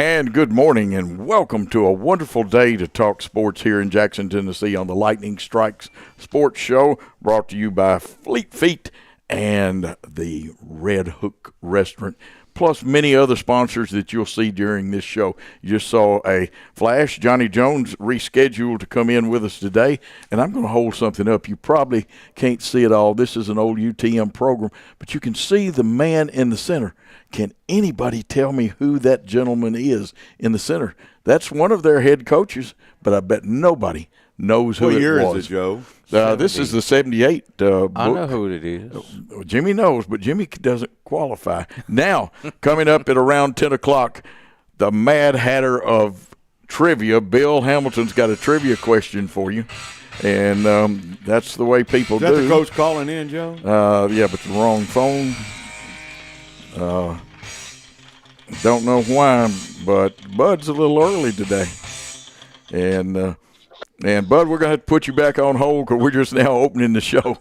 And good morning and welcome to a wonderful day to talk sports here in Jackson, Tennessee on the Lightning Strikes Sports Show, brought to you by Fleet Feet and the Red Hook Restaurant, plus many other sponsors that you'll see during this show. You just saw a flash. Johnnie Jones rescheduled to come in with us today, and I'm going to hold something up. You probably can't see it all. This is an old UTM program, but you can see the man in the center. Can anybody tell me who that gentleman is in the center? That's one of their head coaches, but I bet nobody knows who it was. What year is it, Joe? This is the 78 book. I know who it is. Jimmy knows, but Jimmy doesn't qualify. Now, coming up at around 10 o'clock, the Mad Hatter of trivia, Bill Hamilton's got a trivia question for you. And that's the way people do. Is that the coach calling in, Joe? Yeah, but the wrong phone. Don't know why, but Bud's a little early today. And Bud, we're going to have to put you back on hold because we're just now opening the show.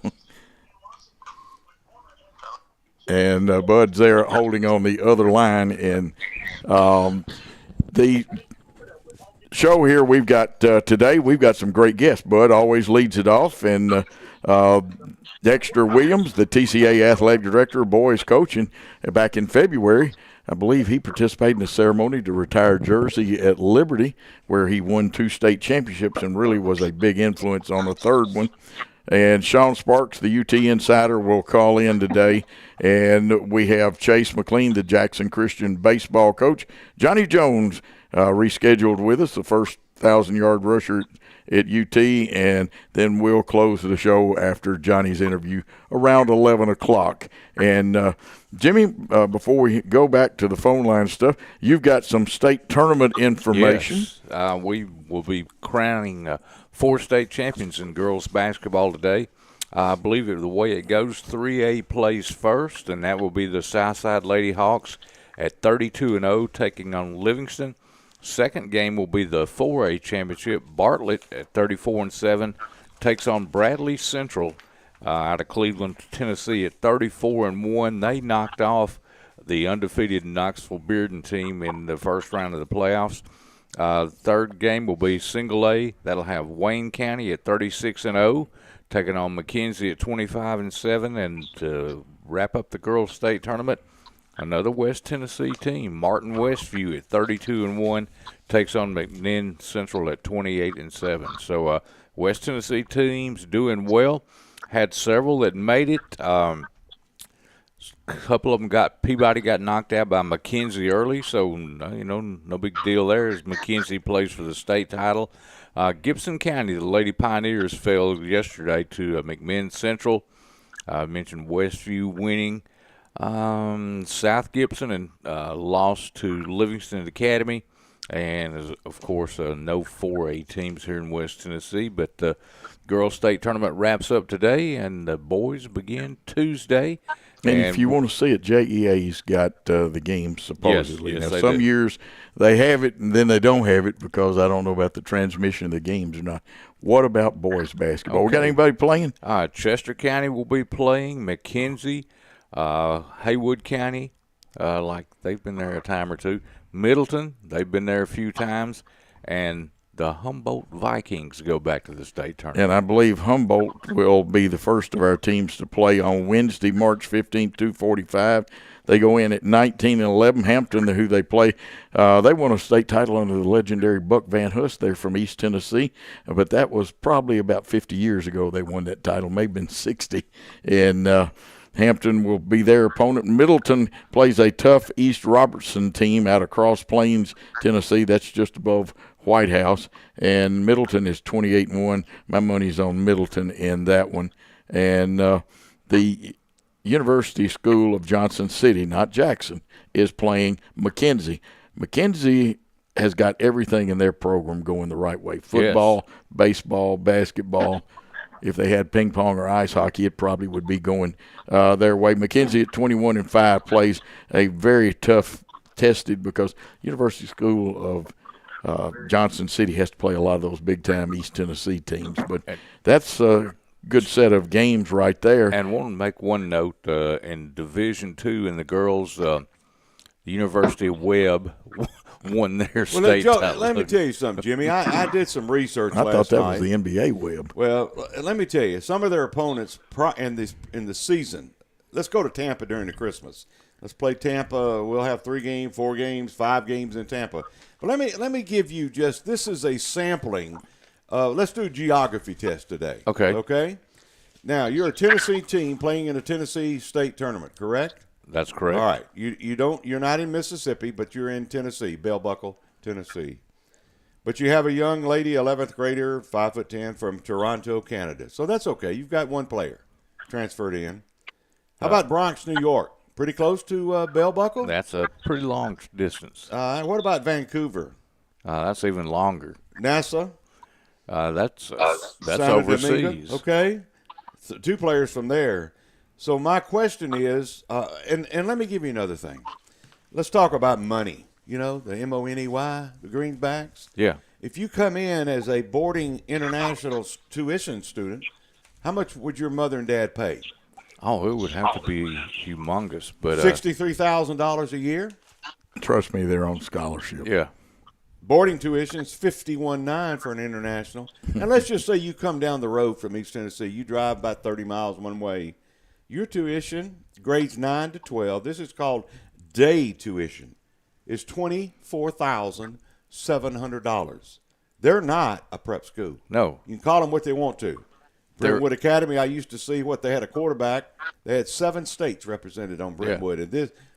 And Bud's there holding on the other line. And the show here we've got today, we've got some great guests. Bud always leads it off. And Dexter Williams, the TCA Athletic Director of Boys Coaching, back in February, I believe he participated in the ceremony to retire jersey at Liberty, where he won 2 state championships and really was a big influence on the third one. And Sean Sparks, the UT Insider, will call in today. And we have Chase McLean, the Jackson Christian baseball coach. Johnnie Jones rescheduled with us, the first 1,000-yard rusher at UT, and then we'll close the show after Johnny's interview around 11 o'clock. And, Jimmy, before we go back to the phone line stuff, you've got some state tournament information. Yes, we will be crowning 4 state champions in girls basketball today. I believe the way it goes, 3A plays first, and that will be the Southside Lady Hawks at 32-0 taking on Livingston. Second game will be the 4A championship. Bartlett at 34-7 takes on Bradley Central out of Cleveland, Tennessee at 34-1. They knocked off the undefeated Knoxville Bearden team in the first round of the playoffs. Third game will be single A. That'll have Wayne County at 36-0 taking on McKenzie at 25-7. And to wrap up the girls' state tournament, another West Tennessee team, Martin Westview at 32-1, takes on McLean Central at 28-7. So West Tennessee teams doing well. Had several that made it. A couple of them Peabody got knocked out by McKenzie early, so no big deal there as McKenzie plays for the state title. Gibson County, the Lady Pioneers, fell yesterday to McMinn Central. I mentioned Westview winning. South Gibson and lost to Livingston Academy, and of course no 4A teams here in West Tennessee. But the girls' state tournament wraps up today, and the boys begin Tuesday. And if you want to see it, JEA's got the games supposedly. Yes, now, some years they have it and then they don't have it because I don't know about the transmission of the games or not. What about boys basketball? Okay. We got anybody playing? Chester County will be playing. McKenzie. Haywood County, like they've been there a time or two. Middleton, they've been there a few times. And the Humboldt Vikings go back to the state tournament. And I believe Humboldt will be the first of our teams to play on Wednesday, March 15th, 2:45. They go in at 19-11. Hampton, who they play, they won a state title under the legendary Buck Van Hust. They're from East Tennessee, but that was probably about 50 years ago they won that title, maybe been 60. And Hampton will be their opponent. Middleton plays a tough East Robertson team out of Cross Plains, Tennessee. That's just above White House. And Middleton is 28-1. My money's on Middleton in that one. And the University School of Johnson City, not Jackson, is playing McKenzie. McKenzie has got everything in their program going the right way. Football, yes. Baseball, basketball. If they had ping pong or ice hockey, it probably would be going their way. McKenzie at 21-5 plays a very tough, tested because University School of Johnson City has to play a lot of those big-time East Tennessee teams. But that's a good set of games right there. And I want to make one note. In Division II in the girls, the University of Webb won their Well, state Joe, title. let me tell you something, Jimmy. I did some research I last thought that night. was the NBA web. Well, let me tell you, some of their opponents in the season. Let's go to Tampa during the Christmas. Let's play Tampa. We'll have 3 games, 4 games, 5 games in Tampa. But let me give you this is a sampling. Let's do a geography test today. Okay. Okay. Now you're a Tennessee team playing in a Tennessee state tournament, correct? That's correct. All right. You're not in Mississippi, but you're in Tennessee, Bell Buckle, Tennessee. But you have a young lady, 11th grader, 5'10", from Toronto, Canada. So that's okay. You've got one player transferred in. How about Bronx, New York? Pretty close to Bell Buckle? That's a pretty long distance. What about Vancouver? That's even longer. NASA? That's Santo Domingo? overseas. Okay. So 2 players from there. So my question is, and let me give you another thing. Let's talk about money. You know, the Money, the greenbacks. Yeah. If you come in as a boarding international tuition student, how much would your mother and dad pay? Oh, it would have to be humongous, but $63,000 a year. Trust me, they're on scholarship. yeah. Boarding tuition is $51,900 for an international. And let's just say you come down the road from East Tennessee. You drive about 30 miles one way. Your tuition, grades 9 to 12, this is called day tuition, is $24,700. They're not a prep school. No. You can call them what they want to. Brentwood Academy, I used to see what they had a quarterback. They had 7 states represented on Brentwood. And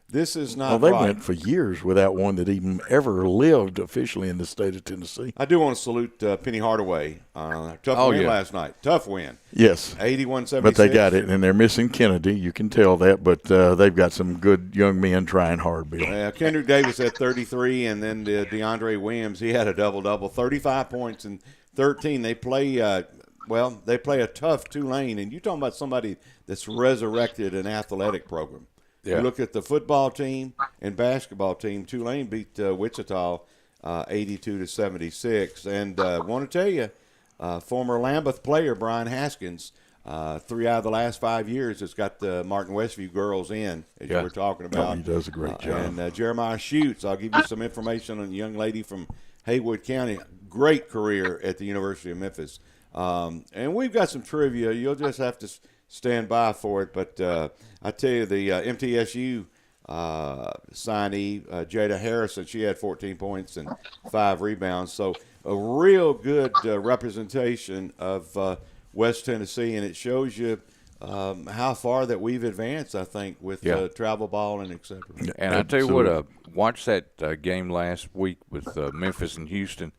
this is not Well, they right. went for years without one that even ever lived officially in the state of Tennessee. I do want to salute Penny Hardaway. Tough win last night. Tough win. Yes. 81-76. But they got it, and they're missing Kennedy. You can tell that, but they've got some good young men trying hard, Bill. Kendrick Davis had 33, and then DeAndre Williams, he had a double-double, 35 points and 13. They play a tough Tulane, and you're talking about somebody that's resurrected an athletic program. Yeah. You look at the football team and basketball team. Tulane beat Wichita 82-76, and I want to tell you, former Lambeth player Brian Haskins, 3 out of the last 5 years has got the Martin Westview girls in, as you were talking about. Oh, he does a great job. And Jeremiah Schutz, I'll give you some information on a young lady from Haywood County. Great career at the University of Memphis. And we've got some trivia. You'll just have to stand by for it. But I tell you, the MTSU signee, Jada Harrison, she had 14 points and 5 rebounds. So a real good representation of West Tennessee, and it shows you how far that we've advanced, I think, with travel ball and et cetera. And I tell you what, watch that game last week with Memphis and Houston.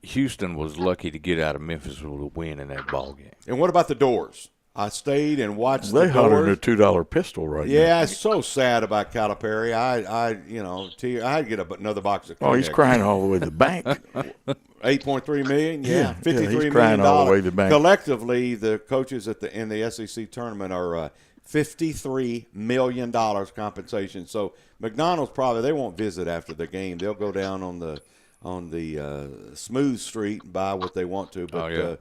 Houston was lucky to get out of Memphis with a win in that ball game. And what about the Doors? I stayed and watched They the hollering Doors. a $2 pistol right now. Yeah, it's so sad about Calipari. I'd get another box of Oh, he's Kleenex. crying all the way to the bank. $8.3 million, Yeah, $53 he's million. crying all the way to the bank. Collectively, the coaches in the SEC tournament are $53 million compensation. So McDonald's they won't visit after the game. They'll go down on the smooth street and buy what they want to. But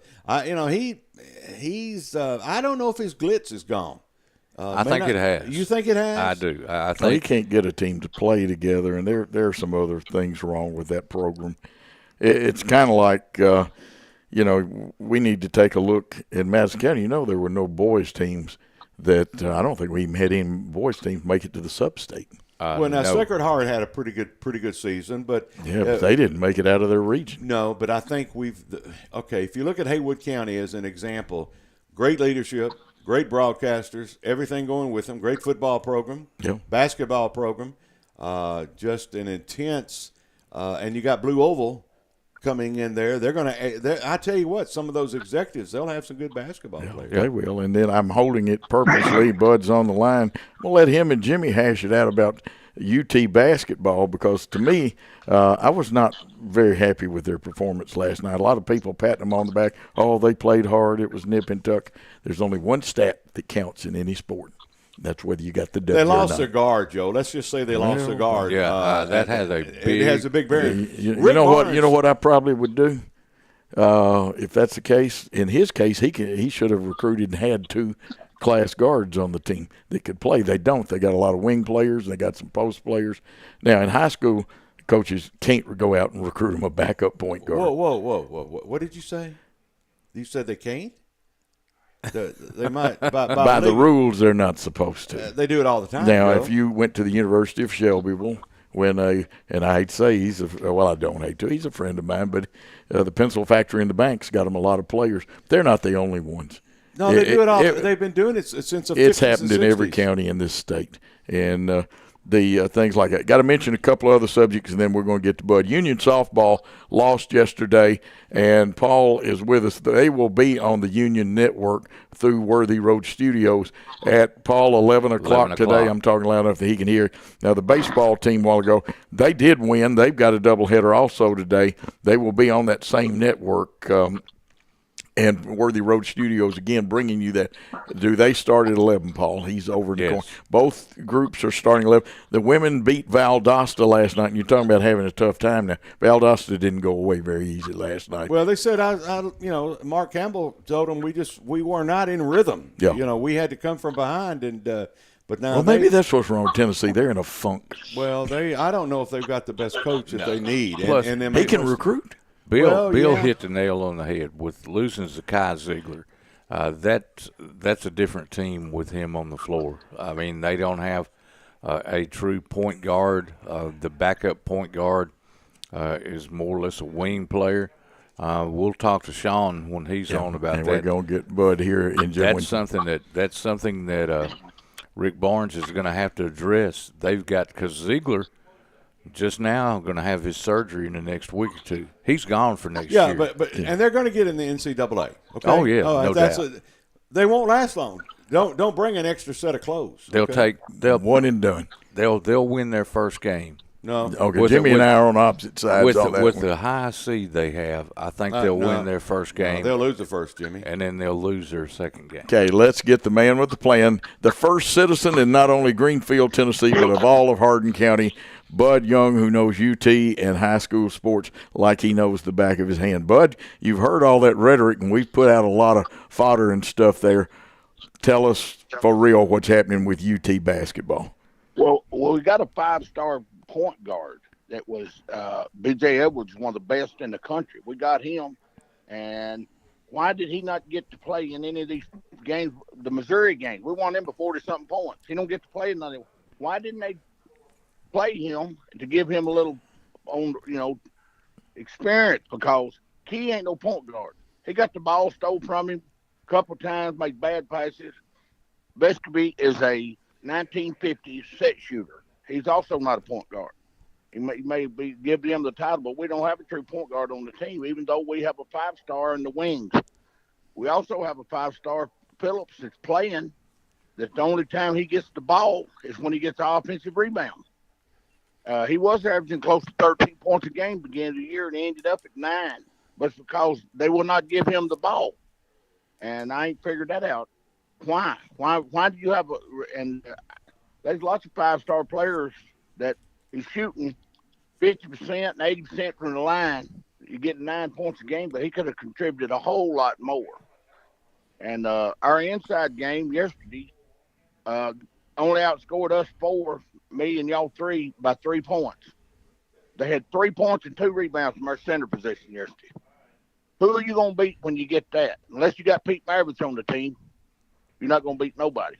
he's I don't know if his glitz is gone. I think it has. You think it has? I do. I They think can't get a team to play together, and there are some other things wrong with that program. It's kind of like, we need to take a look in Madison County. There were no boys teams that I don't think we even had any boys teams make it to the sub-state. No. Sacred Heart had a pretty good season, but but they didn't make it out of their region. No, but I think if you look at Haywood County as an example, great leadership, great broadcasters, everything going with them, great football program, basketball program, just an intense, and you got Blue Oval coming in there. They're going to. I tell you what, some of those executives, they'll have some good basketball players. They will, and then I'm holding it purposely. Bud's on the line. We'll let him and Jimmy hash it out about UT basketball, because to me, I was not very happy with their performance last night. A lot of people patting them on the back. Oh, they played hard. It was nip and tuck. There's only one stat that counts in any sport. That's whether you got the W. They or lost not. their guard, Joe. Let's just say they lost their guard. Yeah, that has a big. It has a big bearing. You know what? You know what I probably would do if that's the case. In his case, he should have recruited and had 2 class guards on the team that could play. They don't. They got a lot of wing players. They got some post players. Now in high school, coaches can't go out and recruit them a backup point guard. Whoa. What did you say? You said they can't? They might. By the rules, they're not supposed to. They do it all the time. Now, Bill. if you went to the University of Shelbyville, and I hate to say I don't hate to, he's a friend of mine, but the pencil factory in the bank's got them a lot of players. They're not the only ones. No, they do it all. They've been doing it since the 50s. It's happened and in every 60s. county in this state. And the things like that. Got to mention a couple other subjects, and then we're going to get to Bud. Union softball lost yesterday, and Paul is with us. They will be on the Union Network through Worthy Road Studios at, Paul, 11 o'clock today. I'm talking loud enough that he can hear. Now, the baseball team a while ago, they did win. They've got a doubleheader also today. They will be on that same network. And Worthy Road Studios, again, bringing you that. Do they start at 11, Paul? He's over in the corner. Both groups are starting 11. The women beat Valdosta last night, and you're talking about having a tough time now. Valdosta didn't go away very easy last night. Well, they said, Mark Campbell told them we were not in rhythm. Yeah. We had to come from behind, and but now. Well, maybe that's what's wrong with Tennessee. They're in a funk. Well, I don't know if they've got the best coach that they need. Plus, and he can recruit. Bill hit the nail on the head with losing Zakai Ziegler. That's a different team with him on the floor. I mean, they don't have a true point guard. The backup point guard is more or less a wing player. We'll talk to Sean when he's on about that. We're going to get Bud here in That's something that Rick Barnes is going to have to address. They've got, because Ziegler just now going to have his surgery in the next week or two. He's gone for next year. But and they're going to get in the NCAA. Okay? Oh yeah, no doubt. They won't last long. Don't bring an extra set of clothes. They'll one and done. They'll win their first game. No. Okay, Jimmy and I are on opposite sides with the high seed they have. I think they'll win their first game. No, they'll lose the first, Jimmy, and then they'll lose their second game. Okay, let's get the man with the plan. The first citizen in not only Greenfield, Tennessee, but of all of Hardin County, Bud Young, who knows UT and high school sports like he knows the back of his hand. Bud, you've heard all that rhetoric, and we've put out a lot of fodder and stuff there. Tell us for real what's happening with UT basketball. Well, we got a 5-star point guard that was B.J. Edwards, one of the best in the country. We got him, and why did he not get to play in any of these games, the Missouri games? We won him for 40-something points. He don't get to play in none of them. Why didn't they play him to give him a little, experience? Because he ain't no point guard. He got the ball stole from him a couple times, made bad passes. Vescovi is a 1950s set shooter. He's also not a point guard. He may give him the title, but we don't have a true point guard on the team, even though we have a 5-star in the wings. We also have a 5-star Phillips that's playing. That the only time he gets the ball is when he gets the offensive rebound. He was averaging close to 13 points a game beginning of the year, and he ended up at 9. But it's because they will not give him the ball. And I ain't figured that out. Why? Why do you have there's lots of 5-star players that he's shooting 50% and 80% from the line. You're getting 9 points a game, but he could have contributed a whole lot more. And our inside game yesterday only outscored us 4, me and y'all 3, by 3 points. They had 3 points and 2 rebounds from our center position yesterday. Who are you going to beat when you get that? Unless you got Pete Maravich on the team, you're not going to beat nobody.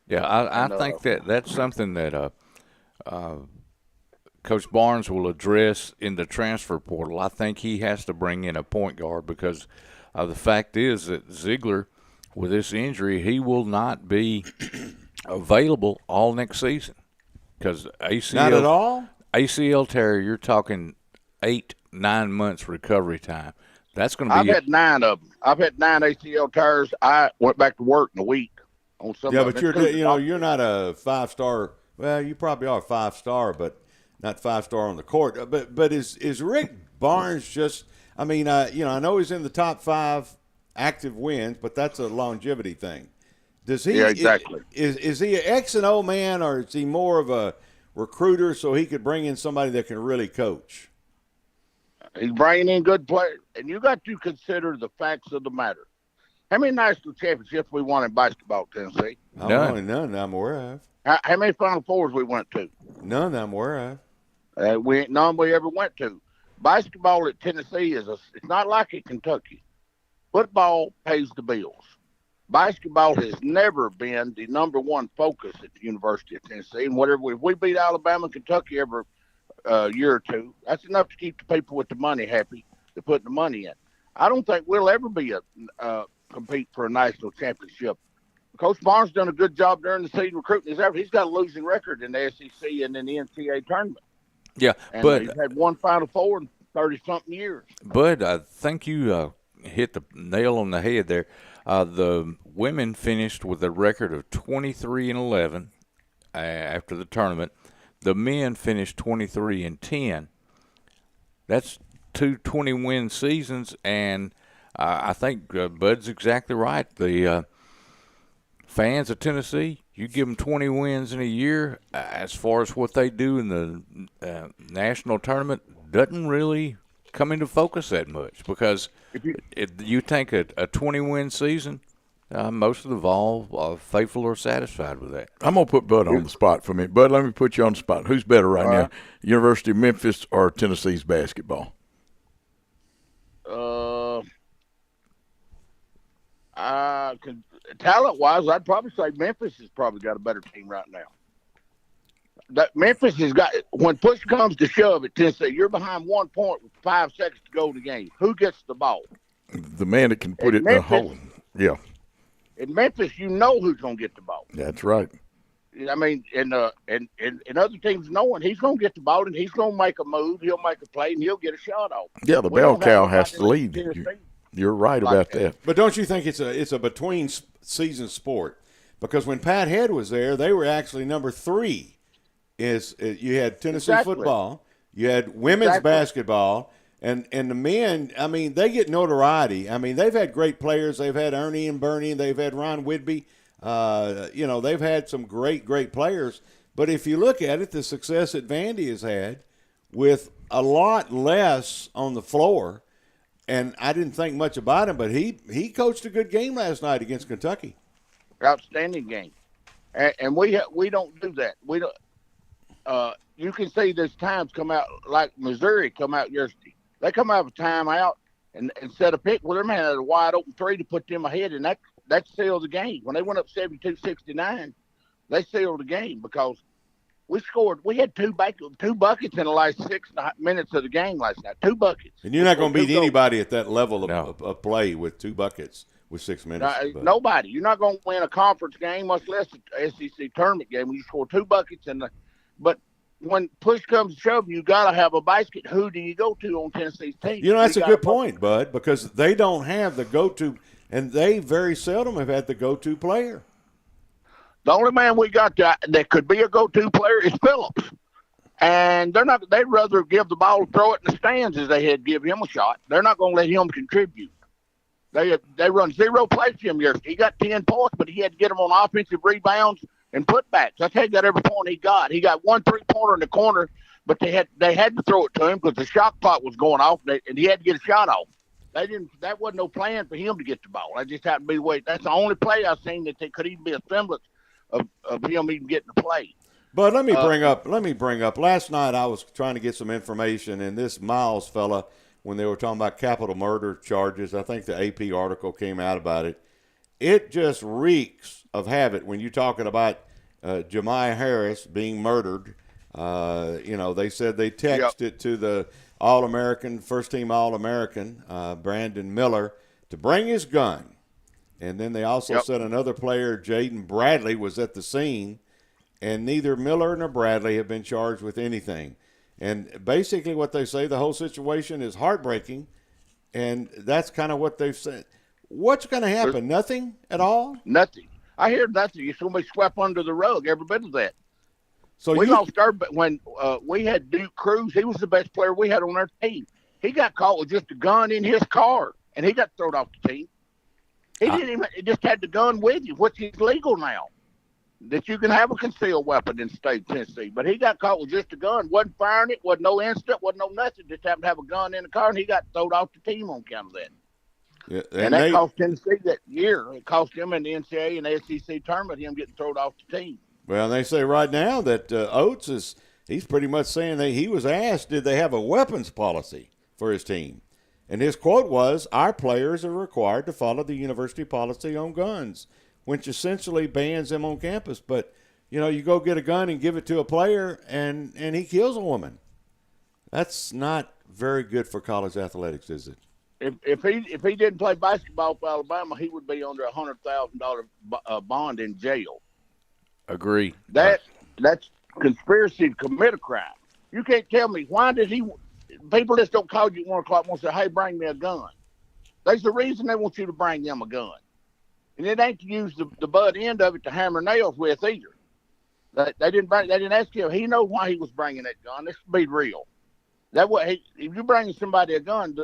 Yeah, I think that's something that Coach Barnes will address in the transfer portal. I think he has to bring in a point guard because the fact is that Ziegler, with this injury, he will not be available all next season because ACL. Not at all? ACL tear, you're talking 8-9 months recovery time. That's going to be. I've had 9 of them. I've had 9 ACL tears. I went back to work in a week on some. Yeah, but you're not a 5-star. Well, you probably are a 5-star, but not 5-star on the court. But is Rick Barnes just? I mean, I know he's in the top 5 active wins, but that's a longevity thing. Does he? Yeah, exactly. Is he an X and O man, or is he more of a recruiter so he could bring in somebody that can really coach? He's bringing in good players, and you got to consider the facts of the matter. How many national championships we won in basketball, Tennessee? None that I'm aware of. How many Final Fours we went to? None that I'm aware of. None we ever went to. Basketball at Tennessee it's not like at Kentucky. Football pays the bills. Basketball has never been the number one focus at the University of Tennessee. And if we beat Alabama and Kentucky every year or two, that's enough to keep the people with the money happy to put the money in. I don't think we'll ever be compete for a national championship. Coach Barnes done a good job during the season recruiting his effort. He's got a losing record in the SEC and in the NCAA tournament. Yeah, and but he's had one Final Four in 30-something years. Bud, I think you hit the nail on the head there. The women finished with a record of 23-11 after the tournament. The men finished 23-10. That's two 20-win seasons, and I think Bud's exactly right. The fans of Tennessee, you give them 20 wins in a year, as far as what they do in the national tournament, doesn't really come into focus that much, because you think a 20-win season, most of the Vol faithful are satisfied with that. I'm going to put Bud on the spot for a minute. Bud, let me put you on the spot. Who's better right now, University of Memphis or Tennessee's basketball? Talent-wise, I'd probably say Memphis has probably got a better team right now. That Memphis has got, when push comes to shove at Tennessee, you're behind 1 point with 5 seconds to go in the game. Who gets the ball? The man that can put it in the hole. Yeah. In Memphis, you know who's going to get the ball. That's right. I mean, and other teams knowing he's going to get the ball and he's going to make a move, he'll make a play, and he'll get a shot off. Yeah, the bell cow has to lead. You're right about that. But don't you think it's a between season sport? Because when Pat Head was there, they were actually number 3. You had Tennessee football, you had women's basketball, and the men. I mean, they get notoriety. I mean, they've had great players. They've had Ernie and Bernie. They've had Ron Whitby. They've had some great players. But if you look at it, the success that Vandy has had with a lot less on the floor. And I didn't think much about him, but he coached a good game last night against Kentucky. Outstanding game, and we don't do that. We don't. You can see there's times come out like Missouri come out yesterday. They come out of a timeout and set a pick. Well, their man had a wide open 3 to put them ahead, and that sealed the game. When they went up 72-69, they sealed the game because we scored. We had two buckets in the last 6 minutes of the game last night. 2 buckets. And you're not going to beat anybody at that level of play with 2 buckets with 6 minutes. Nobody. You're not going to win a conference game, much less an SEC tournament game when you score 2 buckets. But when push comes to shove, you got to have a basket. Who do you go to on Tennessee's team? You know, that's a good point, Bud, because they don't have the go-to, and they very seldom have had the go-to player. The only man we got that could be a go-to player is Phillips. And they'd rather give the ball, throw it in the stands as they had give him a shot. They're not going to let him contribute. They run 0 plays to him yesterday. He got 10 points, but he had to get them on offensive rebounds and putbacks. I tell you, got every point he got. He got 1 3-pointer in the corner, but they had to throw it to him because the shot clock was going off, and he had to get a shot off. That wasn't no plan for him to get the ball. That just happened to be the way. That's the only play I've seen that they could even be a semblance of him even getting the play. But let me bring up. Last night I was trying to get some information, and this Miles fella, when they were talking about capital murder charges, I think the AP article came out about it. It just reeks of havoc when you're talking about Jemiah Harris being murdered. They said they texted it to the All-American, first-team All-American, Brandon Miller, to bring his gun. And then they also said another player, Jaden Bradley, was at the scene, and neither Miller nor Bradley have been charged with anything. And basically what they say, the whole situation is heartbreaking, and that's kind of what they've said. What's going to happen? Nothing at all? Nothing. I hear nothing. It's going to be swept under the rug, every bit of that. So we lost when we had Duke Cruz. He was the best player we had on our team. He got caught with just a gun in his car, and he got thrown off the team. He he just had the gun with you, which is legal now, that you can have a concealed weapon in the state of Tennessee. But he got caught with just a gun, wasn't firing it, wasn't no incident, wasn't no nothing, just happened to have a gun in the car, and he got thrown off the team on account of that. Yeah, and that cost Tennessee that year. It cost him in the NCAA and the SEC tournament, him getting thrown off the team. Well, they say right now that Oates is he's pretty much saying that he was asked, did they have a weapons policy for his team? And his quote was, our players are required to follow the university policy on guns, which essentially bans them on campus. But, you go get a gun and give it to a player, and he kills a woman. That's not very good for college athletics, is it? If he didn't play basketball for Alabama, he would be under $100,000 bond in jail. Agree. That's conspiracy to commit a crime. You can't tell me why did he. People just don't call you at 1 o'clock and say, "Hey, bring me a gun." There's a reason they want you to bring them a gun, and it ain't to use the butt end of it to hammer nails with either. They didn't ask him. He knows why he was bringing that gun. Let's be real. That way, if you bring somebody a gun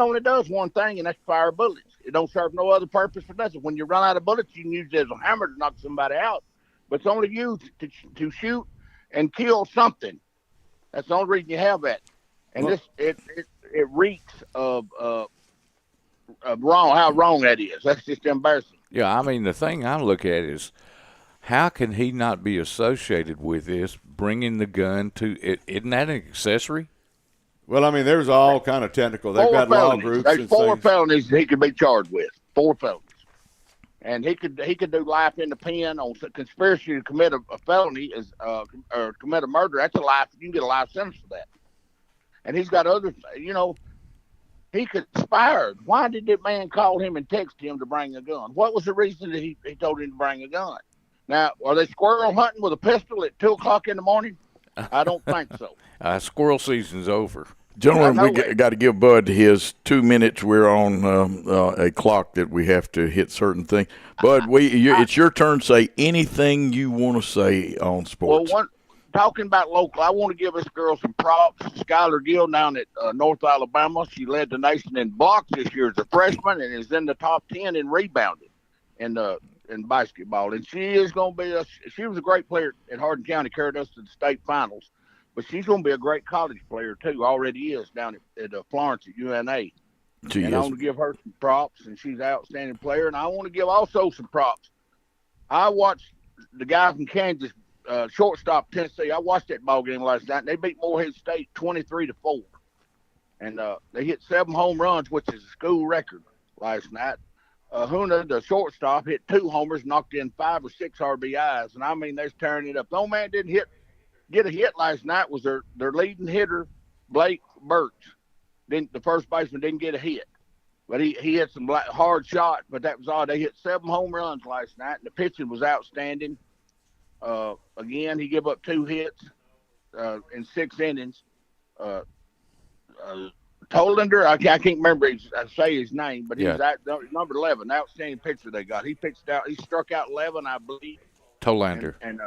only does one thing, and that's fire bullets. It don't serve no other purpose for nothing. When you run out of bullets, you can use it as a hammer to knock somebody out. But it's only used to shoot and kill something. That's the only reason you have that. And it reeks of wrong. How wrong that is. That's just embarrassing. Yeah, I mean, the thing I look at is, how can he not be associated with this? Bringing the gun to it, isn't that an accessory? Well, I mean, there's all kind of technical. They've got law groups. There's and 4 things. felonies he could be charged with. 4 felonies. And he could do life in the pen on conspiracy to commit a felony or commit a murder. That's a life. You can get a life sentence for that. And he's got other. He conspired. Why did that man call him and text him to bring a gun? What was the reason that he told him to bring a gun? Now, are they squirrel hunting with a pistol at 2 o'clock in the morning? I don't think so. Squirrel season's over. Gentlemen, we got to give Bud his 2 minutes. We're on a clock that we have to hit certain things. Bud, it's your turn. Say anything you want to say on sports. Well, talking about local, I want to give this girl some props. Skylar Gill down at North Alabama. She led the nation in blocks this year as a freshman and is in the top 10 in rebounding in basketball. And she is going to be she was a great player at Hardin County, carried us to the state finals. But she's going to be a great college player, too. Already is down at Florence at UNA. And I want to give her some props, and she's an outstanding player. And I want to give also some props. I watched the guy from Kansas, shortstop Tennessee. I watched that ball game last night, and they beat Morehead State 23-4. And they hit 7 home runs, which is a school record last night. Huna, the shortstop, hit 2 homers, knocked in 5 or 6 RBIs. And, I mean, they're tearing it up. The old man didn't get a hit last night was their leading hitter, Blake Birch. The first baseman didn't get a hit. But he hit some hard shot, but that was all. They hit 7 home runs last night, and the pitching was outstanding. Again, he gave up 2 hits in 6 innings. Tolander, I can't remember say his name, but he's number 11, outstanding pitcher they got. He struck out 11, I believe. Tolander. And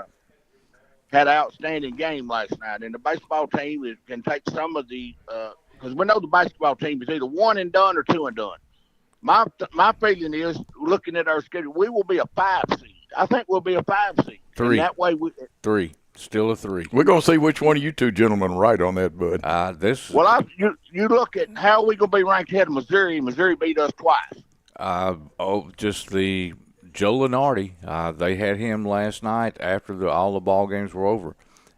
had an outstanding game last night. And the baseball team can take some of the because we know the basketball team is either 1 and done or 2 and done. My feeling is, looking at our schedule, we will be a 5 seed. I think we'll be a 5 seed. 3. And that way 3. Still a 3. We're going to see which one of you two gentlemen right on that, Bud. You look at how we going to be ranked ahead of Missouri. Missouri beat us twice. Just the Joe Lenardi. They had him last night after all the ball games were over,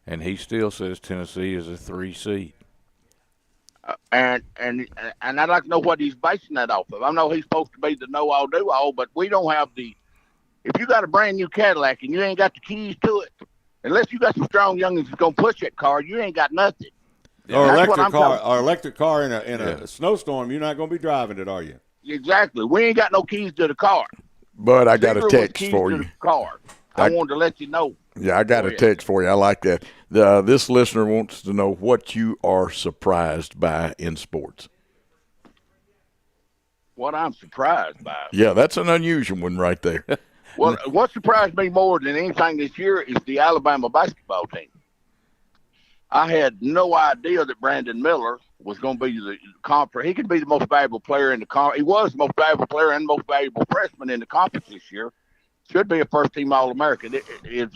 and he still says Tennessee is a 3 seed. And I'd like to know what he's basing that off of. I know he's supposed to be the know-all, do-all, but we don't have the – if you got a brand-new Cadillac and you ain't got the keys to it, unless you got some strong youngins that's going to push that car, you ain't got nothing. Or electric car in a snowstorm, you're not going to be driving it, are you? Exactly. We ain't got no keys to the car. But I got a text for you. Car. I wanted to let you know. Yeah, I got a text for you. I like that. This listener wants to know what you are surprised by in sports. What I'm surprised by. Yeah, that's an unusual one right there. Well, what surprised me more than anything this year is the Alabama basketball team. I had no idea that Brandon Miller was going to be the conference. He could be the most valuable player in the conference. He was the most valuable player and most valuable freshman in the conference this year. Should be a first-team All-American. It's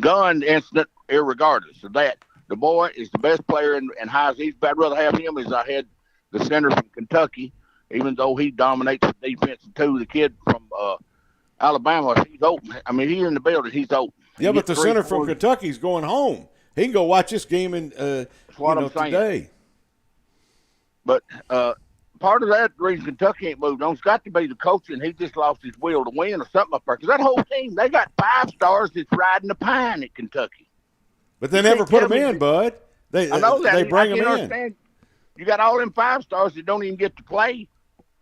gun incident, irregardless of that. The boy is the best player in Heisman. I'd rather have him as I had the center from Kentucky, even though he dominates the defense too. The kid from Alabama, he's open. I mean, he's in the building. He's open. Yeah, but the center from Kentucky's going home. He can go watch this game in what I'm saying. today. But part of that reason Kentucky ain't moved on has got to be the coaching. He just lost his will to win or something up there. Because that whole team, they got 5 stars that's riding the pine at Kentucky. But they never put them in, Bud. I know that. They bring them in. Understand. You got all them 5 stars that don't even get to play.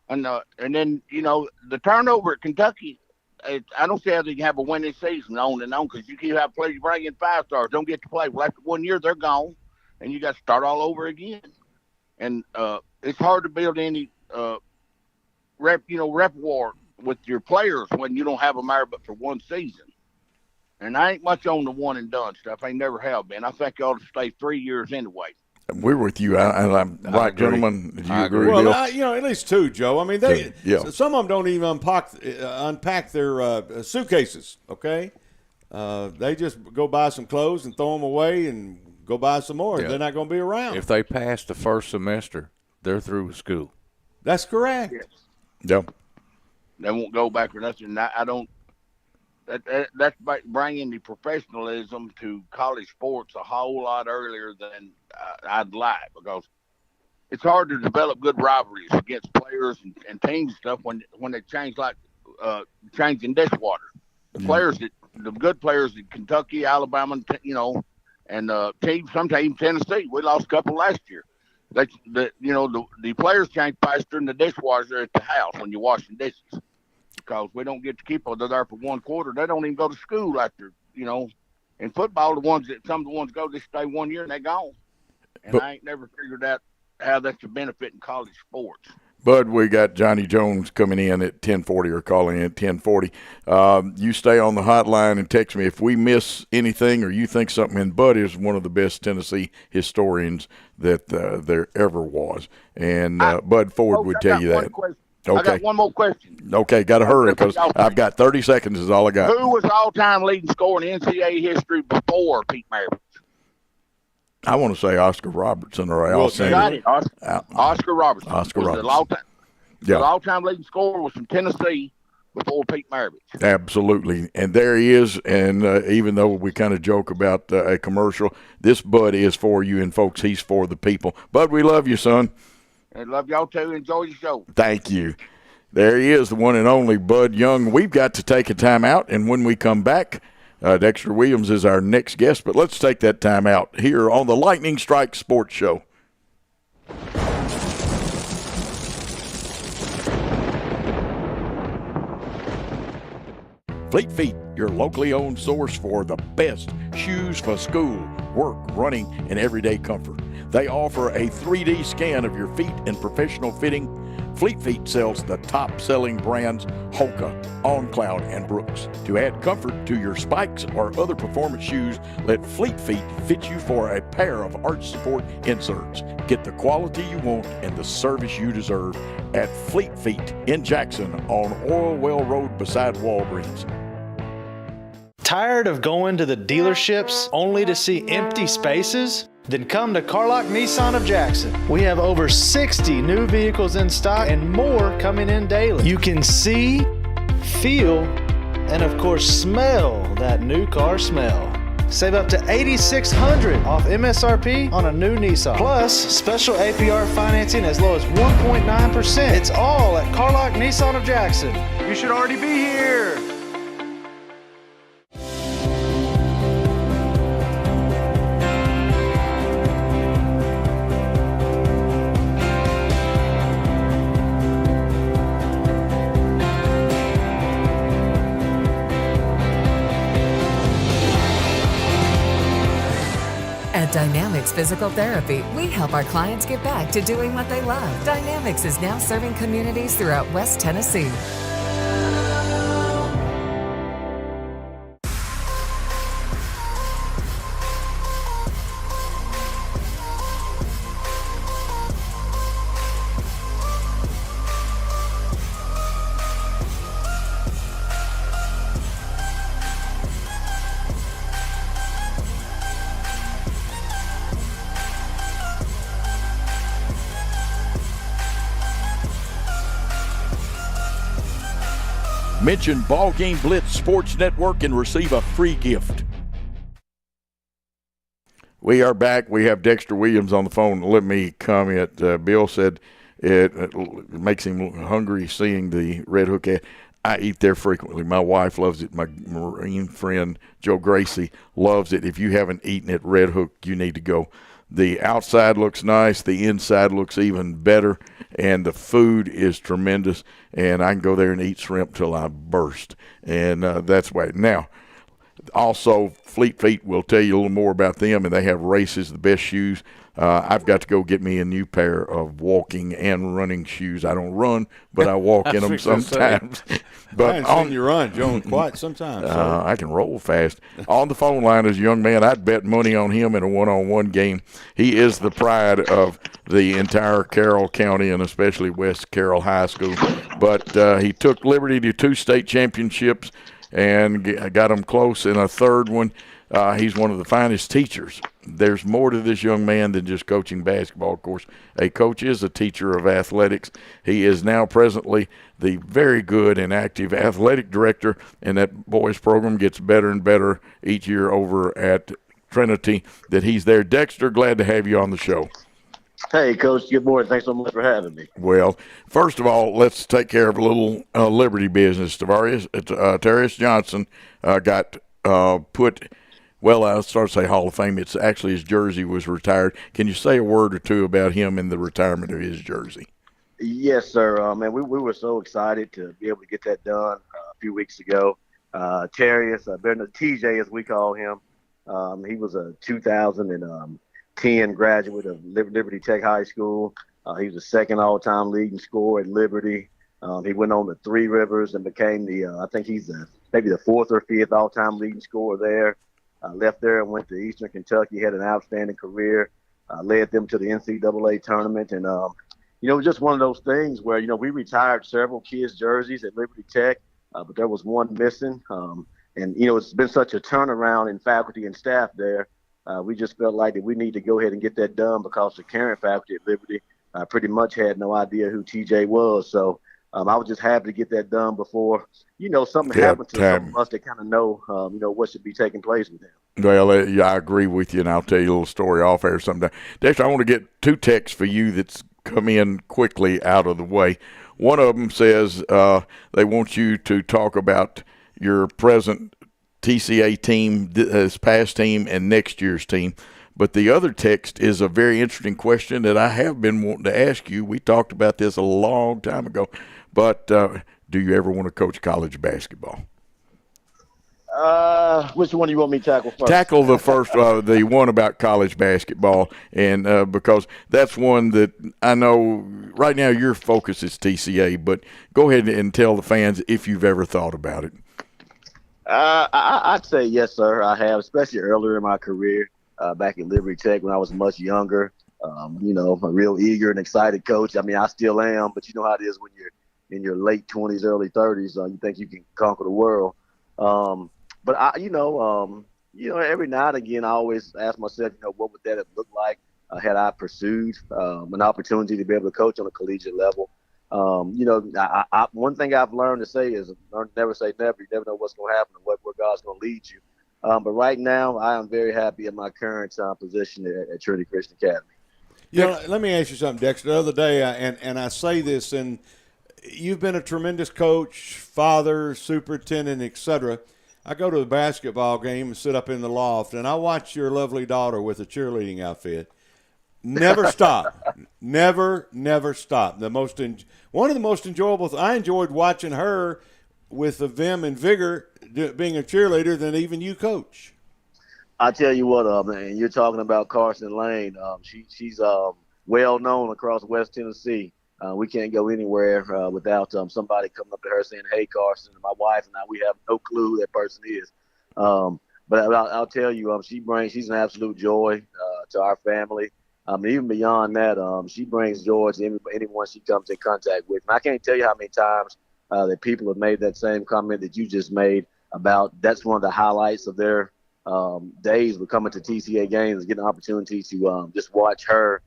And then, the turnover at Kentucky, I don't see how they can have a winning season on and on because you can have players bring in 5 stars, don't get to play. Well, after 1 year, they're gone, and you got to start all over again. And it's hard to build any repertoire with your players when you don't have them there but for one season. And I ain't much on the one and done stuff. I never have been. I think you ought to stay 3 years anyway. We're with you. I'm right, agree. Gentlemen. Do you I agree? agree. Bill? At least 2, Joe. I mean, some of them don't even unpack their suitcases. Okay, they just go buy some clothes and throw them away and go buy some more. Yeah. They're not going to be around. If they pass the first semester, they're through with school. That's correct. Yes. Yep. They won't go back or nothing. I don't. That's bringing the professionalism to college sports a whole lot earlier than I'd like, because it's hard to develop good rivalries against players and teams and stuff when they change like changing dishwater. The good players in Kentucky, Alabama, and sometimes Tennessee. We lost a couple last year. The players change faster than the dishwasher at the house when you're washing dishes. Because we don't get to keep them. They're there for 1 quarter. They don't even go to school after, In football, some of the ones go, they stay 1 year and they're gone. And I ain't never figured out how that's a benefit in college sports. Bud, we got Johnnie Jones coming in at 10:40 or calling in at 10:40. You stay on the hotline and text me if we miss anything or you think something. And Bud is one of the best Tennessee historians that there ever was. And Bud Ford would tell you that. Okay. I got one more question. Okay, got to hurry because I've got 30 seconds is all I got. Who was all-time leading scorer in NCAA history before Pete Maravich? I want to say Oscar Robertson or Al Sanders. Got it. Oscar Robertson. Oscar was Robertson. The all-time leading scorer was from Tennessee before Pete Maravich. Absolutely. And there he is. And even though we kind of joke about a commercial, this Bud is for you. And, folks, he's for the people. Bud, we love you, son. I love y'all too. Enjoy the show. Thank you. There he is, the one and only Bud Young. We've got to take a time out, and when we come back, Dexter Williams is our next guest. But let's take that time out here on the Lightning Strike Sports Show. Fleet Feet, your locally owned source for the best shoes for school, work, running, and everyday comfort. They offer a 3D scan of your feet and professional fitting. Fleet Feet sells the top-selling brands Hoka, OnCloud, and Brooks. To add comfort to your spikes or other performance shoes, let Fleet Feet fit you for a pair of arch support inserts. Get the quality you want and the service you deserve at Fleet Feet in Jackson on Oil Well Road beside Walgreens. Tired of going to the dealerships only to see empty spaces? Then come to Carlock Nissan of Jackson. We have over 60 new vehicles in stock and more coming in daily. You can see, feel, and of course smell that new car smell. Save up to $8,600 off MSRP on a new Nissan. Plus, special APR financing as low as 1.9%. It's all at Carlock Nissan of Jackson. You should already be here. At Dynamics Physical Therapy, we help our clients get back to doing what they love. Dynamics is now serving communities throughout West Tennessee. Mention BallGame Blitz Sports Network and receive a free gift. We are back. We have Dexter Williams on the phone. Let me comment. Bill said it makes him hungry seeing the Red Hook. I eat there frequently. My wife loves it. My Marine friend, Joe Gracie, loves it. If you haven't eaten at Red Hook, you need to go. The outside looks nice. The inside looks even better. And the food is tremendous. And I can go there and eat shrimp till I burst. And that's why. Now, also, Fleet Feet will tell you a little more about them, and they have races, the best shoes. I've got to go get me a new pair of walking and running shoes. I don't run, but I walk in them sometimes. But I haven't seen you run, Joan, quite sometimes. I can roll fast. On the phone line is a young man. I'd bet money on him in a one-on-one game. He is the pride of the entire Carroll County and especially West Carroll High School. But he took Liberty to 2 state championships and got them close in a third one. He's one of the finest teachers. There's more to this young man than just coaching basketball. Of course, a coach is a teacher of athletics. He is now presently the very good and active athletic director, and that boys program gets better and better each year over at Trinity that he's there. Dexter, glad to have you on the show. Hey, Coach. Good morning. Thanks so much for having me. Well, first of all, let's take care of a little Liberty business. Tarius Johnson got put – well, I'll start to say Hall of Fame. It's actually his jersey was retired. Can you say a word or two about him and the retirement of his jersey? Yes, sir. Man, we were so excited to be able to get that done a few weeks ago. Tarius, TJ as we call him, he was a 2010 graduate of Liberty Tech High School. He was the second all-time leading scorer at Liberty. He went on to Three Rivers and became I think he's maybe the 4th or 5th all-time leading scorer there. Left there and went to Eastern Kentucky, had an outstanding career, led them to the NCAA tournament. And, it was just one of those things where, we retired several kids' jerseys at Liberty Tech, but there was one missing. It's been such a turnaround in faculty and staff there. We just felt like that we need to go ahead and get that done because the current faculty at Liberty pretty much had no idea who TJ was. So I was just happy to get that done before, something happened to some of us that kind of know, what should be taking place with him. Well, I agree with you, and I'll tell you a little story off air sometime. Dexter, I want to get 2 texts for you that's come in quickly out of the way. One of them says they want you to talk about your present TCA team, this past team, and next year's team. But the other text is a very interesting question that I have been wanting to ask you. We talked about this a long time ago. But do you ever want to coach college basketball? Which one do you want me to tackle first? Tackle the first, the one about college basketball, and because that's one that I know right now your focus is TCA, but go ahead and tell the fans if you've ever thought about it. I'd say yes, sir. I have, especially earlier in my career back at Liberty Tech when I was much younger. A real eager and excited coach. I mean, I still am, but you know how it is when you're in your late 20s, early 30s. You think you can conquer the world. But every now and again, I always ask myself, what would that have looked like had I pursued an opportunity to be able to coach on a collegiate level? One thing I've learned to say is never say never. You never know what's going to happen and where God's going to lead you. But right now, I am very happy in my current position at Trinity Christian Academy. Let me ask you something, Dexter. The other day, and I say this, and you've been a tremendous coach, father, superintendent, etc. I go to the basketball game and sit up in the loft, and I watch your lovely daughter with a cheerleading outfit. Never stop. Never stop. One of the most enjoyable I enjoyed watching her with the vim and vigor being a cheerleader than even you coach. I tell you what, man, you're talking about Carson Lane. She's well known across West Tennessee. We can't go anywhere without somebody coming up to her saying, "Hey, Carson." And my wife and I, we have no clue who that person is. But I'll tell you, she's an absolute joy to our family. Even beyond that, she brings joy to anyone she comes in contact with. And I can't tell you how many times that people have made that same comment that you just made about that's one of the highlights of their days with coming to TCA games, getting an opportunity to just watch her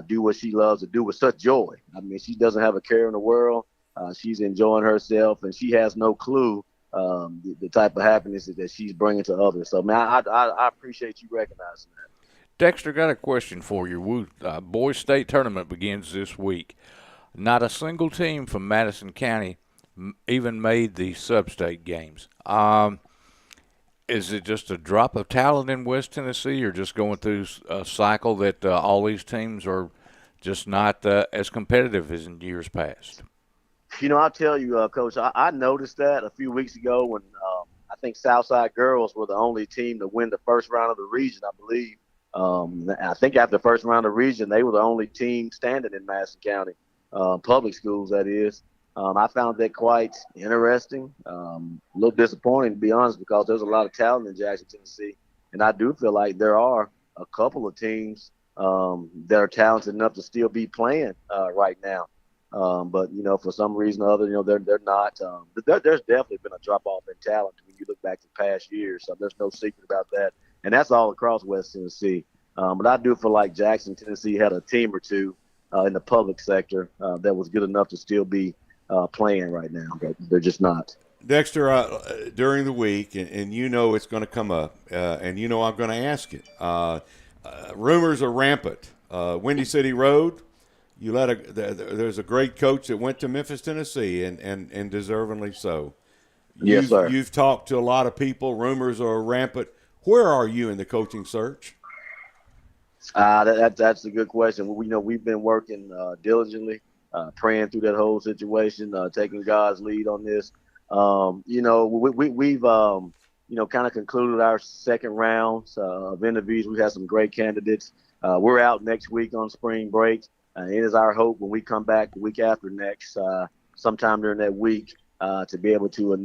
do what she loves to do with such joy. I mean, she doesn't have a care in the world. She's enjoying herself, and she has no clue the type of happiness that she's bringing to others. So, man, I appreciate you recognizing that. Dexter, got a question for you. Boys State tournament begins this week. Not a single team from Madison County even made the sub-state games. Is it just a drop of talent in West Tennessee, or just going through a cycle that all these teams are just not as competitive as in years past? I'll tell you, Coach, I noticed that a few weeks ago when I think Southside Girls were the only team to win the first round of the region, I believe. I think after the first round of the region, they were the only team standing in Madison County, public schools, that is. I found that quite interesting, a little disappointing, to be honest, because there's a lot of talent in Jackson, Tennessee. And I do feel like there are a couple of teams that are talented enough to still be playing right now. But, for some reason or other, they're not. There's definitely been a drop-off in talent when you look back to past years. So there's no secret about that. And that's all across West Tennessee. But I do feel like Jackson, Tennessee had a team or two in the public sector that was good enough to still be playing right now. But they're just not. Dexter, during the week, and it's going to come up, and I'm going to ask it. Rumors are rampant. Windy City Road, there's a great coach that went to Memphis, Tennessee, and deservingly so. Yes, sir. You've talked to a lot of people. Rumors are rampant. Where are you in the coaching search? That's a good question. We've been working diligently, praying through that whole situation, taking God's lead on this. We've kind of concluded our second rounds of interviews. We had some great candidates. We're out next week on spring break. It is our hope when we come back the week after next, sometime during that week, to be able to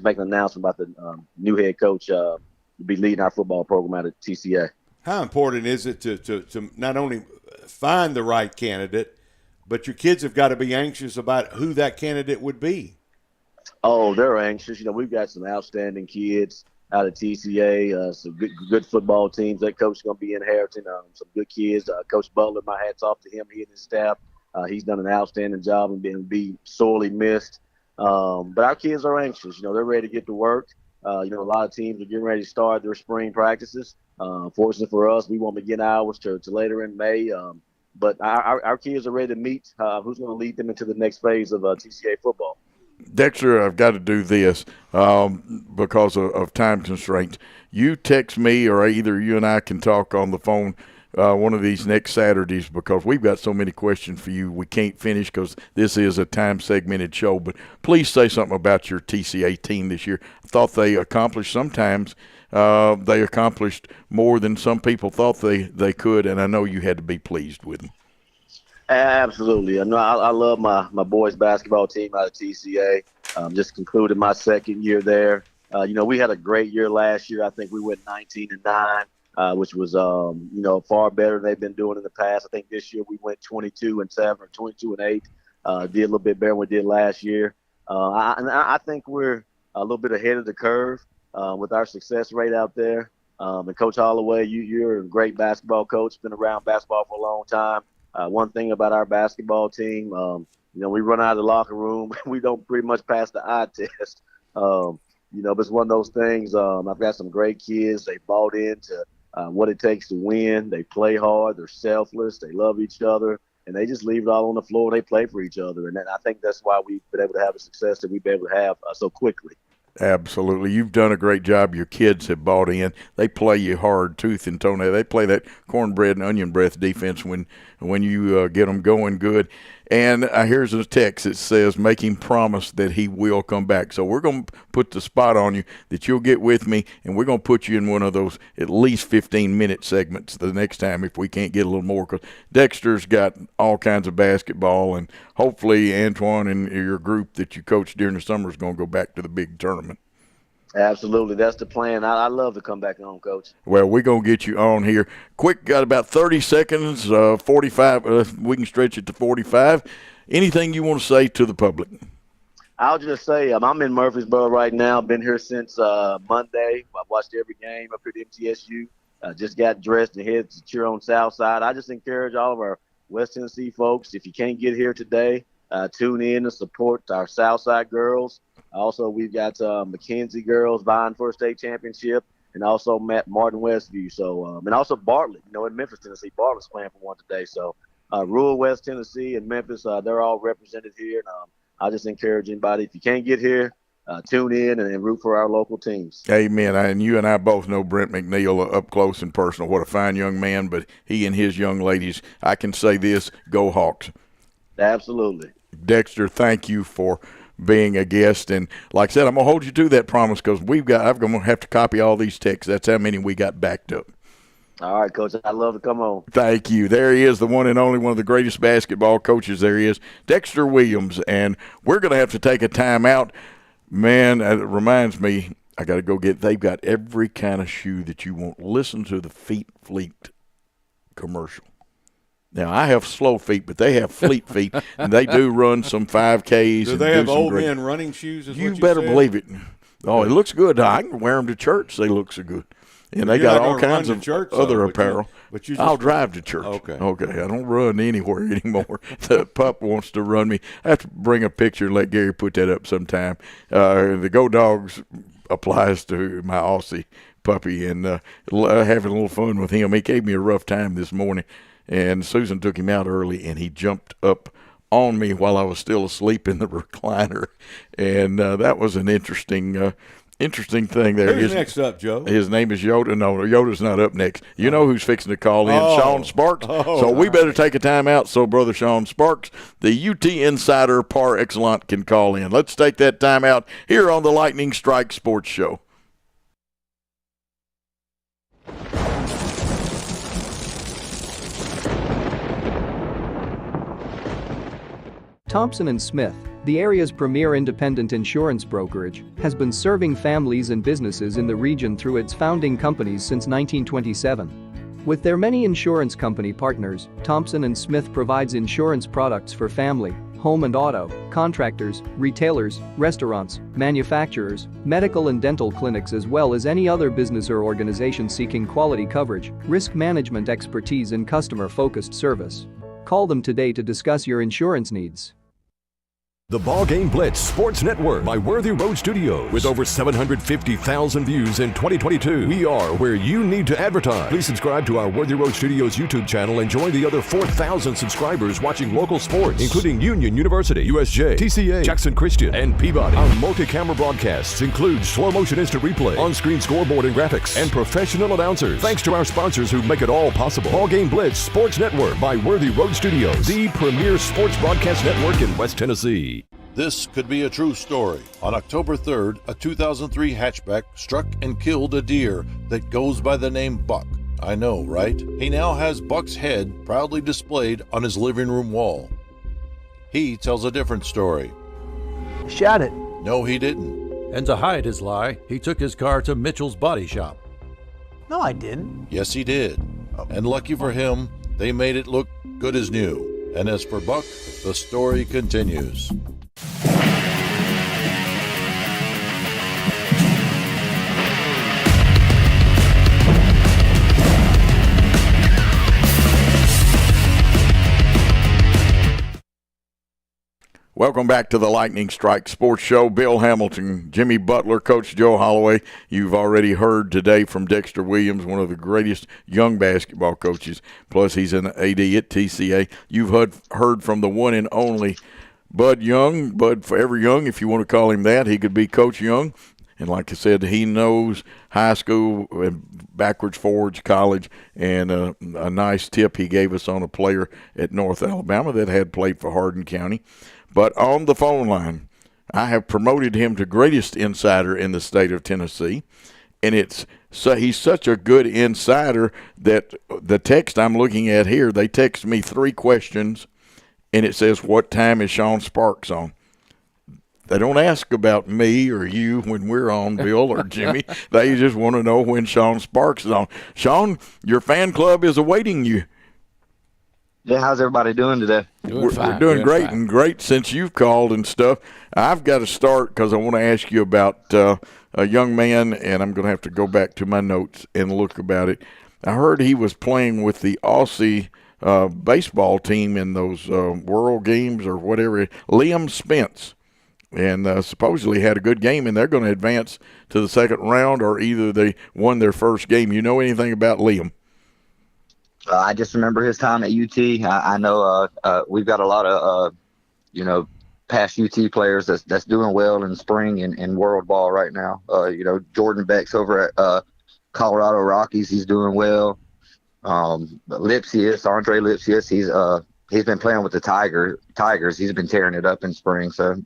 make an announcement about the new head coach to be leading our football program out at TCA. How important is it to not only find the right candidate, but your kids have got to be anxious about who that candidate would be? Oh, they're anxious. We've got some outstanding kids out of TCA, some good football teams that coach is going to be inheriting, some good kids. Coach Butler, my hat's off to him. He and his staff. He's done an outstanding job and be sorely missed. But our kids are anxious. They're ready to get to work. A lot of teams are getting ready to start their spring practices. Fortunately for us, we won't begin ours till later in May. But our kids are ready to meet who's going to lead them into the next phase of TCA football. Dexter, I've got to do this because of time constraints. You text me, or either you and I can talk on the phone one of these next Saturdays, because we've got so many questions for you we can't finish because this is a time-segmented show. But please say something about your TCA team this year. I thought they accomplished sometimes. They accomplished more than some people thought they could, and I know you had to be pleased with them. Absolutely. I love my boys basketball team out of TCA. Just concluded my second year there. We had a great year last year. I think we went 19-9, which was far better than they've been doing in the past. I think this year we went 22-7 or 22-8. Did a little bit better than we did last year. I think we're a little bit ahead of the curve with our success rate out there. And Coach Holloway, you're a great basketball coach. Been around basketball for a long time. One thing about our basketball team, we run out of the locker room. We don't pretty much pass the eye test. But it's one of those things. I've got some great kids. They bought into what it takes to win. They play hard. They're selfless. They love each other. And they just leave it all on the floor. They play for each other. And I think that's why we've been able to have the success that we've been able to have so quickly. Absolutely. You've done a great job. Your kids have bought in. They play you hard, tooth and toenail. They play that cornbread and onion breath defense when you get them going good. And here's a text that says, making promise that he will come back. So we're going to put the spot on you that you'll get with me, and we're going to put you in one of those at least 15-minute segments the next time if we can't get a little more. Because Dexter's got all kinds of basketball, and hopefully Antoine and your group that you coach during the summer is going to go back to the big tournament. Absolutely. That's the plan. I love to come back on, Coach. Well, we're going to get you on here. Quick, got about 30 seconds, 45. We can stretch it to 45. Anything you want to say to the public? I'll just say I'm in Murfreesboro right now. Been here since Monday. I've watched every game up here at MTSU. Just got dressed and headed to cheer on Southside. I just encourage all of our West Tennessee folks, if you can't get here today, tune in and support our Southside girls. Also, we've got McKenzie girls vying for a state championship. and also Martin Westview. So, and also Bartlett, in Memphis, Tennessee. Bartlett's playing for one today. So, rural West Tennessee and Memphis, they're all represented here. And I just encourage anybody, if you can't get here, tune in and root for our local teams. Amen. And you and I both know Brent McNeil up close and personal. What a fine young man, but he and his young ladies, I can say this, go Hawks. Absolutely. Dexter, thank you for being a guest. And like I said, I'm going to hold you to that promise because I'm going to have to copy all these texts. That's how many we got backed up. All right, Coach. I'd love to come on. Thank you. There he is, the one and only, one of the greatest basketball coaches there is, Dexter Williams. And we're going to have to take a time out. Man, it reminds me, I got to go they've got every kind of shoe that you want. Listen to the Feet Fleet commercial. Now, I have slow feet, but they have fleet feet, and they do run some 5Ks. Do they have old men running shoes? You better believe it. Oh, it looks good. I can wear them to church. They look so good. And they got all kinds of other apparel. I'll drive to church. Okay. I don't run anywhere anymore. The pup wants to run me. I have to bring a picture and let Gary put that up sometime. The Go Dogs applies to my Aussie puppy, and having a little fun with him. He gave me a rough time this morning. And Susan took him out early, and he jumped up on me while I was still asleep in the recliner. And that was an interesting thing there. Who's next up, Joe? His name is Yoda. No, Yoda's not up next. You know who's fixing to call in? Sean Sparks. So we better take a time out so Brother Sean Sparks, the UT insider par excellence, can call in. Let's take that time out here on the Lightning Strike Sports Show. Thompson & Smith, the area's premier independent insurance brokerage, has been serving families and businesses in the region through its founding companies since 1927. With their many insurance company partners, Thompson & Smith provides insurance products for family, home and auto, contractors, retailers, restaurants, manufacturers, medical and dental clinics, as well as any other business or organization seeking quality coverage, risk management expertise and customer-focused service. Call them today to discuss your insurance needs. The BallGame Blitz Sports Network by Worthy Road Studios. With over 750,000 views in 2022, we are where you need to advertise. Please subscribe to our Worthy Road Studios YouTube channel and join the other 4,000 subscribers watching local sports, including Union University, USJ, TCA, Jackson Christian, and Peabody. Our multi-camera broadcasts include slow-motion instant replay, on-screen scoreboard and graphics, and professional announcers. Thanks to our sponsors who make it all possible. BallGame Blitz Sports Network by Worthy Road Studios, the premier sports broadcast network in West Tennessee. This could be a true story. On October 3rd, a 2003 hatchback struck and killed a deer that goes by the name Buck. I know, right? He now has Buck's head proudly displayed on his living room wall. He tells a different story. Shot it. No, he didn't. And to hide his lie, he took his car to Mitchell's Body Shop. No, I didn't. Yes, he did. And lucky for him, they made it look good as new. And as for Buck, the story continues. Welcome back to the Lightning Strike Sports Show. Bill Hamilton, Jimmy Butler, Coach Joe Holloway. You've already heard today from Dexter Williams, one of the greatest young basketball coaches. Plus, he's an AD at TCA. You've heard from the one and only Bud Young, Bud Forever Young, if you want to call him that. He could be Coach Young. And like I said, he knows high school and backwards, forwards, college, and a nice tip he gave us on a player at North Alabama that had played for Hardin County. But on the phone line, I have promoted him to greatest insider in the state of Tennessee. And he's such a good insider that the text I'm looking at here, they text me 3 questions, and it says, what time is Sean Sparks on? They don't ask about me or you when we're on, Bill or Jimmy. They just want to know when Sean Sparks is on. Sean, your fan club is awaiting you. Yeah, how's everybody doing today? We're doing great, and great since you've called and stuff. I've got to start because I want to ask you about a young man, and I'm going to have to go back to my notes and look about it. I heard he was playing with the Aussie baseball team in those World Games or whatever. Liam Spence and supposedly had a good game, and they're going to advance to the second round, or either they won their first game. You know anything about Liam? I just remember his time at UT. I know we've got a lot of, past UT players that's doing well in spring and world ball right now. Jordan Beck's over at Colorado Rockies. He's doing well. Lipsius, Andre Lipsius, he's been playing with the Tigers. He's been tearing it up in spring. So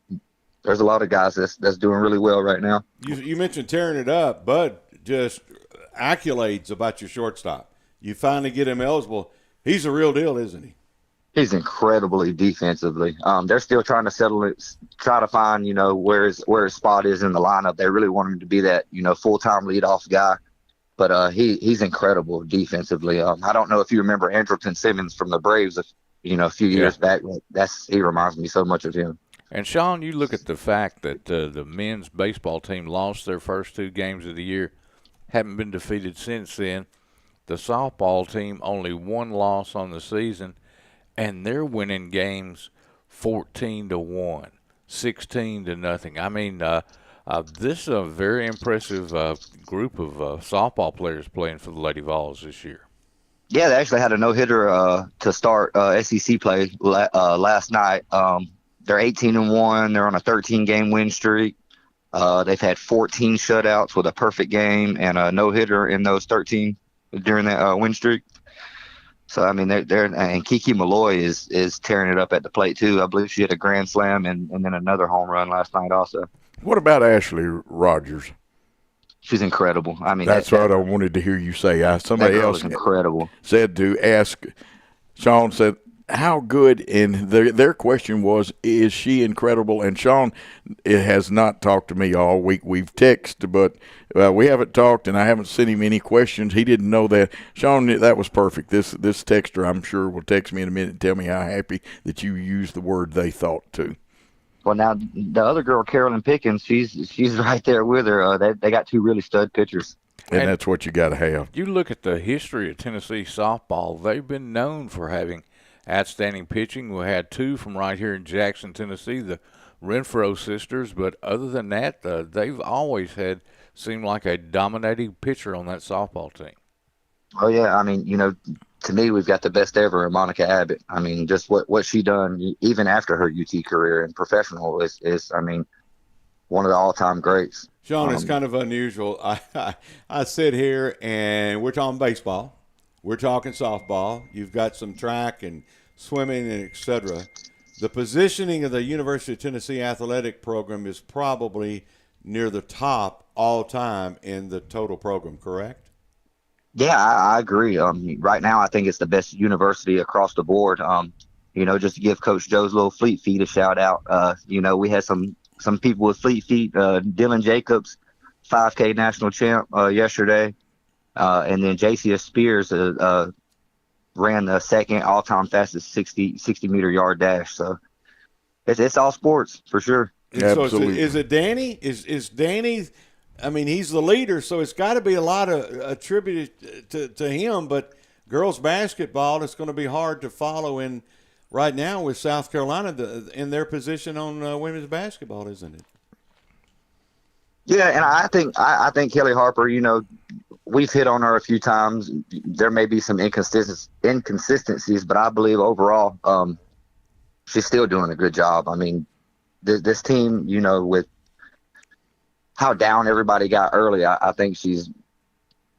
there's a lot of guys that's doing really well right now. You mentioned tearing it up, Bud, just accolades about your shortstop. You finally get him eligible. He's a real deal, isn't he? He's incredibly defensively. They're still trying to try to find, where his spot is in the lineup. They really want him to be that, full-time leadoff guy. But he's incredible defensively. I don't know if you remember Andrelton Simmons from the Braves, a few years back. He reminds me so much of him. And, Sean, you look at the fact that the men's baseball team lost their first 2 games of the year, haven't been defeated since then. The softball team only 1 loss on the season, and they're winning games 14-1, 16-0. I mean, this is a very impressive group of softball players playing for the Lady Vols this year. Yeah, they actually had a no-hitter to start SEC play last night. They're 18-1. They're on a 13-game win streak. They've had 14 shutouts with a perfect game and a no-hitter in those 13 during that win streak. So, I mean, they're and Kiki Malloy is tearing it up at the plate, too. I believe she had a grand slam and then another home run last night also. What about Ashley Rogers? She's incredible. I mean, that's what I wanted to hear you say. Somebody else incredible said to ask. Sean said, how good? And their question was, is she incredible? And Sean has not talked to me all week. We've texted, but we haven't talked, and I haven't sent him any questions. He didn't know that. Sean, that was perfect. This texter, I'm sure, will text me in a minute and tell me how happy that you used the word they thought too. Well, now the other girl, Carolyn Pickens, she's right there with her. They got 2 really stud pitchers. And that's what you got to have. You look at the history of Tennessee softball, they've been known for having outstanding pitching. We had 2 from right here in Jackson, Tennessee, the Renfro sisters. But other than that, they've always seemed like a dominating pitcher on that softball team. Oh, yeah. I mean, to me, we've got the best ever in Monica Abbott. I mean, just what she done, even after her UT career and professional, is I mean, one of the all-time greats. Sean, it's kind of unusual. I sit here, and we're talking baseball. We're talking softball. You've got some track and swimming and et cetera. The positioning of the University of Tennessee athletic program is probably near the top all time in the total program, correct? Yeah, I agree. Right now, I think it's the best university across the board. Just to give Coach Joe's little Fleet Feet a shout out. We had some people with Fleet Feet. Dylan Jacobs, 5K national champ yesterday. And then JCS Spears ran the second all-time fastest 60-meter yard dash. So it's all sports for sure. So is it Danny? Is Danny? I mean, he's the leader, so it's got to be a lot of attributed to him. But girls basketball, it's going to be hard to follow in right now with South Carolina in their position on women's basketball, isn't it? Yeah, and I think Kelly Harper, we've hit on her a few times. There may be some inconsistencies, but I believe overall she's still doing a good job. I mean, this team, with how down everybody got early, I think she's,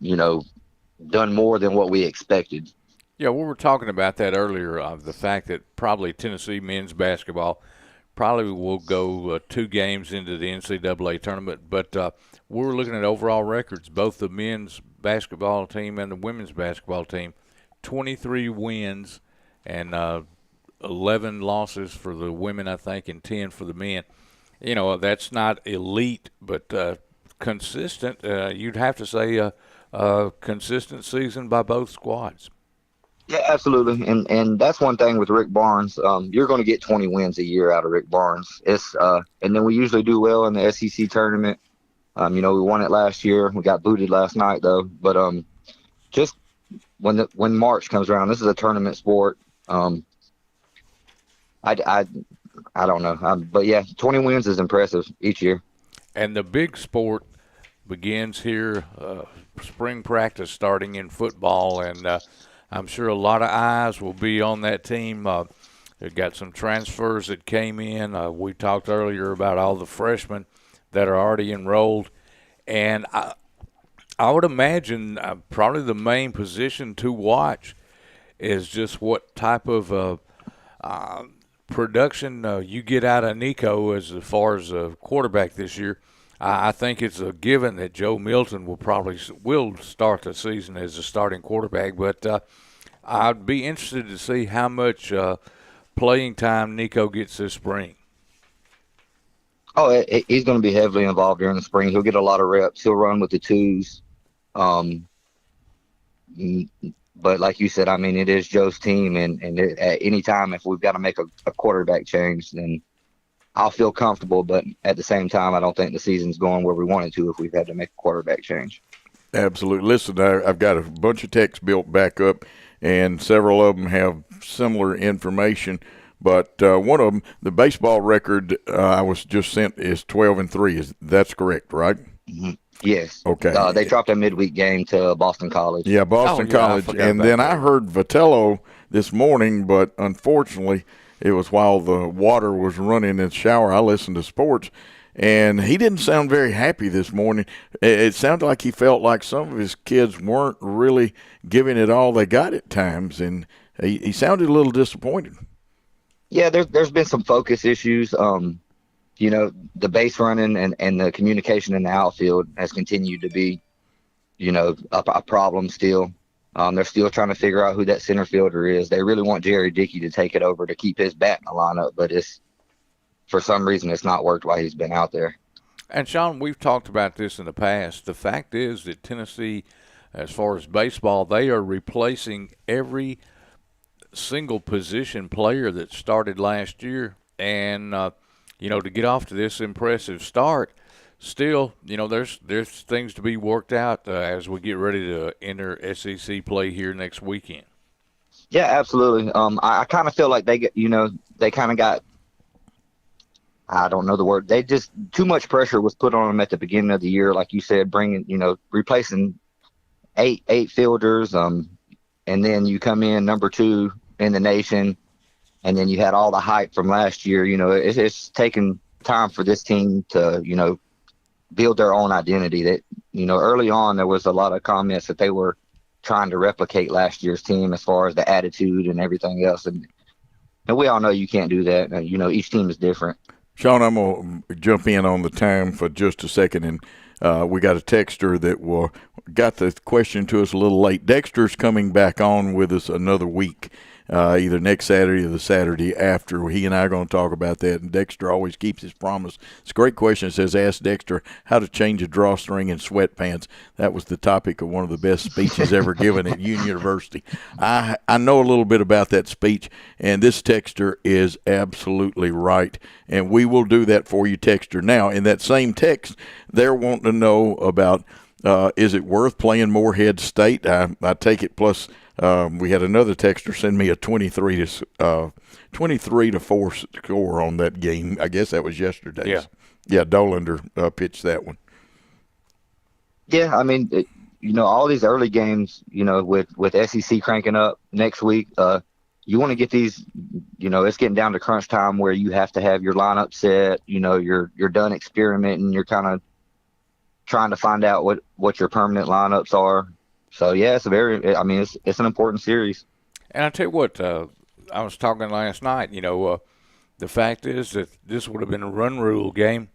done more than what we expected. Yeah, we were talking about that earlier, the fact that probably Tennessee men's basketball probably will go 2 games into the NCAA tournament, but we're looking at overall records. Both the men's basketball team and the women's basketball team, 23 wins and 11 losses for the women, I think, and 10 for the men. That's not elite, but consistent. You'd have to say a consistent season by both squads. Yeah, absolutely. And that's one thing with Rick Barnes. You're going to get 20 wins a year out of Rick Barnes. And then we usually do well in the SEC tournament. We won it last year. We got booted last night, though. But just when March comes around, this is a tournament sport. I I don't know. But, yeah, 20 wins is impressive each year. And the big sport begins here, spring practice starting in football, and I'm sure a lot of eyes will be on that team. They've got some transfers that came in. We talked earlier about all the freshmen that are already enrolled. And I would imagine probably the main position to watch is just what type of production you get out of Nico as far as a quarterback this year. I think it's a given that Joe Milton will start the season as a starting quarterback, but I'd be interested to see how much playing time Nico gets this spring. Oh, he's going to be heavily involved during the spring. He'll get a lot of reps. He'll run with the twos. But like you said, I mean, it is Joe's team, and at any time if we've got to make a quarterback change, then I'll feel comfortable. But at the same time, I don't think the season's going where we want it to if we've had to make a quarterback change. Absolutely. Listen, I've got a bunch of texts built back up, and several of them have similar information. But one of them, the baseball record I was just sent is 12-3. That's correct, right? Mm-hmm. Yes. Okay. They dropped a midweek game to Boston College. Yeah, Boston College. And then I heard Vitello this morning, but unfortunately it was while the water was running in the shower. I listened to sports, and he didn't sound very happy this morning. It sounded like he felt like some of his kids weren't really giving it all they got at times, and he sounded a little disappointed. Yeah, there's been some focus issues. The base running and the communication in the outfield has continued to be, a problem still. They're still trying to figure out who that center fielder is. They really want Jerry Dickey to take it over to keep his bat in the lineup, but for some reason it's not worked while he's been out there. And, Sean, we've talked about this in the past. The fact is that Tennessee, as far as baseball, they are replacing every single position player that started last year. And, to get off to this impressive start, still, there's things to be worked out as we get ready to enter SEC play here next weekend. Yeah, absolutely. I kind of feel like they kind of got, I don't know the word. They just, too much pressure was put on them at the beginning of the year, like you said, replacing eight fielders. And then you come in number 2 in the nation, and then you had all the hype from last year. It's taken time for this team to, build their own identity. That, early on there was a lot of comments that they were trying to replicate last year's team as far as the attitude and everything else. And we all know you can't do that. Each team is different. Sean, I'm going to jump in on the time for just a second, and we got a texter that got the question to us a little late. Dexter's coming back on with us another week. Either next Saturday or the Saturday after. He and I are going to talk about that, and Dexter always keeps his promise. It's a great question. It says, ask Dexter how to change a drawstring in sweatpants. That was the topic of one of the best speeches ever given at Union University. I know a little bit about that speech, and this texter is absolutely right, and we will do that for you, texter. Now, in that same text, they're wanting to know about is it worth playing Morehead State? I take it plus – we had another texter send me a 23 to 4 score on that game. I guess that was yesterday's. Yeah, Dolander pitched that one. Yeah, I mean, all these early games, with SEC cranking up next week, you want to get these, it's getting down to crunch time where you have to have your lineup set. You're done experimenting. You're kind of trying to find out what your permanent lineups are. So, yeah, it's an important series. And I tell you what, I was talking last night, the fact is that this would have been a run rule game,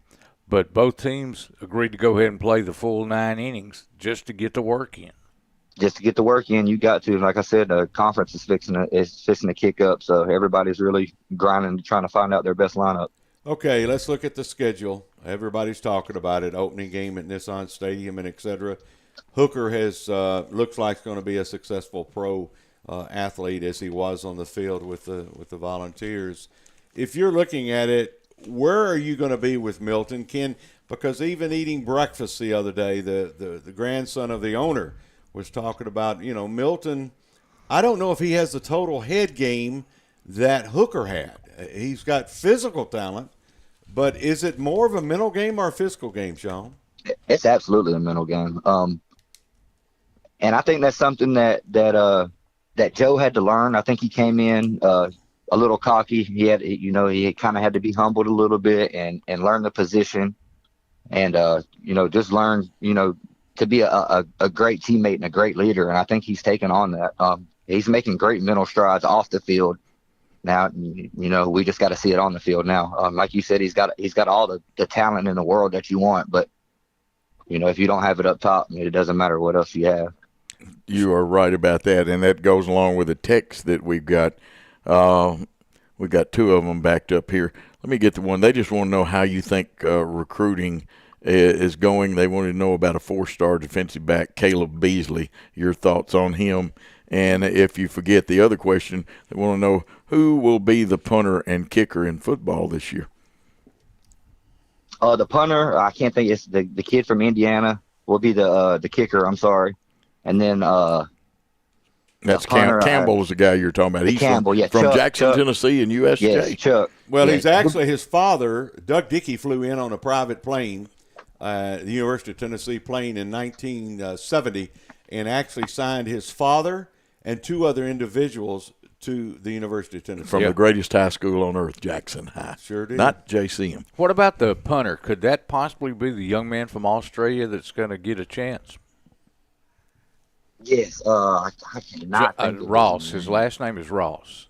but both teams agreed to go ahead and play the full 9 innings just to get the work in. Just to get the work in, you got to. Like I said, the conference is fixing to kick up, so everybody's really grinding, trying to find out their best lineup. Okay, let's look at the schedule. Everybody's talking about it, opening game at Nissan Stadium and et cetera. Hooker has looks like going to be a successful pro athlete as he was on the field with the Volunteers. If you're looking at it, where are you going to be with Milton, Ken? Because even eating breakfast the other day, the grandson of the owner was talking about, Milton. I don't know if he has the total head game that Hooker had. He's got physical talent, but is it more of a mental game or a physical game, Sean? It's absolutely a mental game. And I think that's something that Joe had to learn. I think he came in a little cocky. He kind of had to be humbled a little bit and learn the position, and just learn to be a great teammate and a great leader. And I think he's taken on that. He's making great mental strides off the field. Now, we just got to see it on the field now. Like you said, he's got all the talent in the world that you want, but if you don't have it up top, it doesn't matter what else you have. You are right about that, and that goes along with the text that we've got. We've got two of them backed up here. Let me get the one. They just want to know how you think recruiting is going. They want to know about a 4-star defensive back, Caleb Beasley, your thoughts on him. And if you forget the other question, they want to know who will be the punter and kicker in football this year. The punter, I can't think. It's the kid from Indiana will be the kicker. I'm sorry, and then that's Campbell is the guy you're talking about. He's Campbell, from Chuck, Jackson, Tennessee, and USJ. Yes, Chuck. Well, he's actually his father. Doug Dickey flew in on a private plane, the University of Tennessee plane in 1970, and actually signed his father and 2 other individuals to the University of Tennessee. From the greatest high school on earth, Jackson High. Sure did. Not JCM. What about the punter? Could that possibly be the young man from Australia that's going to get a chance? Yes. I cannot think of Ross. His last name is Ross.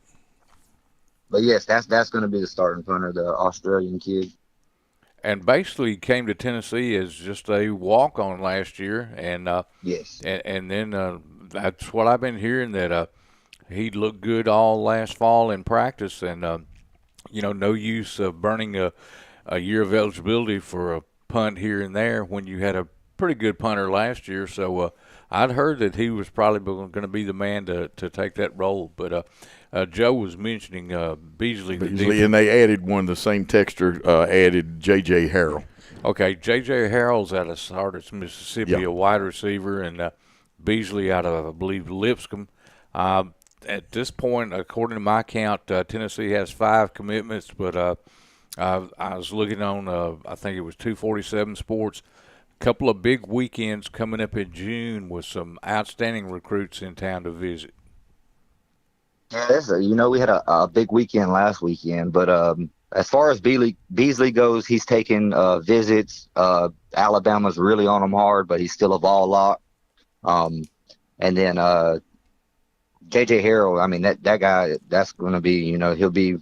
But, yes, that's going to be the starting punter, the Australian kid. And basically came to Tennessee as just a walk-on last year. And yes. And then that's what I've been hearing, that he looked good all last fall in practice, and no use of burning a year of eligibility for a punt here and there when you had a pretty good punter last year. So I'd heard that he was probably going to be the man to take that role. But Joe was mentioning Beasley, and they added one. The same texter added J.J. Harrell. Okay, J.J. Harrell's out of Sardis, Mississippi, a wide receiver, and Beasley out of, I believe, Lipscomb. At this point, according to my count, Tennessee has 5 commitments, but I was looking on, I think it was 247 Sports, a couple of big weekends coming up in June with some outstanding recruits in town to visit. Yeah, we had a big weekend last weekend, but as far as Beasley goes, he's taking visits. Alabama's really on him hard, but he's still a ball lock. And then J.J. Harrell, that guy, that's going to be, he'll be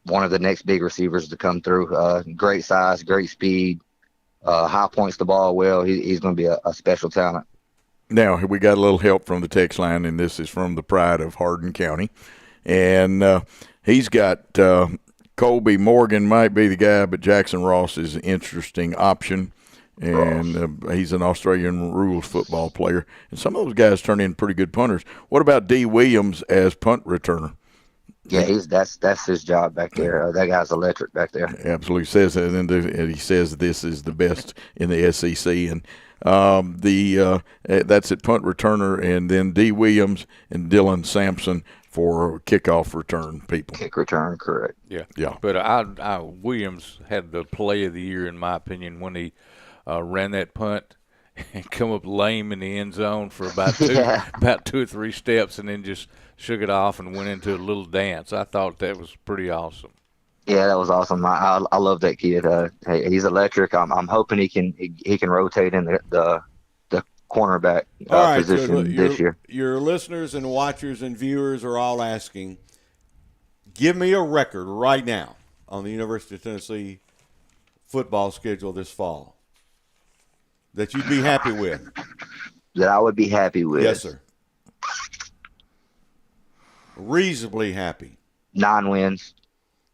one of the next big receivers to come through. Great size, great speed, high points the ball well. He's going to be a special talent. Now, we got a little help from the text line, and this is from the pride of Hardin County. And he's got Colby Morgan might be the guy, but Jackson Ross is an interesting option. And he's an Australian rules football player. And some of those guys turn in pretty good punters. What about D. Williams as punt returner? Yeah, that's his job back there. That guy's electric back there. Absolutely says that, and he says this is the best in the SEC. And that's at punt returner, and then D. Williams and Dylan Sampson for kickoff return people. Kick return, correct. Yeah. But I Williams had the play of the year, in my opinion, when he ran that punt and come up lame in the end zone for about 2 or 3 steps, and then just shook it off and went into a little dance. I thought that was pretty awesome. Yeah, that was awesome. I love that kid. He's electric. I'm hoping he can rotate in the cornerback position this year. Your listeners and watchers and viewers are all asking, give me a record right now on the University of Tennessee football schedule this fall that you'd be happy with. That I would be happy with. Yes, sir. Reasonably happy. 9 wins.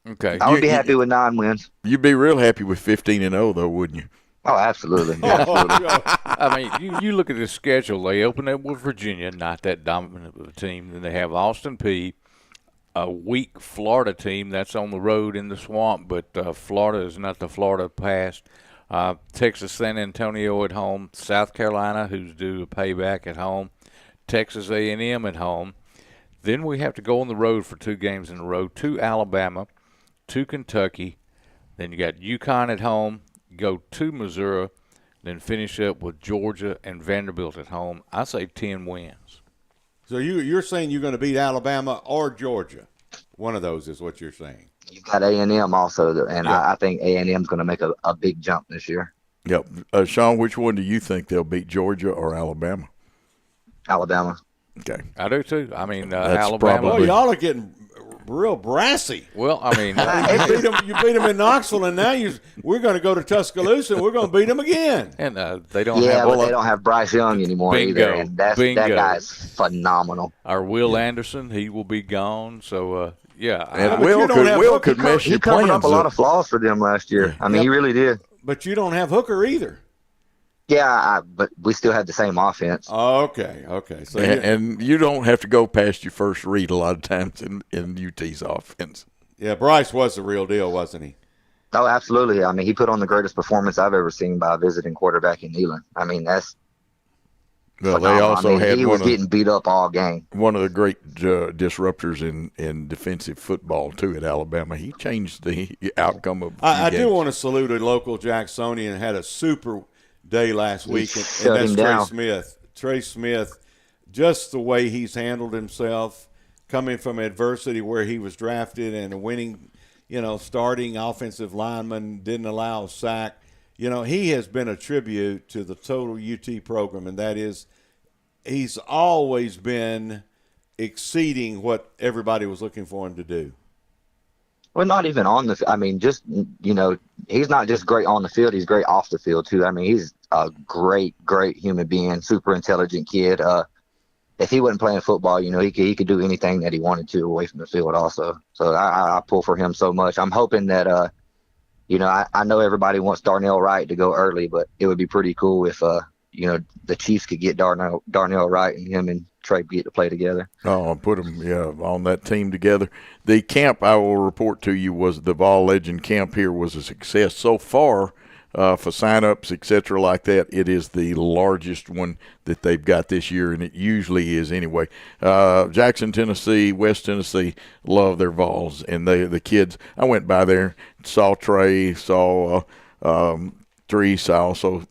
Okay. I would be happy with 9 wins. You'd be real happy with 15-0, though, wouldn't you? Oh, absolutely. I mean, you look at the schedule. They open up with Virginia, not that dominant of a team. Then they have Austin Peay, a weak Florida team that's on the road in the swamp, but Florida is not the Florida past. Texas San Antonio at home, South Carolina, who's due a payback at home, Texas A&M at home. Then we have to go on the road for 2 games in a row, to Alabama, to Kentucky. Then you got UConn at home, go to Missouri, then finish up with Georgia and Vanderbilt at home. I say 10 wins. So you're saying you're going to beat Alabama or Georgia? One of those is what you're saying. You've got A&M also, and Yeah. I think A&M's going to make a big jump this year. Yep. Sean, which one do you think they'll beat, Georgia or Alabama? Alabama. Okay. I do too. I mean, That's Alabama. probably- Well, y'all are getting real brassy. Well, I mean, You beat them in Knoxville, and now we're going to go to Tuscaloosa, and we're going to beat them again. and they don't Yeah, have but they don't have Bryce Young anymore Bingo. either, and that Bingo. guy's phenomenal. our Will Anderson. He will be gone. So, yeah. And but Will you don't could, have Will Hooker. could mess He your covered plans up a lot of flaws for them last year. I mean, Yep. he really did. But you don't have Hooker either. Yeah, but we still have the same offense. Okay. So And you don't have to go past your first read a lot of times in UT's offense. yeah, Bryce was the real deal, wasn't he? Oh, absolutely. I mean, he put on the greatest performance I've ever seen by a visiting quarterback in Neyland. I mean, that's Well, they phenomenal. also I mean, had he was getting beat up all game. one of the great disruptors in defensive football, too, at Alabama. He changed the outcome of I games. do want to salute a local Jacksonian had a super day last week, and shut that's him Trey down. Smith. Trey Smith, just the way he's handled himself, coming from adversity where he was drafted and a winning, starting offensive lineman, didn't allow a sack. He has been a tribute to the total UT program, and that is he's always been exceeding what everybody was looking for him to do. Well, not even on the – I mean, just, he's not just great on the field. He's great off the field, too. I mean, he's a great, great human being, super intelligent kid. If he wasn't playing football, he could do anything that he wanted to away from the field also. So I pull for him so much. I'm hoping that, I know everybody wants Darnell Wright to go early, but it would be pretty cool if, the Chiefs could get Darnell Wright and him and Trey get to play together. Oh, put them on that team together. The camp I will report to you was the Vol Legend camp here was a success so far for sign-ups, et cetera, like that. It is the largest one that they've got this year, and it usually is anyway. Jackson, Tennessee, West Tennessee love their Vols, and the kids. I went by there, saw Trey, saw Treese. I also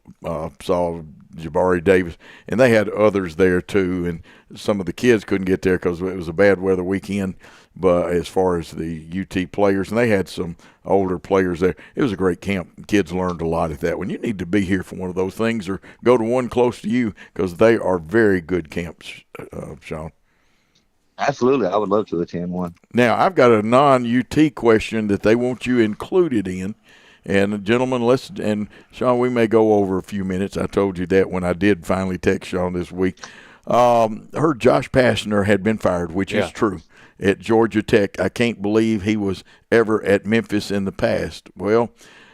saw Jabari Davis, and they had others there too, and some of the kids couldn't get there because it was a bad weather weekend. But as far as the UT players, and they had some older players there, it was a great camp. Kids learned a lot at that one. You need to be here for one of those things or go to one close to you because they are very good camps, Sean. Absolutely. I would love to attend one. Now, I've got a non-UT question that they want you included in. And, gentlemen, and Sean, we may go over a few minutes. I told you that when I did finally text Sean this week. Heard Josh Pastner had been fired, which is true, at Georgia Tech. I can't believe he was ever at Memphis in the past. Well,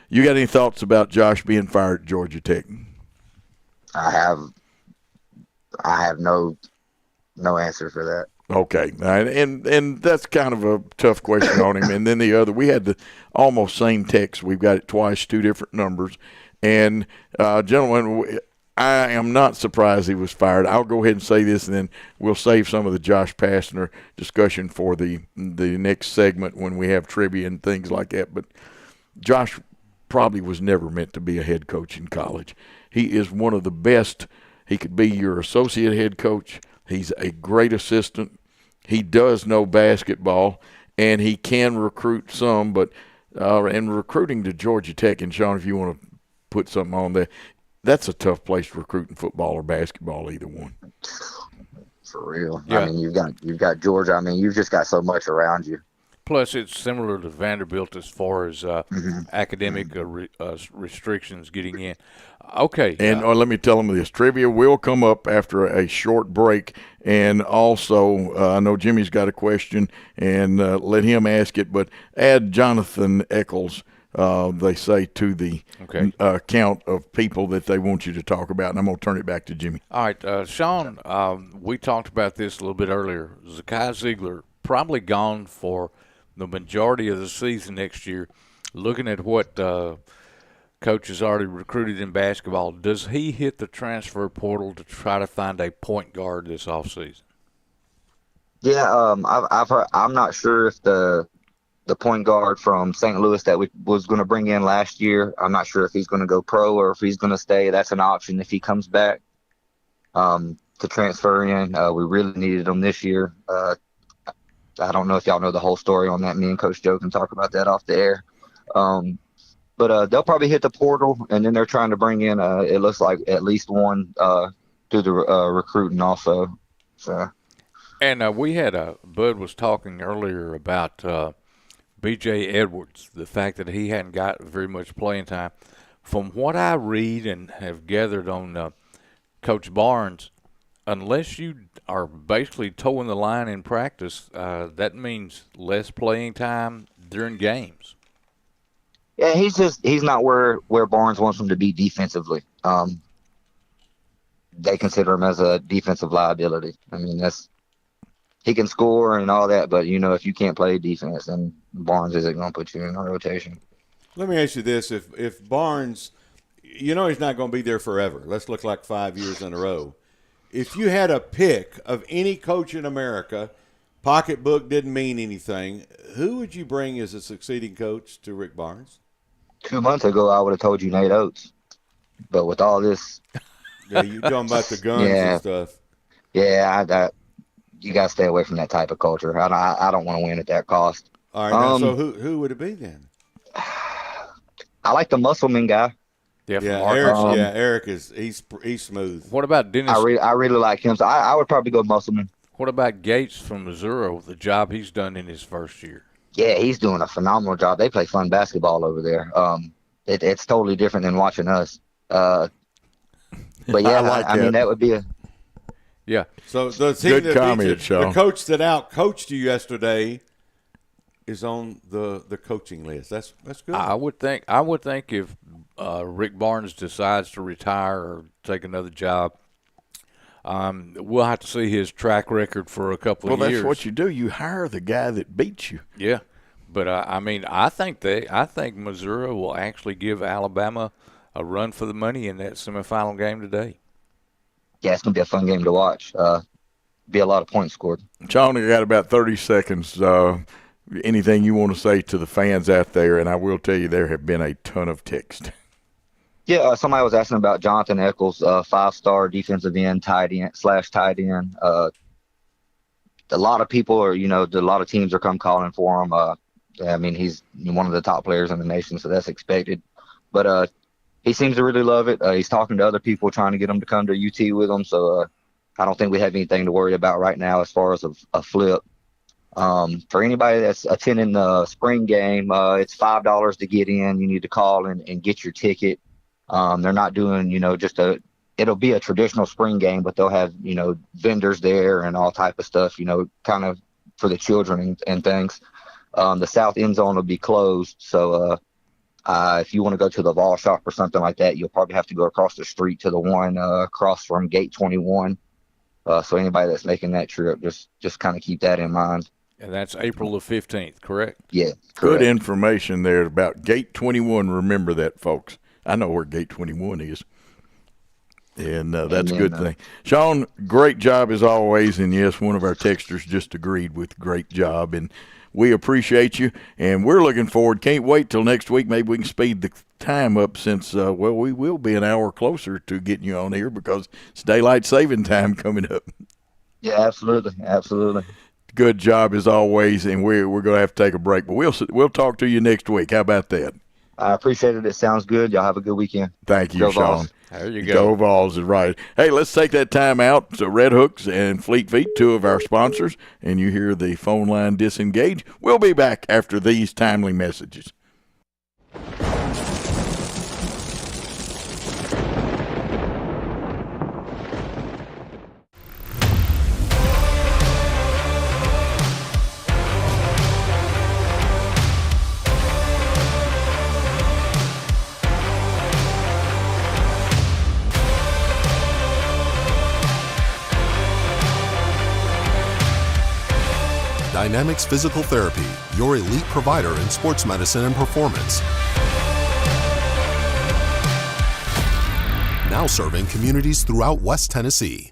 you got any thoughts about Josh being fired at Georgia Tech? I have no answer for that. Okay, and that's kind of a tough question on him. And then the other, we had the almost same text. We've got it twice, 2 different numbers. And, gentlemen, I am not surprised he was fired. I'll go ahead and say this, and then we'll save some of the Josh Pastner discussion for the next segment when we have trivia and things like that. But Josh probably was never meant to be a head coach in college. He is one of the best. He could be your associate head coach. He's a great assistant. He does know basketball, and he can recruit some. But and recruiting to Georgia Tech, and Sean, if you want to put something on there, that's a tough place to recruit in football or basketball, either one. For real. Yeah. I mean, you've got Georgia. I mean, you've just got so much around you. Plus, it's similar to Vanderbilt as far as academic restrictions getting in. Okay. And let me tell them this. Trivia will come up after a short break. And also, I know Jimmy's got a question, and let him ask it. But add Jonathan Eccles, they say, to the count of people that they want you to talk about. And I'm going to turn it back to Jimmy. All right, Sean, we talked about this a little bit earlier. Zakai Ziegler probably gone for the majority of the season next year. Looking at what Coach has already recruited in basketball, does he hit the transfer portal to try to find a point guard this offseason? Yeah, I've heard. I'm not sure if the point guard from St. Louis that we was going to bring in last year, I'm not sure if he's going to go pro or if he's going to stay. That's an option if he comes back to transfer in. We really needed him this year. I don't know if y'all know the whole story on that. Me and Coach Joe can talk about that off the air. But they'll probably hit the portal, and then they're trying to bring in, it looks like, at least one through the recruiting also. So. And we had Bud was talking earlier about B.J. Edwards, the fact that he hadn't got very much playing time. From what I read and have gathered on Coach Barnes, unless you are basically towing the line in practice, that means less playing time during games. Yeah, he's not where Barnes wants him to be defensively. They consider him as a defensive liability. I mean, he can score and all that, but if you can't play defense, then Barnes isn't going to put you in a rotation. Let me ask you this: if Barnes, he's not going to be there forever. Let's look like 5 years in a row. If you had a pick of any coach in America, pocketbook didn't mean anything, who would you bring as a succeeding coach to Rick Barnes? 2 months ago, I would have told you Nate Oates, but with all this, yeah, you talking about the guns and stuff. Yeah, you got to stay away from that type of culture. I don't want to win at that cost. All right, now, so who would it be then? I like the Musselman guy. Yeah, Eric is he's smooth. What about Dennis? I really like him. So I would probably go Musselman. What about Gates from Missouri? The job he's done in his first year. Yeah, he's doing a phenomenal job. They play fun basketball over there. It's totally different than watching us. But yeah, I mean that would be a. Yeah. So the team good comment, Sean. The coach that out-coached you yesterday is on the coaching list. That's good. I would think if Rick Barnes decides to retire or take another job, we'll have to see his track record for a couple of years. Well, that's what you do. You hire the guy that beats you. Yeah, but I think Missouri will actually give Alabama a run for the money in that semifinal game today. Yeah, it's gonna be a fun game to watch. Be a lot of points scored. Johnnie, got about 30 seconds. Anything you want to say to the fans out there? And I will tell you, there have been a ton of text. Yeah, somebody was asking about Jonathan Eccles, 5-star defensive end, tight end. A lot of people are, a lot of teams are calling for him. I mean, he's one of the top players in the nation, so that's expected. But he seems to really love it. He's talking to other people, trying to get them to come to UT with him. So I don't think we have anything to worry about right now as far as a flip. For anybody that's attending the spring game, it's $5 to get in. You need to call and get your ticket. They're not doing, it'll be a traditional spring game, but they'll have, vendors there and all type of stuff, kind of for the children and things. The south end zone will be closed. So, if you want to go to the ball shop or something like that, you'll probably have to go across the street to the one across from Gate 21. So anybody that's making that trip, just kind of keep that in mind. And that's April the 15th, correct? Yeah. Good information there about Gate 21. Remember that, folks. I know where Gate 21 is. And that's a good thing. Sean, great job as always. And, yes, one of our texters just agreed with great job. And we appreciate you. And we're looking forward. Can't wait till next week. Maybe we can speed the time up since, we will be an hour closer to getting you on here because it's daylight saving time coming up. Yeah, absolutely. Absolutely. Good job as always. And we're going to have to take a break. But we'll talk to you next week. How about that? I appreciate it. It sounds good. Y'all have a good weekend. Thank you, Go Sean. Vols. There you go. Go Vols is right. Hey, let's take that time out. So Red Hooks and Fleet Feet, two of our sponsors, and you hear the phone line disengage. We'll be back after these timely messages. Dynamics Physical Therapy, your elite provider in sports medicine and performance. Now serving communities throughout West Tennessee.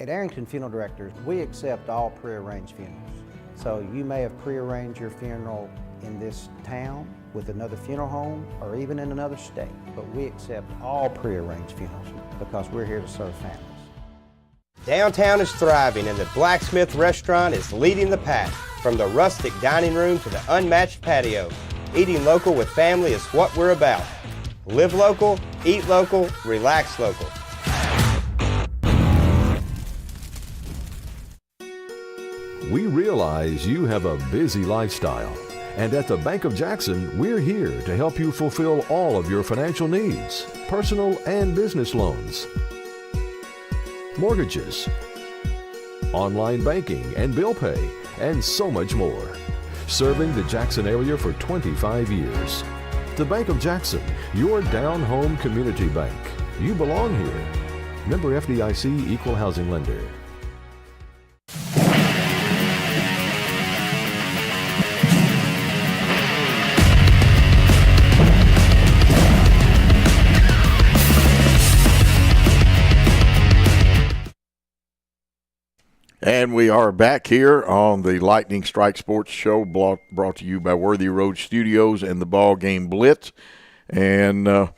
At Arrington Funeral Directors, we accept all prearranged funerals. So you may have prearranged your funeral in this town with another funeral home or even in another state, but we accept all prearranged funerals because we're here to serve families. Downtown is thriving and the Blacksmith Restaurant is leading the pack. From the rustic dining room to the unmatched patio, eating local with family is what we're about. Live local, eat local, relax local. We realize you have a busy lifestyle, and at the Bank of Jackson, we're here to help you fulfill all of your financial needs, personal and business loans, mortgages, online banking and bill pay, and so much more. Serving the Jackson area for 25 years. The Bank of Jackson, your down-home community bank. You belong here. Member FDIC, Equal Housing Lender. And we are back here on the Lightning Strike Sports Show, brought to you by Worthy Road Studios and the BallGame Blitz. And,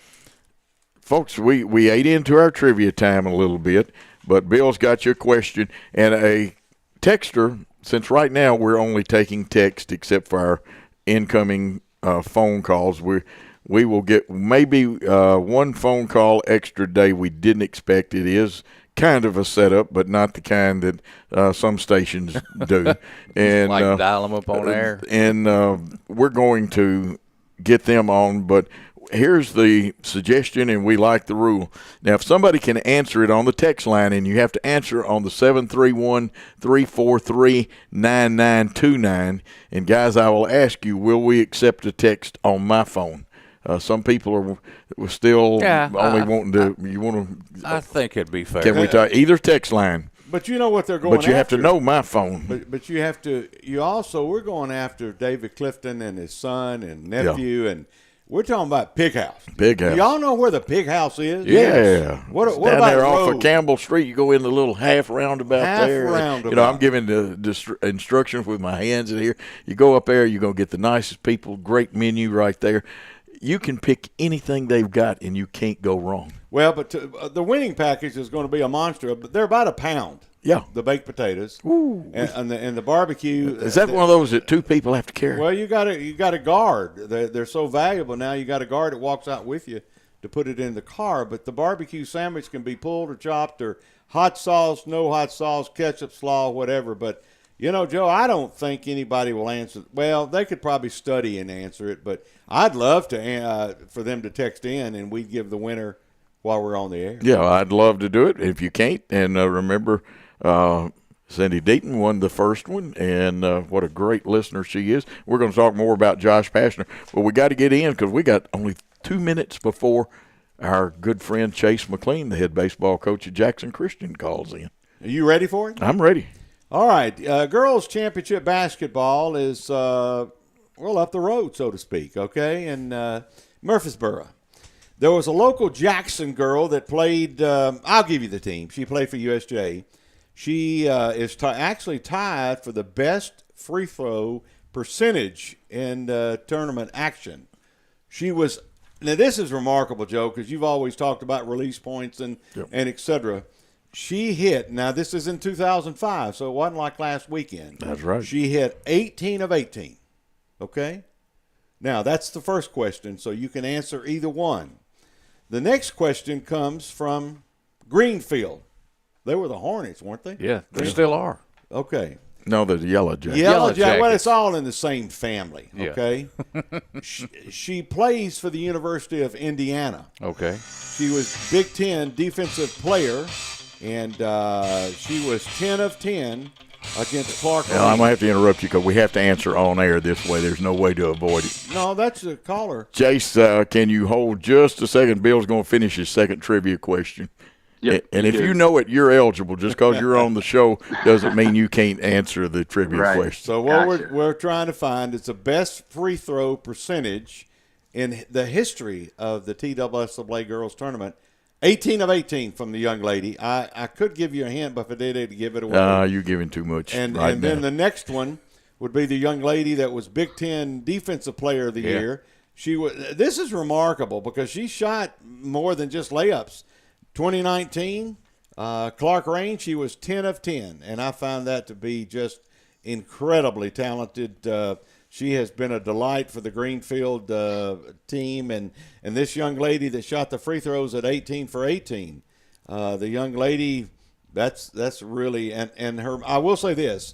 folks, we ate into our trivia time a little bit, but Bill's got your question. And a texter, since right now we're only taking text except for our incoming phone calls, we will get maybe one phone call extra day we didn't expect. It is kind of a setup, but not the kind that some stations do. And like dial them up on air. And we're going to get them on, but here's the suggestion, and we like the rule. Now, if somebody can answer it on the text line, and you have to answer on the 731-343-9929, and guys, I will ask you, will we accept a text on my phone? Some people are still only wanting to. You want to? I think it'd be fair. Can we talk either text line? But you know what they're going after. But you have to know my phone. But you have to. You also, we're going after David Clifton and his son and nephew, and we're talking about Pig House. Pig House. Y'all know where the Pig House is? Yeah. Yes. What down about there the off road? of Campbell Street? You go in the little half roundabout there. Roundabout. You know, I'm giving the instructions with my hands in here. You go up there, you're going to get the nicest people. Great menu right there. You can pick anything they've got, and you can't go wrong. Well, but the winning package is going to be a monster. But they're about £1. Yeah. The baked potatoes. Ooh. And the barbecue. Is that one of those that two people have to carry? Well, you got a guard. They're so valuable now. You got a guard that walks out with you to put it in the car. But the barbecue sandwich can be pulled or chopped or hot sauce, no hot sauce, ketchup, slaw, whatever. But you know, Joe, I don't think anybody will answer. Well, they could probably study and answer it, but I'd love to for them to text in, and we'd give the winner while we're on the air. Yeah, I'd love to do it if you can't. And remember, Cindy Deaton won the first one, and what a great listener she is. We're going to talk more about Josh Pashner, but we got to get in because we got only 2 minutes before our good friend Chase McLean, the head baseball coach at Jackson Christian, calls in. Are you ready for it? I'm ready. All right, girls' championship basketball is, up the road, so to speak, okay, in Murfreesboro. There was a local Jackson girl that played, I'll give you the team. She played for USJ. She is actually tied for the best free throw percentage in tournament action. Now this is remarkable, Joe, because you've always talked about release points and et cetera. She hit, now this is in 2005, so it wasn't like last weekend. That's right. She hit 18 of 18, okay? Now, that's the first question, so you can answer either one. The next question comes from Greenfield. They were the Hornets, weren't they? Yeah, they still are. Okay. No, the Yellow Jackets. Yellow Jackets. Well, it's all in the same family, Yeah. okay? she plays for the University of Indiana. Okay. She was Big Ten defensive player, and she was 10 of 10 against Clark. Well, I'm going to have to interrupt you because we have to answer on air this way. There's no way to avoid it. No, that's a caller. Chase, can you hold just a second? Bill's going to finish his second trivia question. Yep, and if you know it, you're eligible. Just because you're on the show doesn't mean you can't answer the trivia question. So what we're trying to find is the best free throw percentage in the history of the TSSAA girls tournament. 18 of 18 from the young lady. I could give you a hint, but if I did, I'd give it away. You're giving too much. And right then now. the next one would be the young lady that was Big Ten Defensive Player of the Year. This is remarkable because she shot more than just layups. 2019, Clark Rain, she was 10 of 10, and I found that to be just incredibly talented. She has been a delight for the Greenfield team, and this young lady that shot the free throws at 18 for 18. The young lady, that's really, and her. I will say this,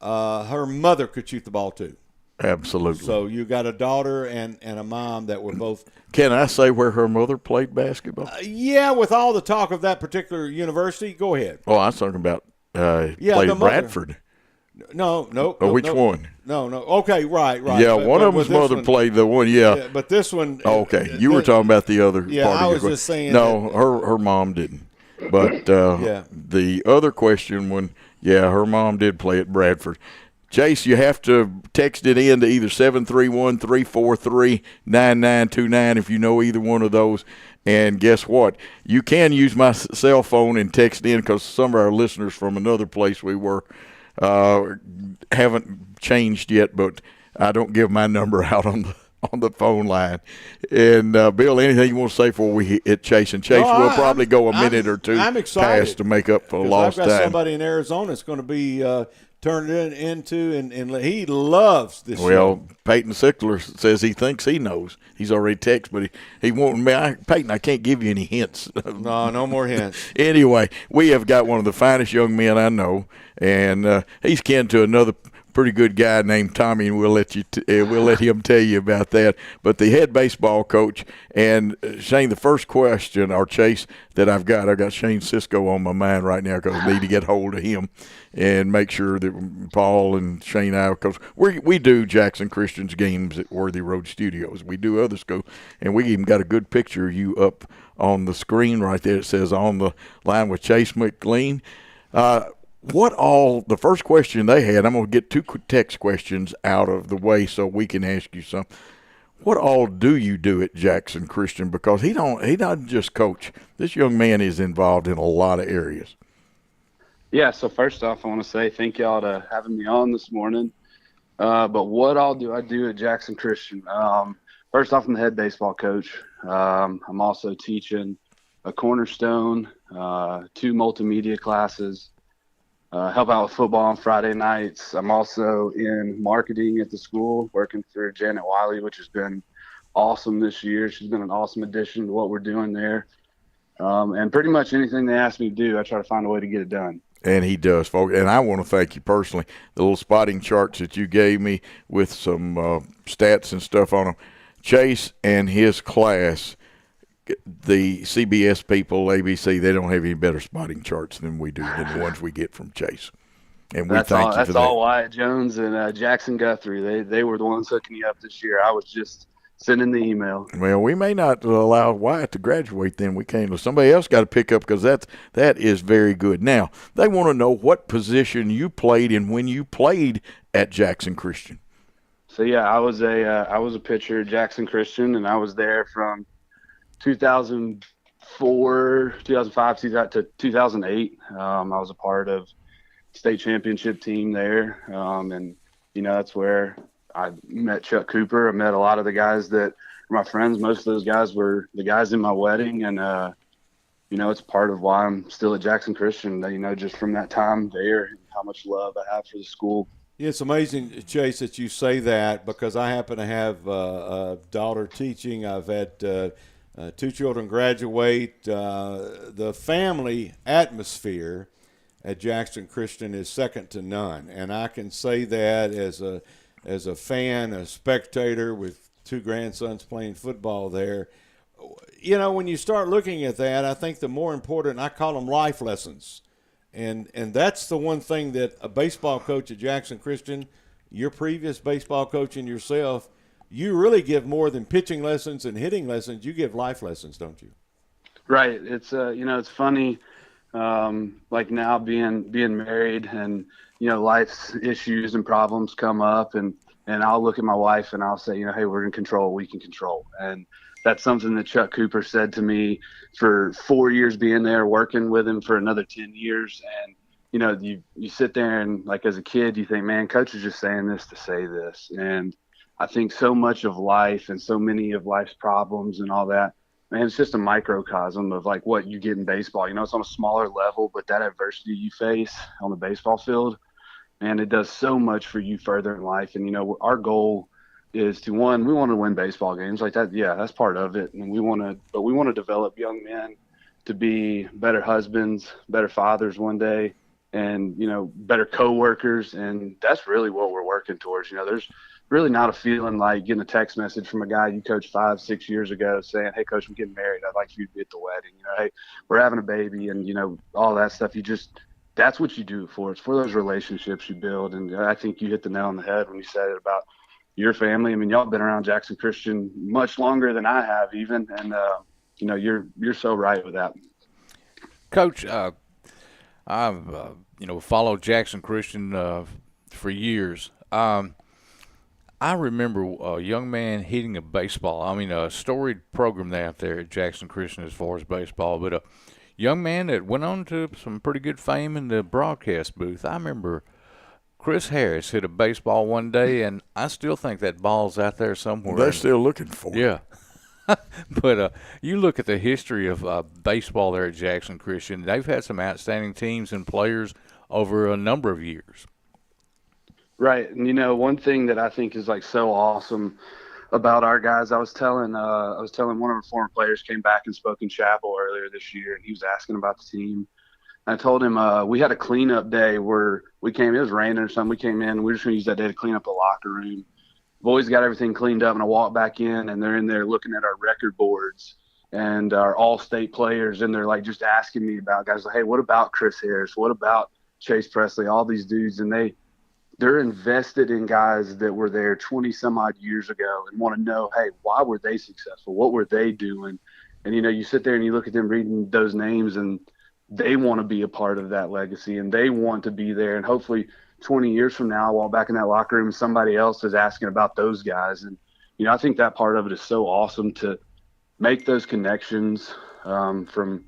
her mother could shoot the ball too. Absolutely. So you got a daughter and a mom that were both. Can I say where her mother played basketball? Yeah, with all the talk of that particular university, go ahead. Oh, I was talking about played at Bradford. No. Oh, which one? No. Okay, right. Yeah, one of them's mother played the one. Yeah, but this one. Oh, okay, you were talking about the other. Yeah, part I of was your just saying. No, her mom didn't. But the other question, her mom did play at Bradford. Chase, you have to text it in to either 731-343-9929 if you know either one of those. And guess what? You can use my cell phone and text in because some of our listeners from another place we were haven't changed yet, but I don't give my number out on the phone line. And, Bill, anything you want to say before we hit Chase? And Chase, we'll probably go a minute or two past to make up for lost I've got time. somebody in Arizona that's going to be turned into, and he loves this show. Well, Peyton Sickler says he thinks he knows. He's already texted, but he won't. Peyton, I can't give you any hints. No more hints. Anyway, we have got one of the finest young men I know, and he's kin to another pretty good guy named Tommy, and we'll let him tell you about that. But the head baseball coach, and Shane, the first question, or Chase, that I've got Shane Cisco on my mind right now because I need to get hold of him and make sure that Paul and Shane and I, because we do Jackson Christian's games at Worthy Road Studios. We do other schools, and we even got a good picture of you up on the screen right there. It says on the line with Chase McLean. The first question they had, I'm going to get two text questions out of the way so we can ask you some. What all do you do at Jackson Christian? Because he doesn't just coach. This young man is involved in a lot of areas. Yeah, so first off, I want to say thank y'all to having me on this morning. But what all do I do at Jackson Christian? First off, I'm the head baseball coach. I'm also teaching a cornerstone, 2 multimedia classes, help out with football on Friday nights. I'm also in marketing at the school, working for Janet Wiley, which has been awesome this year. She's been an awesome addition to what we're doing there. And pretty much anything they ask me to do, I try to find a way to get it done. And he does, folks. And I want to thank you personally. The little spotting charts that you gave me with some stats and stuff on them. Chase and his class, the CBS people, ABC, they don't have any better spotting charts than we do, than the ones we get from Chase. And we thank you for that. That's all Wyatt Jones and Jackson Guthrie. They were the ones hooking you up this year. I was just sending the email. Well, we may not allow Wyatt to graduate then. We can't. Somebody else got to pick up because that is very good. Now, they want to know what position you played and when you played at Jackson Christian. So, yeah, I was a pitcher at Jackson Christian, and I was there from 2004, 2005 to 2008. I was a part of state championship team there, and, that's where I met Chuck Cooper. I met a lot of the guys that were my friends. Most of those guys were the guys in my wedding. And, it's part of why I'm still at Jackson Christian, just from that time there and how much love I have for the school. Yeah, it's amazing, Chase, that you say that because I happen to have a daughter teaching. I've had 2 children graduate. The family atmosphere at Jackson Christian is second to none. And I can say that as a fan, a spectator with 2 grandsons playing football there. When you start looking at that, I think the more important, I call them life lessons. And that's the one thing that a baseball coach at Jackson Christian, your previous baseball coach and yourself, you really give more than pitching lessons and hitting lessons. You give life lessons, don't you? Right. It's, it's funny, like now being married and, life's issues and problems come up and I'll look at my wife and I'll say, hey, we're in control. We can control. And that's something that Chuck Cooper said to me for 4 years being there, working with him for another 10 years. And, you know, you sit there and, like, as a kid, you think, man, coach is just saying this to say this. And I think so much of life and so many of life's problems and all that, man, it's just a microcosm of, like, what you get in baseball. You know, it's on a smaller level, but that adversity you face on the baseball field, man, it does so much for you further in life. And, you know, our goal is to, one, we want to win baseball games like that. Yeah, that's part of it. And we want to develop young men to be better husbands, better fathers one day, and, you know, better coworkers. And that's really what we're working towards. You know, there's really not a feeling like getting a text message from a guy you coached 5-6 years ago saying, hey, coach, I'm getting married. I'd like for you to be at the wedding. You know, hey, we're having a baby, and, you know, all that stuff. That's what you do it for. It's for those relationships you build. And I think you hit the nail on the head when you said it about your family. I mean, y'all been around Jackson Christian much longer than I have even. And, you know, you're so right with that. Coach, I've, you know, followed Jackson Christian for years. I remember a young man hitting a baseball. I mean, a storied program out there at Jackson Christian as far as baseball, but a young man that went on to some pretty good fame in the broadcast booth. I remember Chris Harris hit a baseball one day, and I still think that ball's out there somewhere. They're still looking for it. Yeah. But you look at the history of baseball there at Jackson Christian. They've had some outstanding teams and players over a number of years. Right. And, you know, one thing that I think is, like, so awesome about our guys, I was telling one of our former players came back and spoke in chapel earlier this year, and he was asking about the team. And I told him we had a cleanup day where we came, it was raining or something. We came in, we were just going to use that day to clean up the locker room. Boys got everything cleaned up, and I walked back in, and they're in there looking at our record boards and our all-state players, and they're, like, just asking me about guys like, hey, what about Chris Harris? What about Chase Presley? All these dudes, and they're invested in guys that were there 20-some-odd years ago and want to know, hey, why were they successful? What were they doing? And, you know, you sit there and you look at them reading those names, and they want to be a part of that legacy, and they want to be there. And hopefully 20 years from now, I walk back in that locker room and somebody else is asking about those guys. And, you know, I think that part of it is so awesome to make those connections from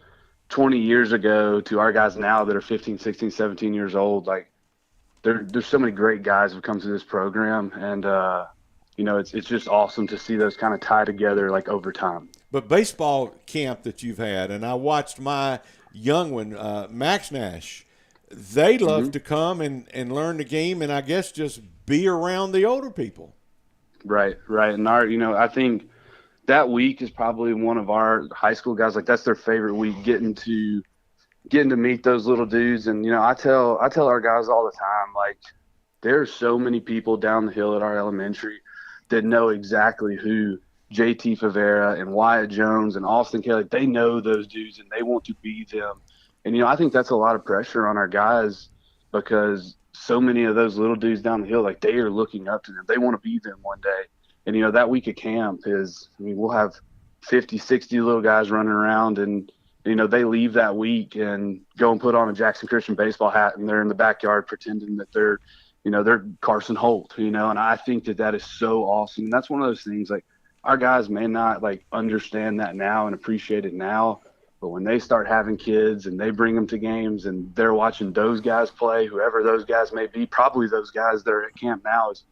20 years ago to our guys now that are 15, 16, 17 years old. Like, there's so many great guys who come through this program, and you know, it's just awesome to see those kind of tie together, like, over time. But baseball camp that you've had, and I watched my young one, Max Nash, they love to come and learn the game, and I guess just be around the older people. Right. And you know, I think that week is probably one of our high school guys, like, that's their favorite week, getting to meet those little dudes. And, you know, I tell our guys all the time, like, there's so many people down the hill at our elementary that know exactly who JT Favera and Wyatt Jones and Austin Kelly, they know those dudes and they want to be them. And, you know, I think that's a lot of pressure on our guys because so many of those little dudes down the hill, like, they are looking up to them. They want to be them one day. And, you know, that week of camp is, I mean, we'll have 50, 60 little guys running around, and, you know, they leave that week and go and put on a Jackson Christian baseball hat, and they're in the backyard pretending that they're Carson Holt, you know. And I think that is so awesome. And that's one of those things, like, our guys may not, like, understand that now and appreciate it now, but when they start having kids and they bring them to games and they're watching those guys play, whoever those guys may be, probably those guys that are at camp now is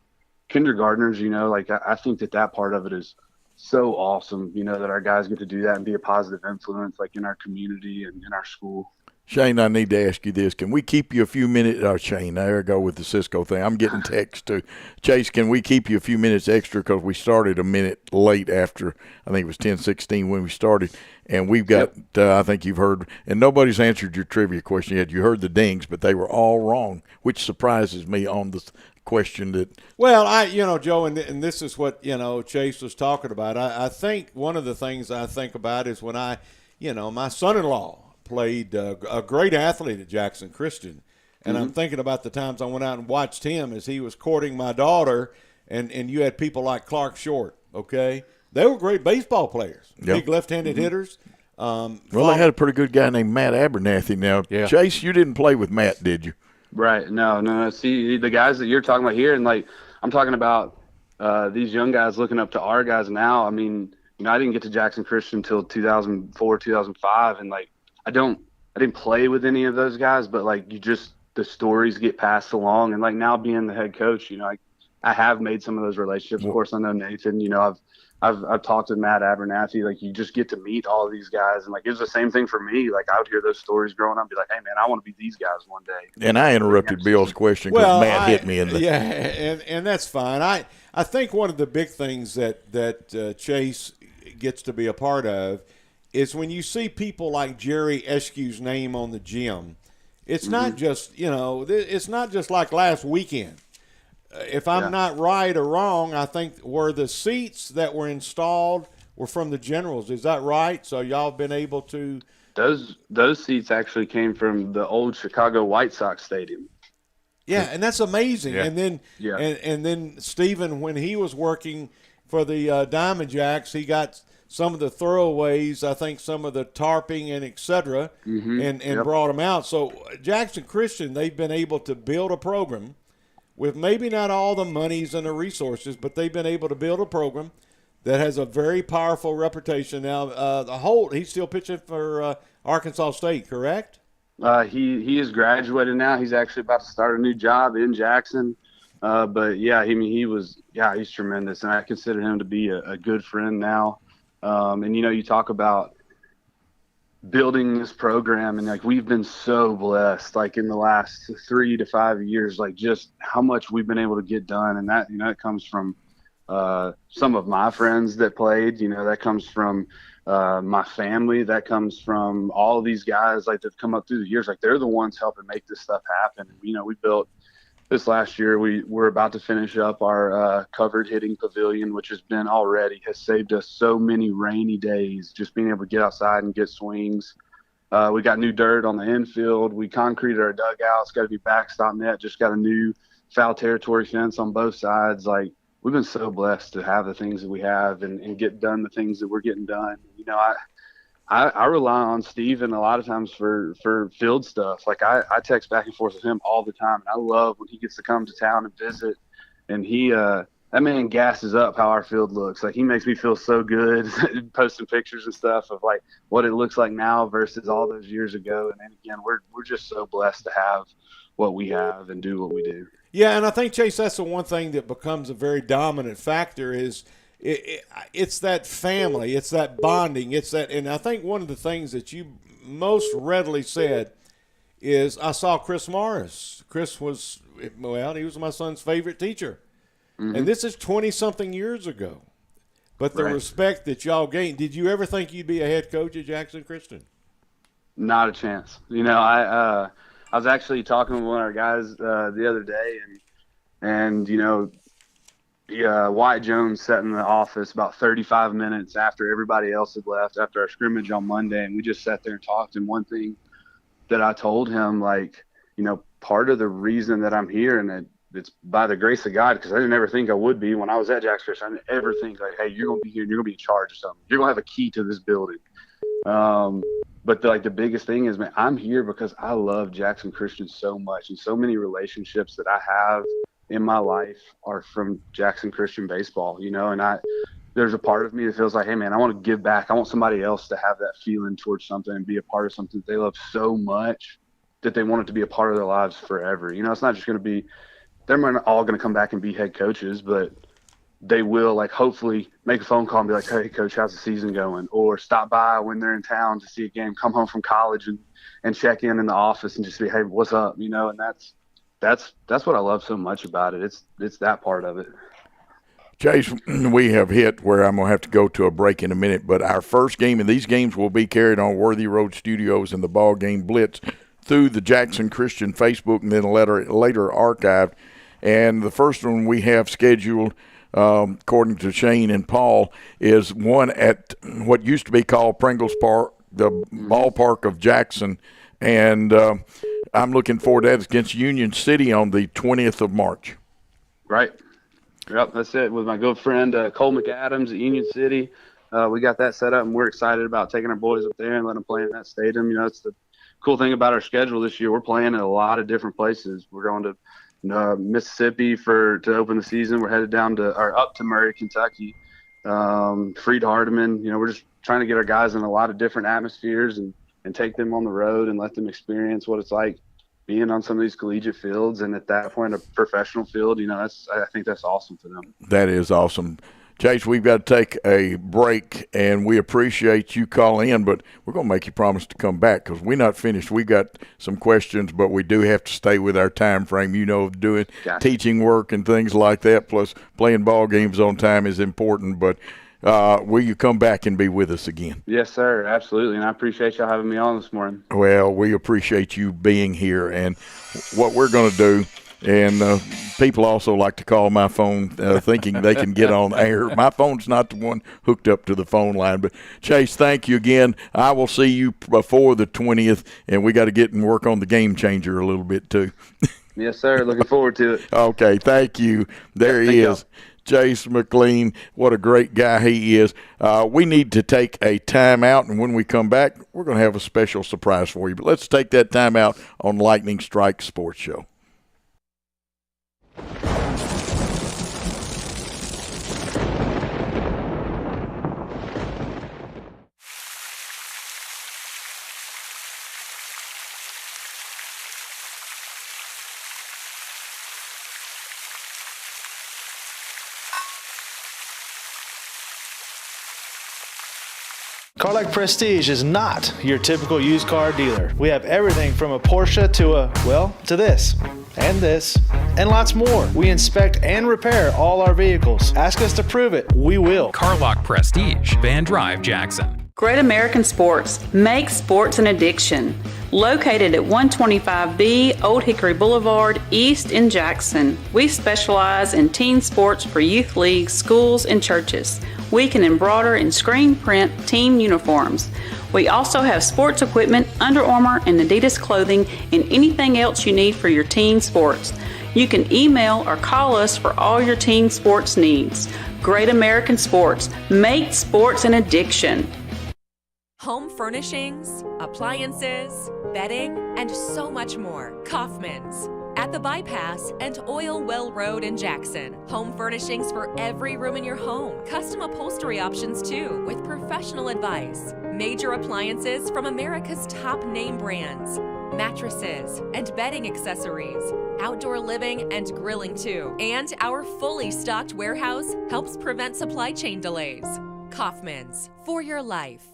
kindergartners, you know, like, I think that part of it is so awesome, you know, that our guys get to do that and be a positive influence, like, in our community and in our school. Shane, I need to ask you this. Can we keep you a few minutes? Oh, Shane, there I go with the Cisco thing. I'm getting text too. Chase, can we keep you a few minutes extra because we started a minute late after, I think it was 10:16 when we started, and we've got, I think you've heard, and nobody's answered your trivia question yet. You heard the dings, but they were all wrong, which surprises me on the question that. Well, you know, Joe, and this is what, you know, Chase was talking about. I think one of the things I think about is when my son-in-law played a great athlete at Jackson Christian, and I'm thinking about the times I went out and watched him as he was courting my daughter, and you had people like Clark Short, okay? They were great baseball players, big left-handed hitters. Well, they had a pretty good guy named Matt Abernathy. Now, Chase, you didn't play with Matt, did you? Right. No. See, the guys that you're talking about here, and, like, I'm talking about these young guys looking up to our guys now. I mean, I didn't get to Jackson Christian until 2004, 2005, and like I didn't play with any of those guys, but like the stories get passed along, and like now being the head coach, I have made some of those relationships. Of course, I know Nathan. I've talked to Matt Abernathy. Like, you just get to meet all of these guys, and like it was the same thing for me. Like, I would hear those stories growing up, and be like, "Hey, man, I want to be these guys one day." And I interrupted Bill's question because Matt hit me in the. Yeah, and that's fine. I think one of the big things that Chase gets to be a part of is when you see people like Jerry Eschew's name on the gym. It's not just it's not just like last weekend. If I'm not right or wrong, I think were the seats that were installed were from the Generals. Is that right? So y'all been able to? Those seats actually came from the old Chicago White Sox stadium. Yeah, and that's amazing. Yeah. And then and then Stephen, when he was working for the Diamond Jacks, he got some of the throwaways, I think some of the tarping and et cetera, and brought them out. So Jackson Christian, they've been able to build a program with maybe not all the monies and the resources, but they've been able to build a program that has a very powerful reputation. Now, Holt, he's still pitching for Arkansas State, correct? He is graduated now. He's actually about to start a new job in Jackson. But yeah, he's tremendous, and I consider him to be a good friend now. And you talk about building this program, and like we've been so blessed, like in the last 3 to 5 years, like just how much we've been able to get done, and that it comes from some of my friends that played, that comes from my family, that comes from all of these guys like that come up through the years. Like they're the ones helping make this stuff happen. We built this last year. We're about to finish up our covered hitting pavilion, which has saved us so many rainy days, just being able to get outside and get swings. We got new dirt on the infield. We concreted our dugouts, got to be backstop net, just got a new foul territory fence on both sides. Like, we've been so blessed to have the things that we have and get done the things that we're getting done. I rely on Steven a lot of times for field stuff. Like I text back and forth with him all the time, and I love when he gets to come to town and visit. And he that man gasses up how our field looks. Like, he makes me feel so good posting pictures and stuff of like what it looks like now versus all those years ago. And then again, we're just so blessed to have what we have and do what we do. Yeah, and I think, Chase, that's the one thing that becomes a very dominant factor is it's that family, it's that bonding, it's that. And I think one of the things that you most readily said is, I saw Chris Morris. Chris was, he was my son's favorite teacher. And this is 20-something years ago. But the respect that y'all gained, did you ever think you'd be a head coach at Jackson Christian? Not a chance. I was actually talking with one of our guys the other day, and Wyatt Jones sat in the office about 35 minutes after everybody else had left, after our scrimmage on Monday, and we just sat there and talked. And one thing that I told him, part of the reason that I'm here, and it's by the grace of God, because I didn't ever think I would be when I was at Jackson Christian. I didn't ever think like, hey, you're going to be here and you're going to be in charge of something. You're going to have a key to this building. But the biggest thing is, man, I'm here because I love Jackson Christian so much, and so many relationships that I have in my life are from Jackson Christian baseball, and there's a part of me that feels like, hey man, I want to give back. I want somebody else to have that feeling towards something and be a part of something that they love so much that they want it to be a part of their lives forever. It's not just going to be, they're not all going to come back and be head coaches, but they will, like, hopefully make a phone call and be like, hey coach, how's the season going? Or stop by when they're in town to see a game, come home from college and check in the office and just be, hey, what's up? And that's what I love so much about it. It's that part of it. Chase, we have hit where I'm going to have to go to a break in a minute, but our first game, and these games will be carried on Worthy Road Studios and the BallGame Blitz through the Jackson Christian Facebook and then later archived. And the first one we have scheduled, according to Shane and Paul, is one at what used to be called Pringles Park, the ballpark of Jackson. And I'm looking forward to that. It's against Union City on the 20th of March. Right. Yep, that's it. With my good friend Cole McAdams at Union City. We got that set up, and we're excited about taking our boys up there and letting them play in that stadium. That's the cool thing about our schedule this year. We're playing in a lot of different places. We're going to Mississippi to open the season. We're headed up to Murray, Kentucky. Freed Hardeman. We're just trying to get our guys in a lot of different atmospheres and take them on the road and let them experience what it's like being on some of these collegiate fields, and at that point a professional field. I think that's awesome for them. That is awesome. Chase, we've got to take a break, and we appreciate you calling in, but we're going to make you promise to come back because we're not finished. We got some questions, but we do have to stay with our time frame. Doing teaching work and things like that, plus playing ball games on time is important. But will you come back and be with us again? Yes, sir, absolutely, and I appreciate y'all having me on this morning. Well, we appreciate you being here, and what we're going to do. And people also like to call my phone thinking they can get on air. My phone's not the one hooked up to the phone line. But, Chase, thank you again. I will see you before the 20th, and we got to get and work on the game changer a little bit too. Yes, sir. Looking forward to it. Okay, thank you. There he is. Chase McLean, what a great guy he is. We need to take a timeout, and when we come back, we're going to have a special surprise for you. But let's take that timeout on Lightning Strike Sports Show. Carlac Prestige is not your typical used car dealer. We have everything from a Porsche to this, and lots more. We inspect and repair all our vehicles. Ask us to prove it. We will. Carlac Prestige, Van Drive, Jackson. Great American Sports. Make sports an addiction. Located at 125B Old Hickory Boulevard, East in Jackson. We specialize in teen sports for youth leagues, schools, and churches. We can embroider and screen print team uniforms. We also have sports equipment, Under Armour, and Adidas clothing, and anything else you need for your teen sports. You can email or call us for all your teen sports needs. Great American Sports. Make sports an addiction. Home furnishings, appliances, bedding, and so much more. Kaufman's. At the Bypass and Oil Well Road in Jackson. Home furnishings for every room in your home. Custom upholstery options too, with professional advice. Major appliances from America's top name brands. Mattresses and bedding accessories. Outdoor living and grilling too. And our fully stocked warehouse helps prevent supply chain delays. Kaufman's, for your life.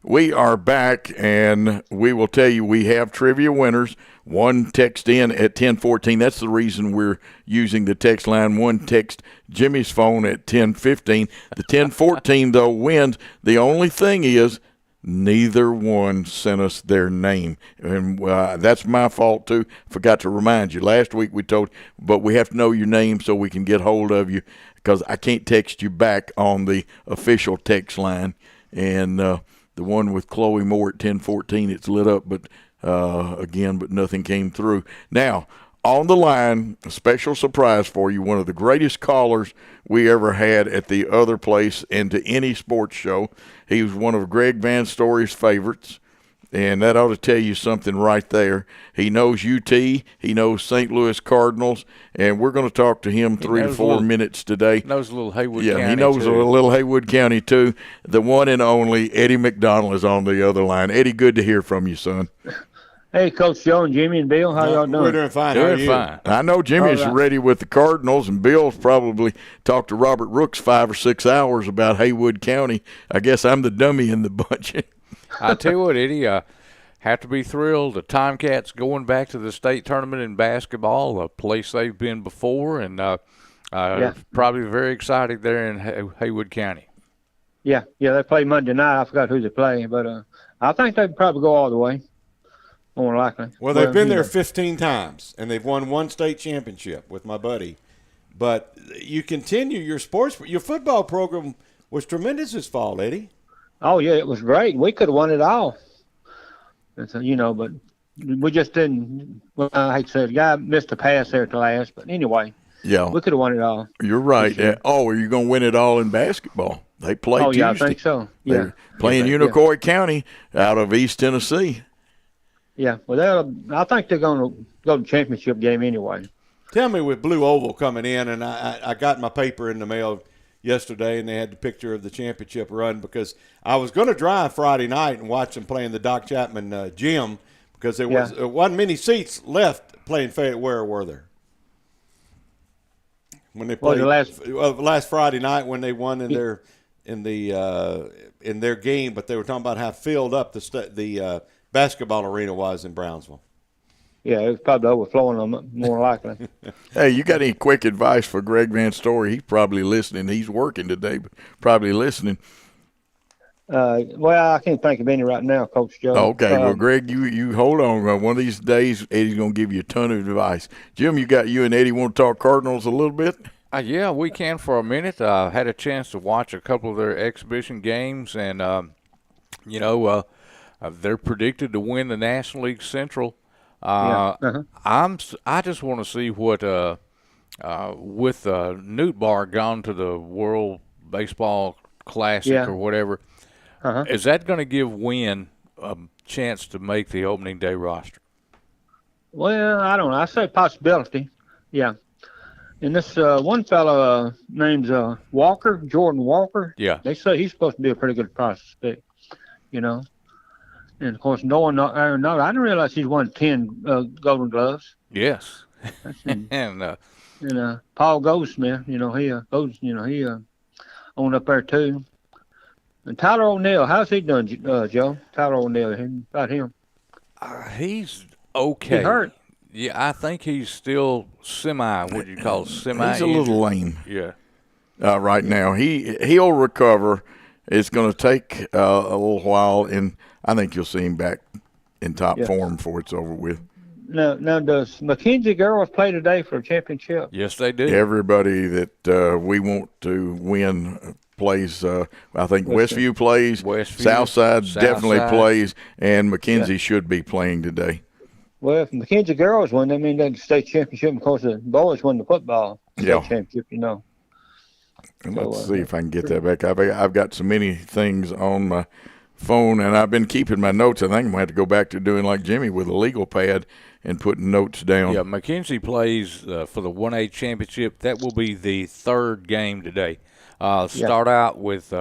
We are back, and we will tell you we have trivia winners. One text in at 1014. That's the reason we're using the text line. One text Jimmy's phone at 1015. The 1014, though, wins. The only thing is neither one sent us their name, and that's my fault, too. Forgot to remind you. Last week we told, but we have to know your name so we can get hold of you because I can't text you back on the official text line. And the one with Chloe Moore at 1014, it's lit up, but nothing came through. Now, on the line, a special surprise for you, one of the greatest callers we ever had at the other place and to any sports show. He was one of Greg Van Story's favorites, and that ought to tell you something right there. He knows UT, he knows St. Louis Cardinals, and we're going to talk to him 3 to 4 minutes today. Knows a little Haywood County, he knows too. a little Haywood County, too. The one and only Eddie McDonald is on the other line. Eddie, good to hear from you, son. Hey, Coach Joe and Jimmy and Bill, how y'all doing? We're doing fine. How are you? Fine. I know Jimmy's ready with the Cardinals, and Bill's probably talked to Robert Rooks 5 or 6 hours about Haywood County. I guess I'm the dummy in the bunch. I tell you what, Eddie, have to be thrilled. The Timecats going back to the state tournament in basketball, a place they've been before, and probably very excited there in Haywood County. Yeah, they play Monday night. I forgot who they play, but I think they'd probably go all the way, more likely. Well, they've been there 15 times, and they've won one state championship with my buddy. But you continue your football program was tremendous this fall, Eddie. Oh, yeah, it was great. We could have won it all. But we just didn't. Well, I hate to say it, the guy missed a pass there at the last. But anyway, Yeah. We could have won it all. You're right. Are you going to win it all in basketball? They play Tuesday. Yeah, I think so. Yeah. They're playing Unicoi County out of East Tennessee. Yeah. Well, I think they're going to go to the championship game anyway. Tell me, with Blue Oval coming in, and I got my paper in the mail yesterday, and they had the picture of the championship run, because I was going to drive Friday night and watch them play in the Doc Chapman gym, because there wasn't many seats left playing fair. Where were there? When they played last Friday night, when they won in their game, but they were talking about how filled up the basketball arena was in Brownsville. Yeah, it was probably overflowing them, more likely. Hey, you got any quick advice for Greg Van Story? He's probably listening. He's working today, but probably listening. Well, I can't think of any right now, Coach Joe. Okay, well, Greg, you hold on. One of these days, Eddie's going to give you a ton of advice. Jim, you and Eddie want to talk Cardinals a little bit? Yeah, we can for a minute. I had a chance to watch a couple of their exhibition games, and, they're predicted to win the National League Central. I just want to see what with Newt Bar gone to the World Baseball Classic or whatever, is that going to give Wynn a chance to make the opening day roster? Well, I don't know. I say possibility. Yeah. And this one fellow named Jordan Walker. Yeah. They say he's supposed to be a pretty good prospect, And, of course, Aaron Nola. I didn't realize he's won 10 Golden Gloves. Yes. And Paul Goldsmith, he owned up there too. And Tyler O'Neill, how's he done, Joe? Tyler O'Neill, about him. He's okay. He hurt. Yeah, I think he's still He's a little lame. Yeah. Right now, he'll recover. It's going to take a little while, and I think you'll see him back in top form before it's over with. Now, does Mackenzie girls play today for a championship? Yes, they do. Everybody that we want to win plays. I think Westview plays. Southside definitely plays, and Mackenzie should be playing today. Well, if Mackenzie girls win, that means they can state championship. Of course, the boys win the football state championship, And let's see if I can get that back. I've got so many things on my phone, and I've been keeping my notes. I think I'm going to have to go back to doing like Jimmy with a legal pad and putting notes down. Yeah, Mackenzie plays for the 1A championship. That will be the third game today. Start out with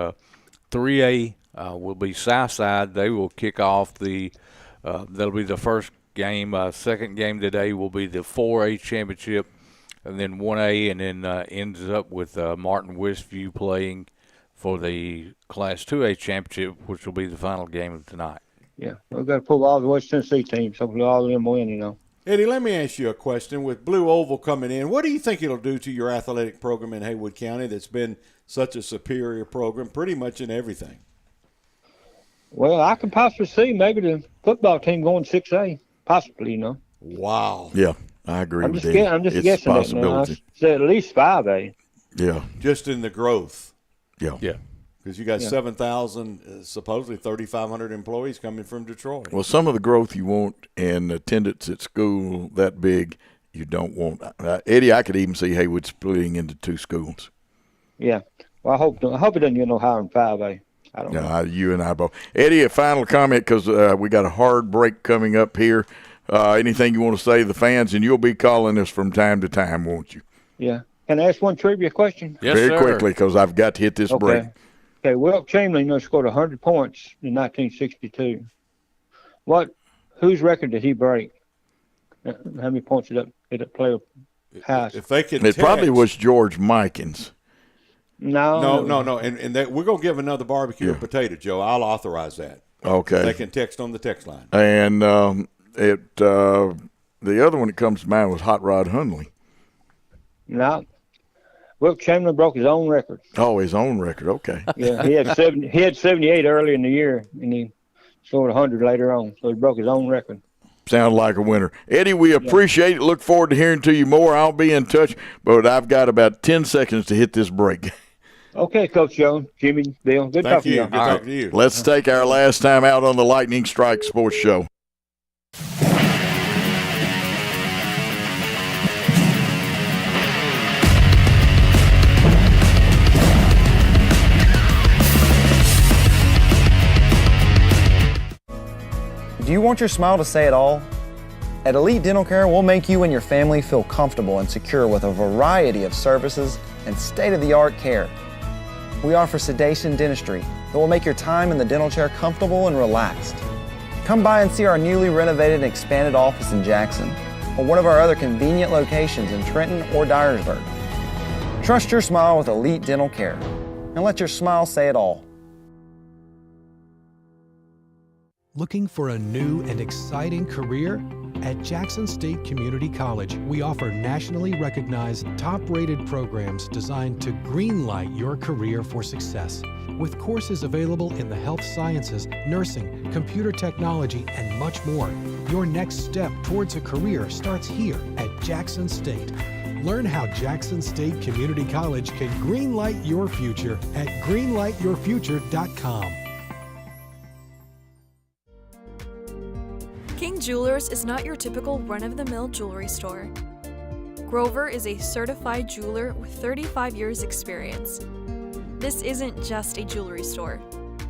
3A will be Southside. They will kick off that'll be the first game. Second game today will be the 4A championship. And then 1A, and then ends up with Martin Westview playing for the Class 2A championship, which will be the final game of tonight. Yeah, we've got to pull all the West Tennessee teams. Hopefully all of them win, Eddie, let me ask you a question. With Blue Oval coming in, what do you think it'll do to your athletic program in Haywood County that's been such a superior program pretty much in everything? Well, I can possibly see maybe the football team going 6A, possibly, Wow. Yeah. I agree with you. I'm just guessing that now. I said at least 5A. Yeah. Just in the growth. Yeah. Yeah. Because you got 7,000, supposedly 3,500 employees coming from Detroit. Well, some of the growth you want and attendance at school that big, you don't want. Eddie, I could even see Haywood splitting into 2 schools. Yeah. Well, I hope it doesn't get no higher than 5A. I don't know. You and I both. Eddie, a final comment, because we got a hard break coming up here. Anything you want to say to the fans, and you'll be calling us from time to time, won't you? Yeah. Can I ask one trivia question? Yes, Very sir. quickly, because I've got to hit this break. Okay, Wilt Chamberlain scored 100 points in 1962. Whose record did he break? How many points did that player have? If they can, it probably was George Mikins. No. And we're going to give another barbecue and potato, Joe. I'll authorize that. Okay. They can text on the text line. And the other one that comes to mind was Hot Rod Hundley. No. Wilt Chamberlain broke his own record. Oh, his own record. Okay. Yeah, he had 78 early in the year, and he scored 100 later on. So he broke his own record. Sound like a winner. Eddie, we appreciate it. Look forward to hearing to you more. I'll be in touch, but I've got about 10 seconds to hit this break. Okay, Coach Joe, Jimmy, Bill, good talking to you. Good talking to you. Let's take our last time out on the Lightning Strike Sports Show. Do you want your smile to say it all? At Elite Dental Care, we'll make you and your family feel comfortable and secure with a variety of services and state-of-the-art care. We offer sedation dentistry that will make your time in the dental chair comfortable and relaxed. Come by and see our newly renovated and expanded office in Jackson, or one of our other convenient locations in Trenton or Dyersburg. Trust your smile with Elite Dental Care, and let your smile say it all. Looking for a new and exciting career? At Jackson State Community College, we offer nationally recognized, top-rated programs designed to greenlight your career for success. With courses available in the health sciences, nursing, computer technology, and much more, your next step towards a career starts here at Jackson State. Learn how Jackson State Community College can greenlight your future at greenlightyourfuture.com. King Jewelers is not your typical run-of-the-mill jewelry store. Grover is a certified jeweler with 35 years experience. This isn't just a jewelry store.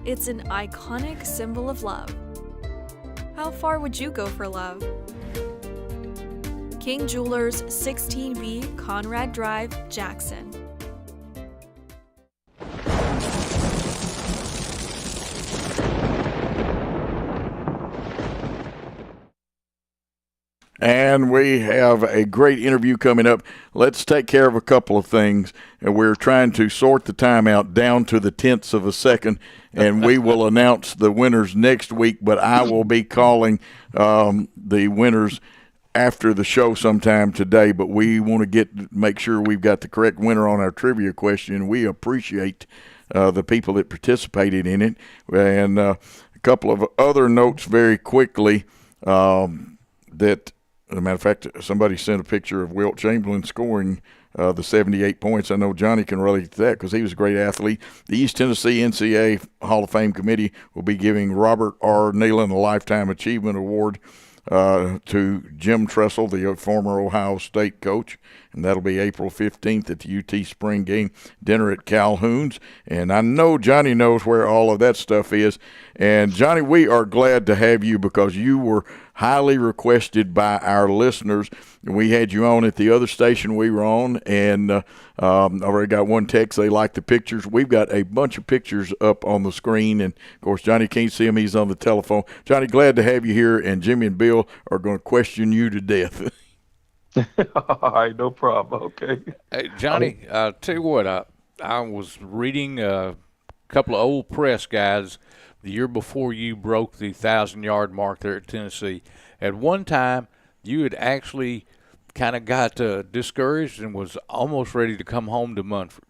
It's an iconic symbol of love. How far would you go for love? King Jewelers, 16B Conrad Drive, Jackson. And we have a great interview coming up. Let's take care of a couple of things. And we're trying to sort the timeout down to the tenths of a second, and we will announce the winners next week. But I will be calling the winners after the show sometime today. But we want to make sure we've got the correct winner on our trivia question. We appreciate the people that participated in it. And a couple of other notes very quickly that – as a matter of fact, somebody sent a picture of Wilt Chamberlain scoring the 78 points. I know Johnny can relate to that because he was a great athlete. The East Tennessee NCAA Hall of Fame Committee will be giving Robert R. Nealon a Lifetime Achievement Award to Jim Tressel, the former Ohio State coach, and that'll be April 15th at the UT Spring Game dinner at Calhoun's. And I know Johnny knows where all of that stuff is. And, Johnny, we are glad to have you because you were highly requested by our listeners. We had you on at the other station we were on, and I already got one text. They like the pictures. We've got a bunch of pictures up on the screen, and, of course, Johnny can't see them. He's on the telephone. Johnny, glad to have you here, and Jimmy and Bill are going to question you to death. All right, no problem. Okay. Hey, Johnny, tell you what, I was reading a couple of old press guides the year before you broke the 1,000-yard mark there at Tennessee. At one time, you had actually kind of got discouraged and was almost ready to come home to Munford.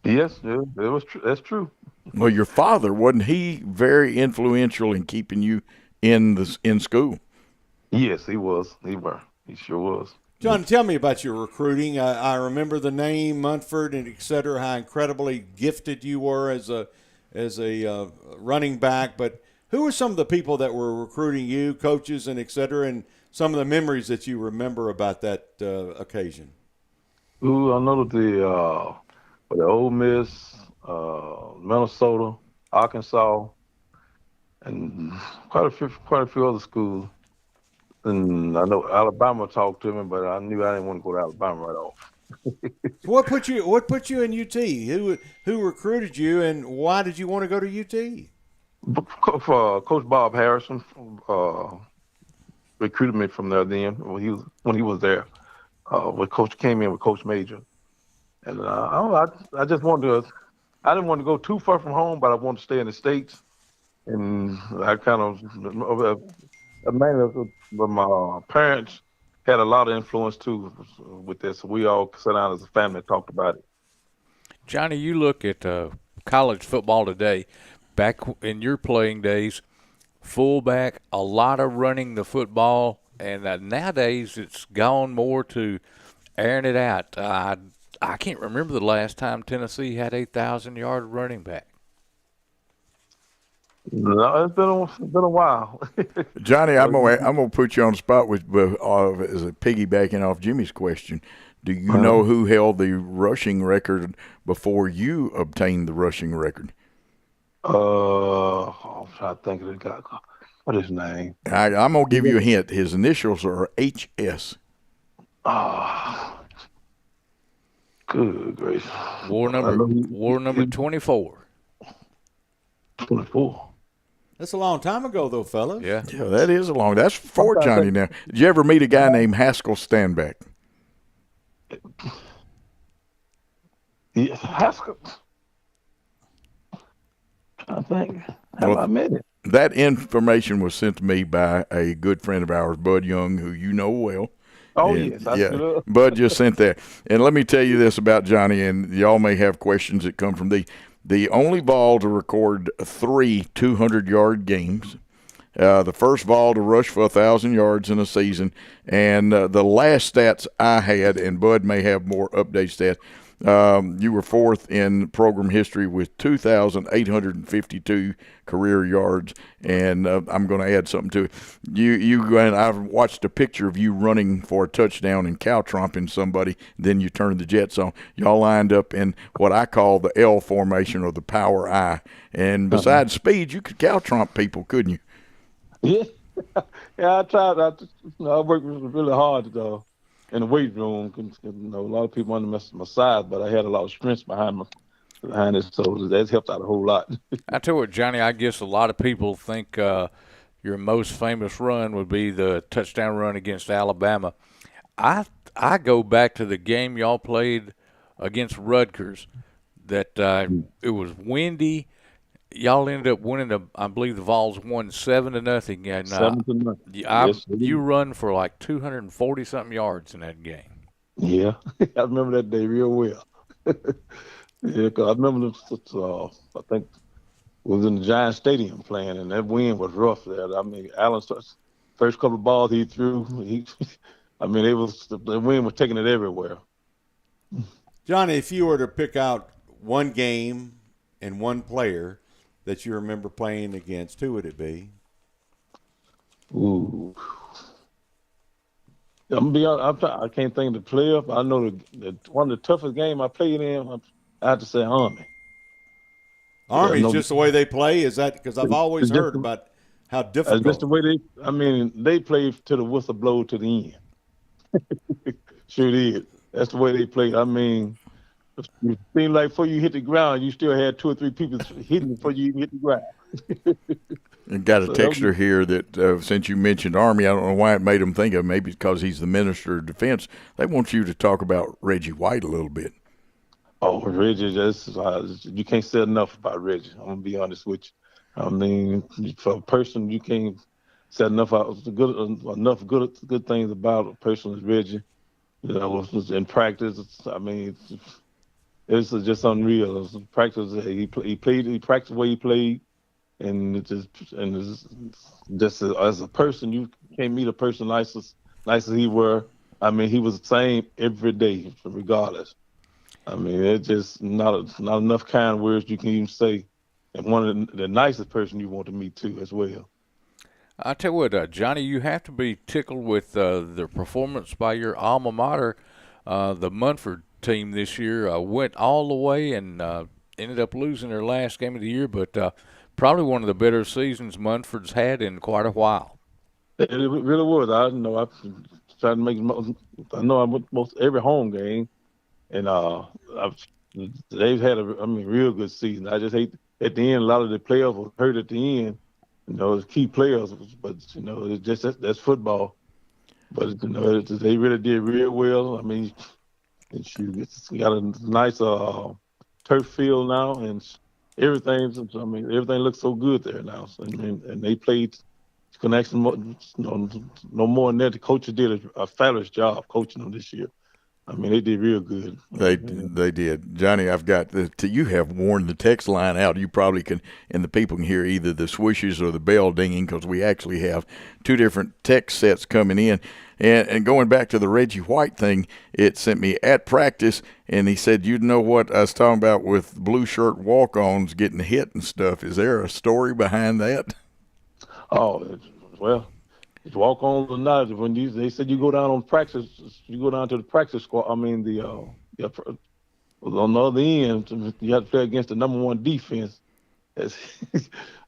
Yes, it was true. That's true. Well, your father, wasn't he very influential in keeping you in school? Yes, he was. He sure was. John, tell me about your recruiting. I remember the name Munford and et cetera, how incredibly gifted you were as a running back. But who were some of the people that were recruiting you, coaches and et cetera, and some of the memories that you remember about that occasion? Ooh, I know the Ole Miss, Minnesota, Arkansas, and quite a few other schools. And I know Alabama talked to me, but I knew I didn't want to go to Alabama right off. What put you in UT? Who recruited you, and why did you want to go to UT? Coach Bob Harrison recruited me from there. Then when he was there, when Coach came in with Coach Major, and I just wanted to. I didn't want to go too far from home, but I wanted to stay in the States, and I kind of. But my parents had a lot of influence too with this. We all sat down as a family and talked about it. Johnny, you look at college football today. Back in your playing days, fullback, a lot of running the football, and nowadays it's gone more to airing it out. I can't remember the last time Tennessee had a 1,000-yard running back. No, it's been a while. Johnny, I'm gonna put you on the spot with as a piggybacking off Jimmy's question. Do you know who held the rushing record before you obtained the rushing record? I'm trying to think of the guy. What is his name? I'm going to give you a hint. His initials are HS. Ah, good gracious. War number 24. 24. That's a long time ago, though, fellas. Yeah. Yeah, that is a long. That's for Johnny now. Did you ever meet a guy named Haskell Stanback? Yeah, Haskell. I think. Have I met him? That information was sent to me by a good friend of ours, Bud Young, who you know well. Oh, And, yes. I Bud just sent that. And let me tell you this about Johnny, and y'all may have questions that come from the only Vol to record 3 200-yard games, the first Vol to rush for 1,000 yards in a season, and the last stats I had, and Bud may have more update stats, you were fourth in program history with 2,852 career yards, and I'm going to add something to it. You and I've watched a picture of you running for a touchdown and cow tromping somebody. Then you turned the Jets on. Y'all lined up in what I call the L formation or the power I. And besides speed, you could cow tromp people, couldn't you? Yeah, yeah. I tried. I worked really hard in the weight room. A lot of people underestimate my size, but I had a lot of strength behind it, so that's helped out a whole lot. I tell you what, Johnny, I guess a lot of people think your most famous run would be the touchdown run against Alabama. I go back to the game y'all played against Rutgers. That it was windy. Y'all ended up winning. I believe the Vols won 7-0, and 7-0. Yes, you run for like 240 something yards in that game. Yeah, I remember that day real well. Yeah, because I remember I think it was in the Giant Stadium playing, and that wind was rough there. I mean, Allen's first couple of balls he threw, the wind was taking it everywhere. Johnny, if you were to pick out one game and one player that you remember playing against, who would it be? Ooh. I'm gonna be honest, I can't think of the player, but I know one of the toughest games I played in, I have to say Army. Army's just the way they play? Is that because I've always heard about how difficult? Just the way they play to the whistle blow to the end. Sure did. That's the way they play. I mean, it seemed like before you hit the ground, you still had 2 or 3 people hitting before you even hit the ground. And got a texter here that since you mentioned Army, I don't know why it made them think of, maybe because he's the Minister of Defense. They want you to talk about Reggie White a little bit. Oh, Reggie, you can't say enough about Reggie. I'm going to be honest with you. I mean, for a person, you can't say enough good things about a person as Reggie. In practice, I mean, it's just unreal. It's practice, he practiced the way he played, and it's just as a person, you can't meet a person nice as he were. I mean, he was the same every day, regardless. I mean, it's just not enough kind words you can even say. And one of the nicest person you want to meet too, as well. I tell you what, Johnny, you have to be tickled with the performance by your alma mater. The Munford team this year went all the way and ended up losing their last game of the year, but probably one of the better seasons Munford's had in quite a while. It really was. I tried to make. I went most every home game, and they've had a real good season. I just hate at the end a lot of the players were hurt at the end. The key players, but it's just that's football. But they really did real well. I mean, it's got a nice turf field now, and everything looks so good there now. And they played connection. No more than that. The coaches did a fabulous job coaching them this year. I mean, they did real good. They did. Johnny, I've got you have worn the text line out. You probably can, and the people can hear either the swishes or the bell dinging because we actually have 2 different text sets coming in. And going back to the Reggie White thing, it sent me at practice, and he said, you know what I was talking about with blue shirt walk-ons getting hit and stuff. Is there a story behind that? Oh, well. Walk on or not, when they said you go down to the practice squad. I mean, on the other end, you have to play against the number 1 defense, I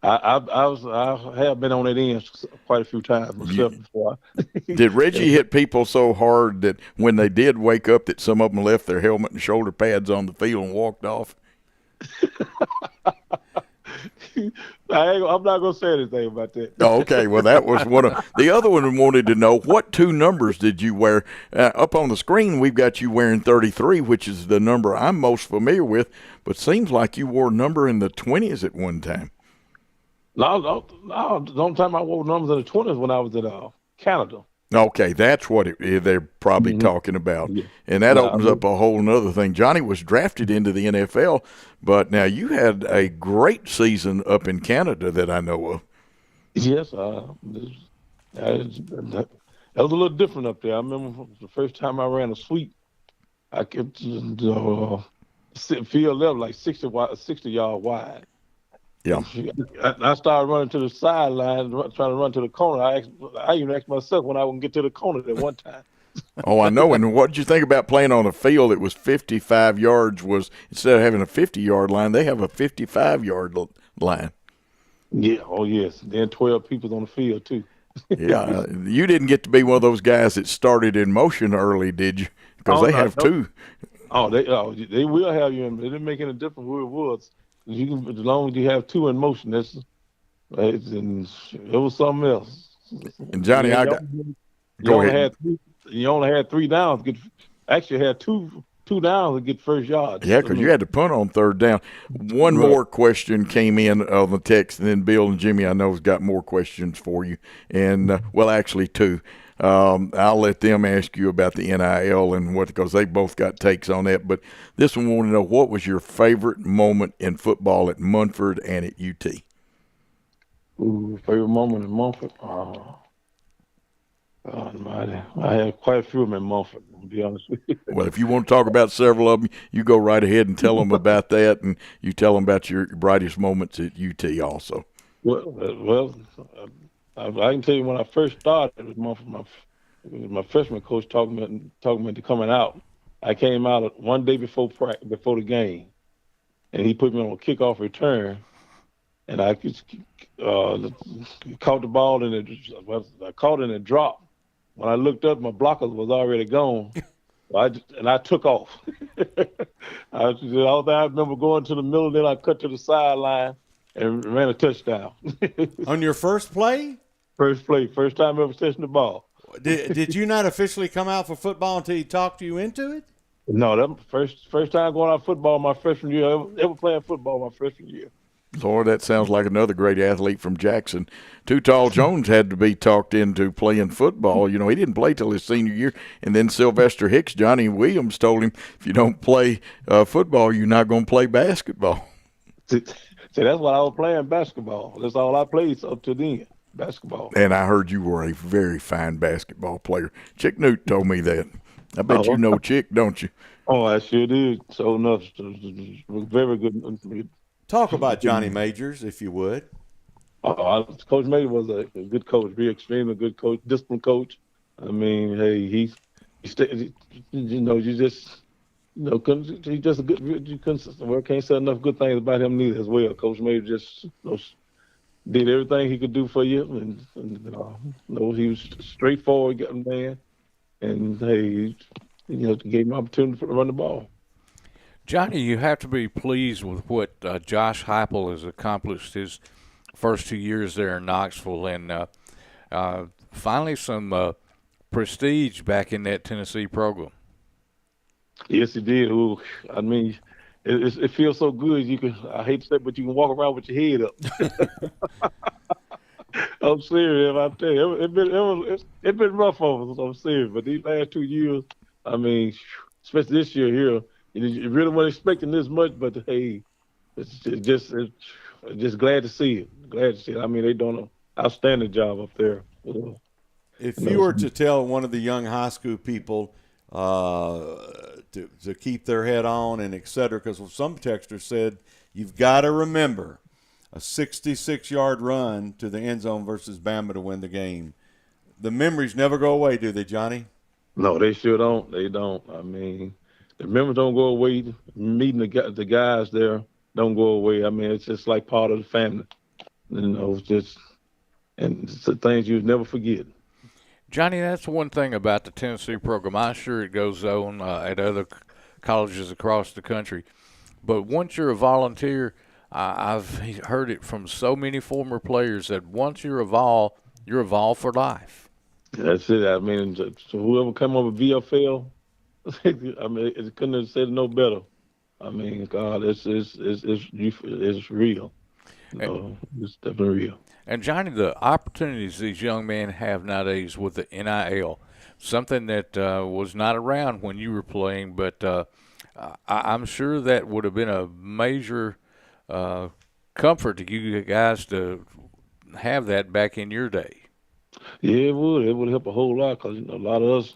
have been on that end quite a few times myself before. Did Reggie hit people so hard that when they did wake up that some of them left their helmet and shoulder pads on the field and walked off? I'm not going to say anything about that. Oh, okay, well, that was one of – the other one wanted to know, what two numbers did you wear? Up on the screen, we've got you wearing 33, which is the number I'm most familiar with, but seems like you wore a number in the 20s at one time. No, the only time I wore numbers in the 20s when I was in Canada. Okay, that's what they're probably talking about. Yeah. And that opens up a whole nother thing. Johnny was drafted into the NFL, but now you had a great season up in Canada that I know of. Yes, that was a little different up there. I remember the first time I ran a sweep, I kept field level like 60 yard wide. Yeah, I started running to the sideline, trying to run to the corner. I even asked myself when I would get to the corner at one time. Oh, I know. And what did you think about playing on a field that was 55 yards? Was instead of having a 50-yard line, they have a 55-yard line. Yeah. Oh, yes. Then 12 people on the field too. Yeah, you didn't get to be one of those guys that started in motion early, did you? Because they have two. They will have you in. It didn't make any difference who it was. You can, as long as you have two in motion, it was something else. And Johnny, you only had 3 downs. Actually, had two downs to get first yard. Yeah, because you had to punt on third down. One more question came in on the text, and then Bill and Jimmy, I know, has got more questions for you. And, well, actually 2. I'll let them ask you about the NIL and because they both got takes on that. But this one wanted to know, what was your favorite moment in football at Munford and at UT? Favorite moment in Munford? God almighty. I had quite a few of them in Munford, to be honest with you. Well, if you want to talk about several of them, you go right ahead and tell them about that, and you tell them about your brightest moments at UT also. Well, I can tell you when I first started, it was my freshman coach talking me into coming out. I came out one day before the game, and he put me on a kickoff return, and I caught the ball I caught it and it dropped. When I looked up, my blocker was already gone, and I took off. I remember going to the middle, then I cut to the sideline and ran a touchdown. On your first play? First play, first time ever touching the ball. Did you not officially come out for football until he talked you into it? No, that first time going out football my freshman year, ever playing football my freshman year. Lord, that sounds like another great athlete from Jackson. Too Tall Jones had to be talked into playing football. You know, he didn't play till his senior year. And then Sylvester Hicks, Johnny Williams, told him, if you don't play football, you're not going to play basketball. See, that's why I was playing basketball. That's all I played up to then. Basketball. And I heard you were a very fine basketball player. Chick Newt told me that. I bet you know Chick, don't you? Oh, I sure did. So enough. Very good. Talk about Johnny Majors, if you would. Coach Majors was a good coach, very extremely good coach, disciplined coach. I mean, hey, he's just a good. Can't say enough good things about him neither as well. Coach Majors just did everything he could do for you, and he was a straightforward man, and hey, gave him opportunity to run the ball. Johnny, you have to be pleased with what Josh Heupel has accomplished his first 2 years there in Knoxville, and finally some prestige back in that Tennessee program. Yes, he did. Ooh, I mean, it feels so good. I hate to say, but you can walk around with your head up. I'm serious. I tell you, it's been rough on us. I'm serious, but these last 2 years, I mean, especially this year here, you really weren't expecting this much. But hey, it's just glad to see it. Glad to see it. I mean, they done an outstanding job up there. If you were to tell one of the young high school people to keep their head on and et cetera, because some texters said you've got to remember a 66-yard run to the end zone versus Bama to win the game. The memories never go away, do they, Johnny? No, they sure don't. They don't. I mean, the memories don't go away. Meeting the guys there, don't go away. I mean, it's just like part of the family. It's just, and it's the things you never forget. Johnny, that's one thing about the Tennessee program. I'm sure it goes on at other colleges across the country. But once you're a volunteer, I've heard it from so many former players that once you're a vol for life. That's it. I mean, so whoever come up with VFL, I mean, it couldn't have said it no better. I mean, God, it's real. It's definitely real. And Johnny, the opportunities these young men have nowadays with the NIL, something that was not around when you were playing, but I'm sure that would have been a major comfort to you guys to have that back in your day. Yeah, it would. It would help a whole lot because a lot of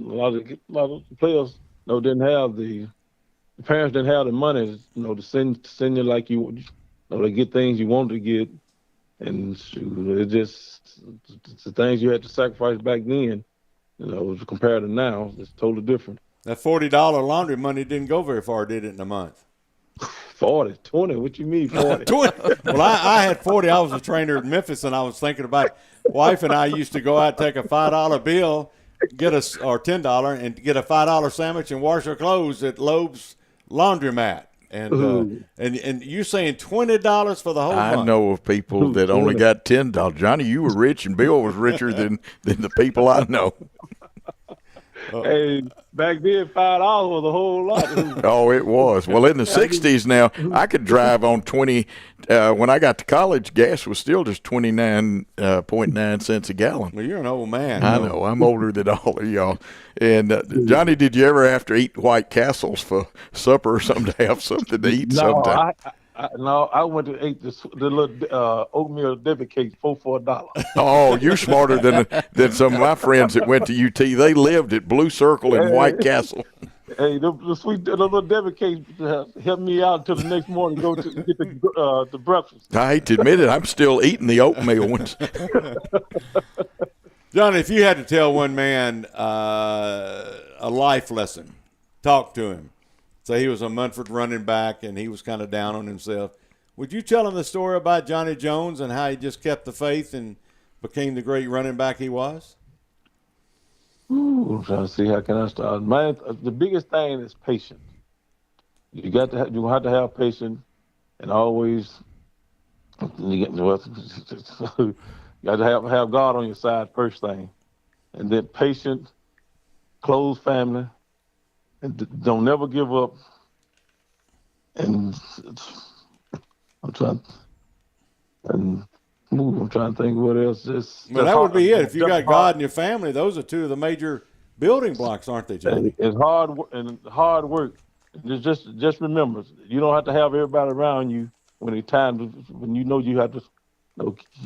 players, didn't have the parents didn't have the money, to send you like to get things you wanted to get. And it just the things you had to sacrifice back then, compared to now, it's totally different. That $40 laundry money didn't go very far, did it, in a month? 40, 20, what you mean 40? 20. Well, I had 40. I was a trainer in Memphis, and I was thinking about wife and I used to go out, take a $5 bill, or $10, and get a $5 sandwich and wash our clothes at Loeb's laundromat. And you're saying $20 for the whole month? I know of people that only got $10. Johnny, you were rich, and Bill was richer than the people I know. Hey, back then, $5 was a whole lot. Oh, it was. Well, in the 60s now, I could drive on 20. When I got to college, gas was still just 29.9 cents a gallon. Well, you're an old man. I know. I'm older than all of y'all. And, Johnny, did you ever have to eat White Castles for supper or something to have something to eat sometime? I went to eat the little oatmeal Debbie cake for $1. Oh, you're smarter than some of my friends that went to UT. They lived at Blue Circle and White Castle. Hey, the little Debbie cake helped me out until the next morning to go to get the breakfast. I hate to admit it, I'm still eating the oatmeal ones. Johnny, if you had to tell one man a life lesson, talk to him. Say he was a Munford running back and he was kind of down on himself. Would you tell him the story about Johnny Jones and how he just kept the faith and became the great running back he was? I'm trying to see how can I start. Man, the biggest thing is patience. You have to have patience, and always you got to have God on your side first thing, and then patience, close family. And don't never give up. And I'm trying to think what else. Well, that would be it. If you got God in your family, those are two of the major building blocks, aren't they, Johnny? It's hard work. Just remember, you don't have to have everybody around you when you have to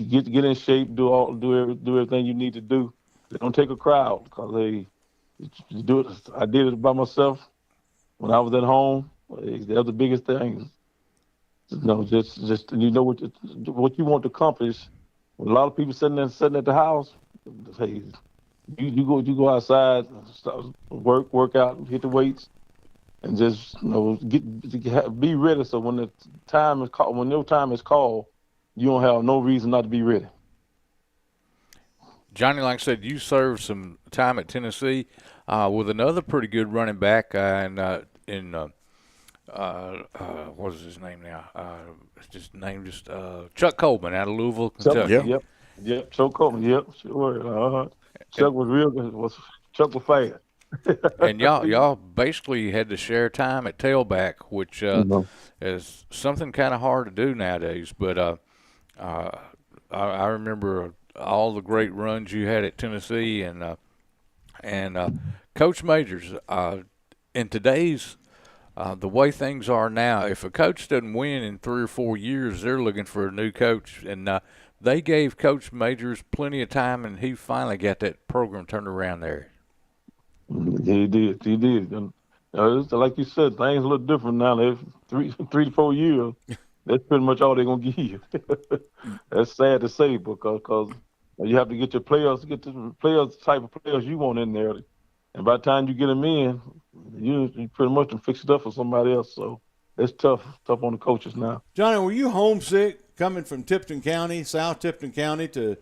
get in shape, do everything you need to do. Don't take a crowd because I did it by myself when I was at home. That was the biggest thing. Just what you want to accomplish. When a lot of people sitting at the house, hey, you go outside, work out, hit the weights, and just be ready. So when the time is called, when your time is called, you don't have no reason not to be ready. Johnny, like I said, you served some time at Tennessee with another pretty good running back what is his name now? Chuck Coleman out of Louisville, Kentucky. Yep, Chuck Coleman. Yep, sure. Chuck was real good. Chuck was fast. And y'all basically had to share time at tailback, which is something kind of hard to do nowadays. But I remember all the great runs you had at Tennessee, and Coach Majors. In today's the way things are now, if a coach doesn't win in 3 or 4 years, they're looking for a new coach. And they gave Coach Majors plenty of time, and he finally got that program turned around there. He did. And, like you said, things look different now. They're 3 to 4 years. That's pretty much all they're going to give you. That's sad to say because you have to get the type of players you want in there. And by the time you get them in, you pretty much can fix it up for somebody else. So it's tough on the coaches now. Johnny, were you homesick coming from Tipton County, South Tipton County, to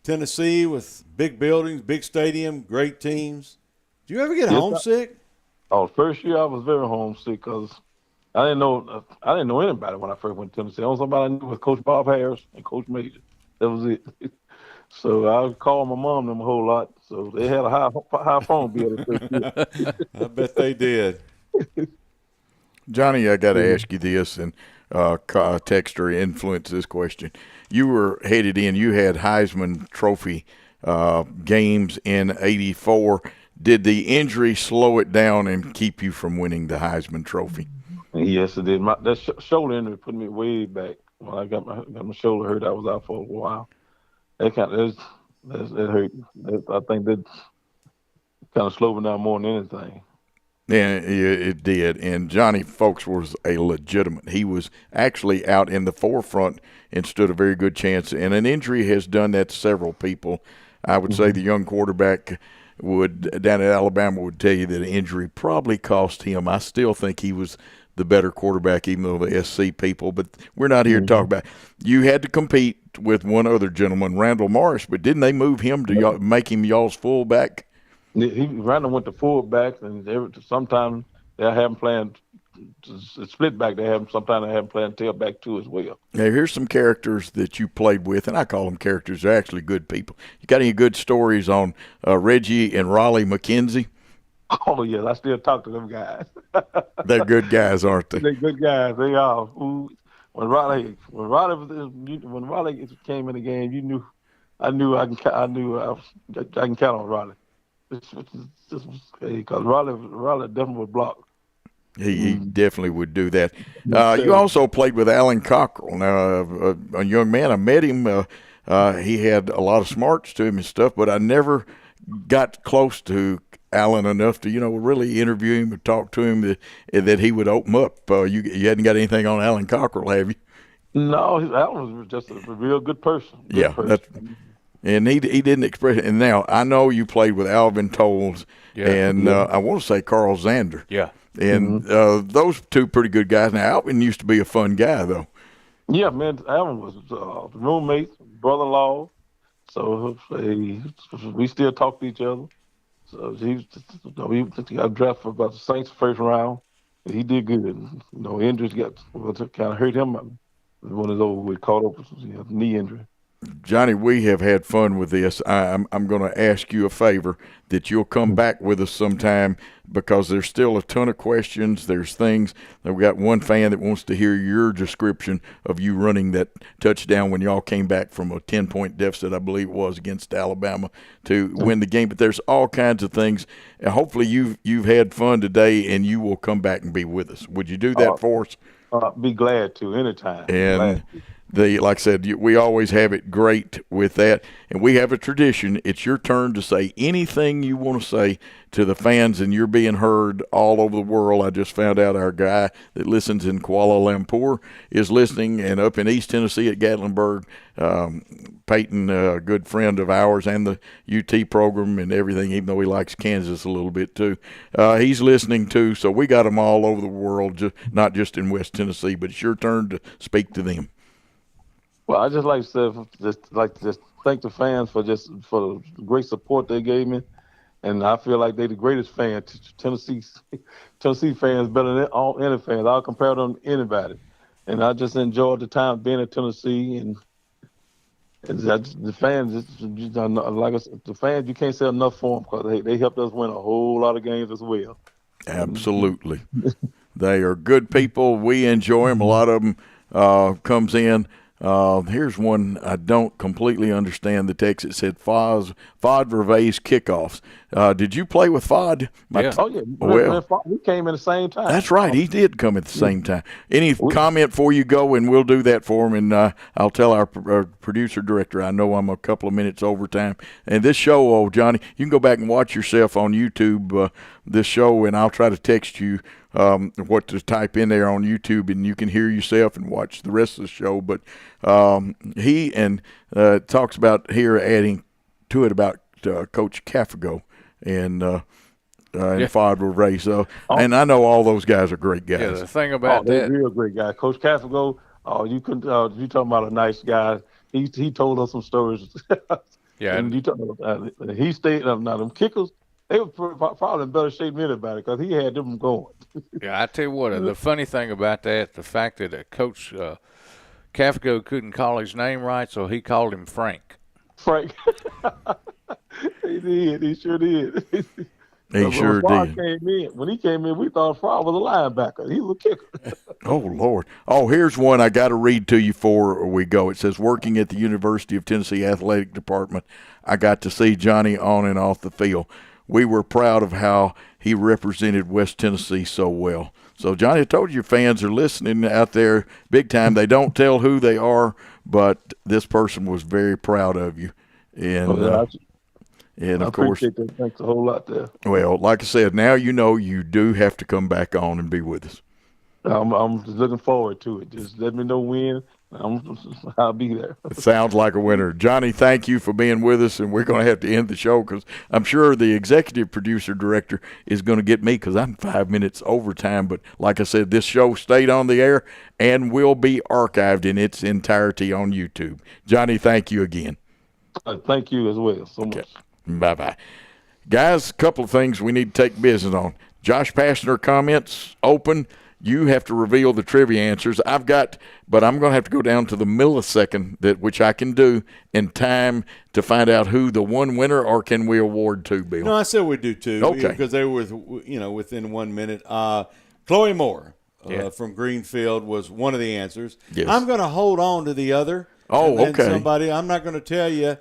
Tennessee with big buildings, big stadium, great teams? Do you ever get homesick? First year I was very homesick because I didn't know anybody when I first went to Tennessee. The only somebody I knew was Coach Bob Harris and Coach Major. That was it. So I called my mom them a whole lot. So they had a high phone bill. I bet they did. Johnny, I got to ask you this, and Dexter influenced this question. You were headed in. You had Heisman Trophy games in '84. Did the injury slow it down and keep you from winning the Heisman Trophy? Yes, it did. That shoulder injury put me way back. When I got my shoulder hurt, I was out for a while. It hurt. I think that kind of slowed me down more than anything. Yeah, it did. And Johnny, folks, was a legitimate. He was actually out in the forefront and stood a very good chance. And an injury has done that to several people. I would say the young quarterback down at Alabama would tell you that an injury probably cost him. I still think he was the better quarterback, even though the SC people. But we're not here to talk about it. You had to compete with one other gentleman, Randall Morris, but didn't they move him to make him y'all's fullback? Randall went to fullback, and sometimes they'll have him playing split back. Sometimes they have him playing tailback too as well. Now, here's some characters that you played with, and I call them characters. They're actually good people. You got any good stories on Reggie and Raleigh McKenzie? Oh, yeah, I still talk to them guys. They're good guys, aren't they? They're good guys. They are. When Raleigh came in the game, I knew I can count on Raleigh. Because Raleigh definitely would block. He definitely would do that. You also played with Alan Cockrell. Now, a young man, I met him. He had a lot of smarts to him and stuff, but I never got close to Alan enough to, really interview him and talk to him that he would open up. You hadn't got anything on Alan Cockrell, have you? No, Alan was just a real good person. And he didn't express it. And now I know you played with Alvin Tolles and I want to say Carl Zander. Yeah. And those two pretty good guys. Now, Alvin used to be a fun guy, though. Yeah, man. Alvin was roommate, brother-in-law. So we still talk to each other. So he got drafted for about the Saints first round. He did good. Injuries kind of hurt him. One of those we caught up with knee injury. Johnny, we have had fun with this. I'm going to ask you a favor that you'll come back with us sometime because there's still a ton of questions. There's things that we got one fan that wants to hear your description of you running that touchdown when y'all came back from a 10-point deficit, I believe it was, against Alabama to win the game. But there's all kinds of things. And hopefully you've had fun today and you will come back and be with us. Would you do that for us? Be glad to anytime. And like I said, we always have it great with that. And we have a tradition. It's your turn to say anything you want to say to the fans, and you're being heard all over the world. I just found out our guy that listens in Kuala Lumpur is listening, and up in East Tennessee at Gatlinburg, Peyton, a good friend of ours, and the UT program and everything, even though he likes Kansas a little bit too. He's listening too, so we got them all over the world, not just in West Tennessee, but it's your turn to speak to them. Well, I just like to thank the fans for the great support they gave me, and I feel like they're the greatest fan. Tennessee fans better than any fans. I'll compare them to anybody, and I just enjoyed the time being in Tennessee. And the fans, like I said, the fans, you can't say enough for them because they helped us win a whole lot of games as well. Absolutely, they are good people. We enjoy them. A lot of them comes in. Here's one I don't completely understand. The text, it said Fod Vervey's kickoffs. Did you play with Fod? Yeah. Well, we came in the same time. That's right. He did come at the same time. Any comment before you go, and we'll do that for him. And I'll tell our producer director, I know I'm a couple of minutes over time. And this show, Johnny, you can go back and watch yourself on YouTube, this show, and I'll try to text you what to type in there on YouTube, and you can hear yourself and watch the rest of the show. But he talks about here adding to it about Coach Cafago, and and Fodder Ray. So, and I know all those guys are great guys. Yeah, the thing about they're that, real great guys. Coach Castlego, you couldn't. You talking about a nice guy? He told us some stories. Yeah, and you talking about, he stayed. Now them kickers, they were probably in better shape than anybody because he had them going. Yeah, I tell you what, the funny thing about that, the fact that Coach Castlego couldn't call his name right, so he called him Frank. Frank. He did. He sure did. He sure did. When he came in, we thought Frog was a linebacker. He was a kicker. Oh, Lord. Oh, here's one I got to read to you before we go. It says, working at the University of Tennessee Athletic Department, I got to see Johnnie on and off the field. We were proud of how he represented West Tennessee so well. So, Johnnie, I told you your fans are listening out there big time. They don't tell who they are, but this person was very proud of you. And, and of course, appreciate that. Thanks a whole lot there. Well, like I said, now you know you do have to come back on and be with us. I'm just looking forward to it. Just let me know when. I'll be there. It sounds like a winner. Johnnie, thank you for being with us, and we're going to have to end the show because I'm sure the executive producer director is going to get me because I'm 5 minutes overtime. But like I said, this show stayed on the air and will be archived in its entirety on YouTube. Johnnie, thank you again. Thank you as well so much. Bye-bye. Guys, a couple of things we need to take business on. Josh Pastner comments open. You have to reveal the trivia answers. But I'm going to have to go down to the millisecond, which I can do in time to find out who the one winner, or can we award two, Bill? No, I said we do two. Okay. Because they were, within 1 minute. Chloe Moore from Greenfield was one of the answers. Yes. I'm going to hold on to the other. Oh, okay. I'm not going to tell you.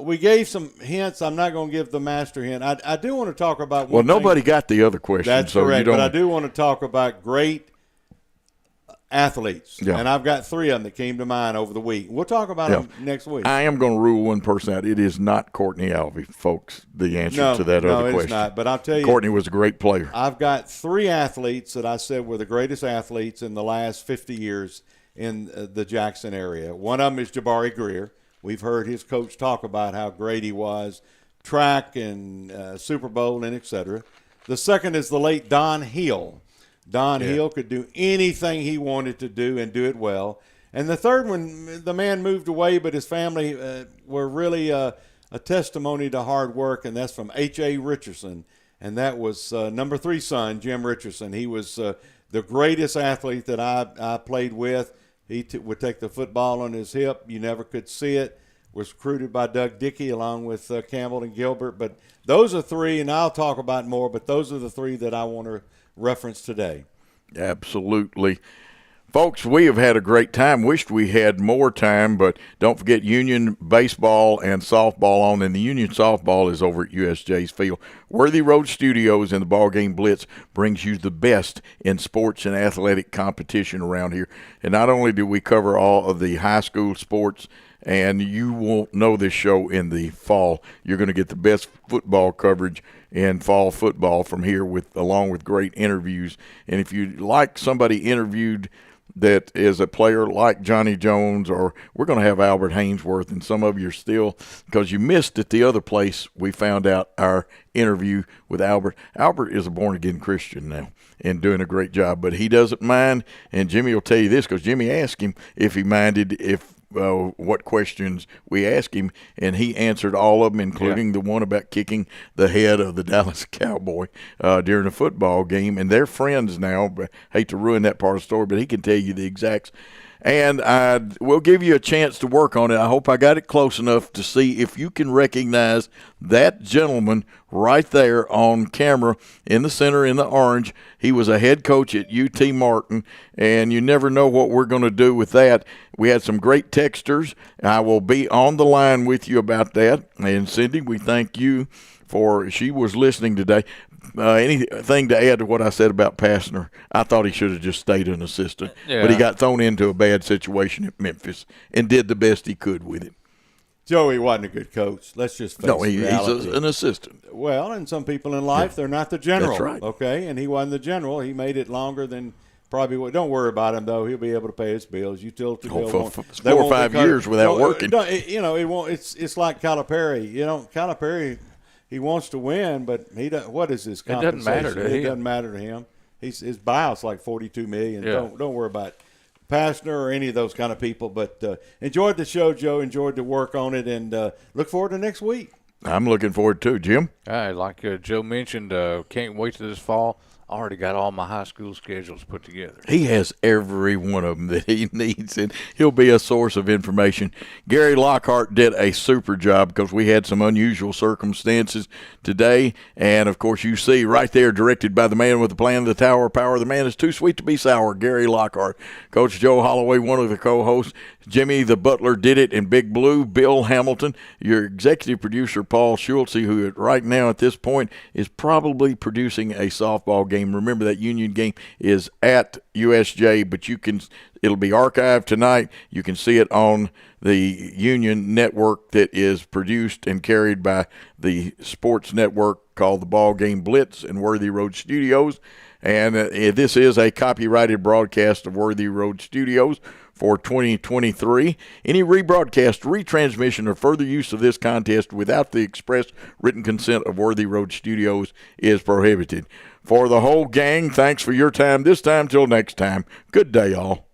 We gave some hints. I'm not going to give the master hint. I do want to talk about one nobody got the other question. That's so correct, you don't... but I do want to talk about great athletes. Yeah. And I've got three of them that came to mind over the week. We'll talk about them next week. I am going to rule one person out. It is not Courtney Alvey, folks, the answer to that other question. No, it's not. But I'll tell you. Courtney was a great player. I've got three athletes that I said were the greatest athletes in the last 50 years in the Jackson area. One of them is Jabari Greer. We've heard his coach talk about how great he was, track and Super Bowl and et cetera. The second is the late Don Hill. Don Hill could do anything he wanted to do and do it well. And the third one, the man moved away, but his family were really a testimony to hard work, and that's from H.A. Richardson. And that was number 3 son, Jim Richardson. He was the greatest athlete that I played with. He would take the football on his hip. You never could see it. Was recruited by Doug Dickey along with Campbell and Gilbert. But those are three, and I'll talk about more, but those are the three that I want to reference today. Absolutely. Folks, we have had a great time. Wished we had more time, but don't forget Union baseball and softball on, and the Union softball is over at USJ's Field. Worthy Road Studios and the BallGame Blitz brings you the best in sports and athletic competition around here. And not only do we cover all of the high school sports, and you won't know this show in the fall, you're going to get the best football coverage in fall football from here, along with great interviews. And if you like somebody interviewed that is a player like Johnnie Jones, or we're going to have Albert Hainsworth, and some of you are still, because you missed it the other place, we found out our interview with Albert. Albert is a born-again Christian now and doing a great job, but he doesn't mind, and Jimmy will tell you this, because Jimmy asked him if he minded what questions we asked him, and he answered all of them, including the one about kicking the head of the Dallas Cowboy during a football game. And they're friends now. But hate to ruin that part of the story, but he can tell you the exacts. And we'll give you a chance to work on it. I hope I got it close enough to see if you can recognize that gentleman right there on camera in the center in the orange. He was a head coach at UT Martin, and you never know what we're going to do with that. We had some great texters. I will be on the line with you about that. And Cindy, we thank you she was listening today. Anything to add to what I said about Pastner? I thought he should have just stayed an assistant, but he got thrown into a bad situation at Memphis and did the best he could with it. Joey wasn't a good coach. Let's just face reality. He's an assistant. Well, and some people in life, they're not the general. That's right. Okay, and he wasn't the general. He made it longer than probably what. Don't worry about him, though. He'll be able to pay his bills. Utility bill won't. 4 or 5 years without working. It won't. It's like Calipari. Calipari, he wants to win, but he doesn't. What is his compensation? It doesn't matter to him. It doesn't matter to him. His buyout's like $42 million. Yeah. Don't worry about Pastner or any of those kind of people. But enjoyed the show, Joe. Enjoyed the work on it, and look forward to next week. I'm looking forward to it, Jim. Like Joe mentioned, can't wait till this fall. I already got all my high school schedules put together. He has every one of them that he needs, and he'll be a source of information. Gary Lockhart did a super job because we had some unusual circumstances today. And, of course, you see right there, directed by the man with the plan, the Tower of Power. The man is too sweet to be sour, Gary Lockhart. Coach Joe Holloway, one of the co-hosts. Jimmy the Butler did it in Big Blue. Bill Hamilton, your executive producer, Paul Schultze, who right now at this point is probably producing a softball game. Remember that Union game is at USJ, but it'll be archived tonight. You can see it on the Union network that is produced and carried by the sports network called the BallGame Blitz in Worthy Road Studios. And this is a copyrighted broadcast of Worthy Road Studios for 2023. Any rebroadcast, retransmission, or further use of this contest without the express written consent of Worthy Road Studios is prohibited. For the whole gang, thanks for your time this time. Till next time, good day, all.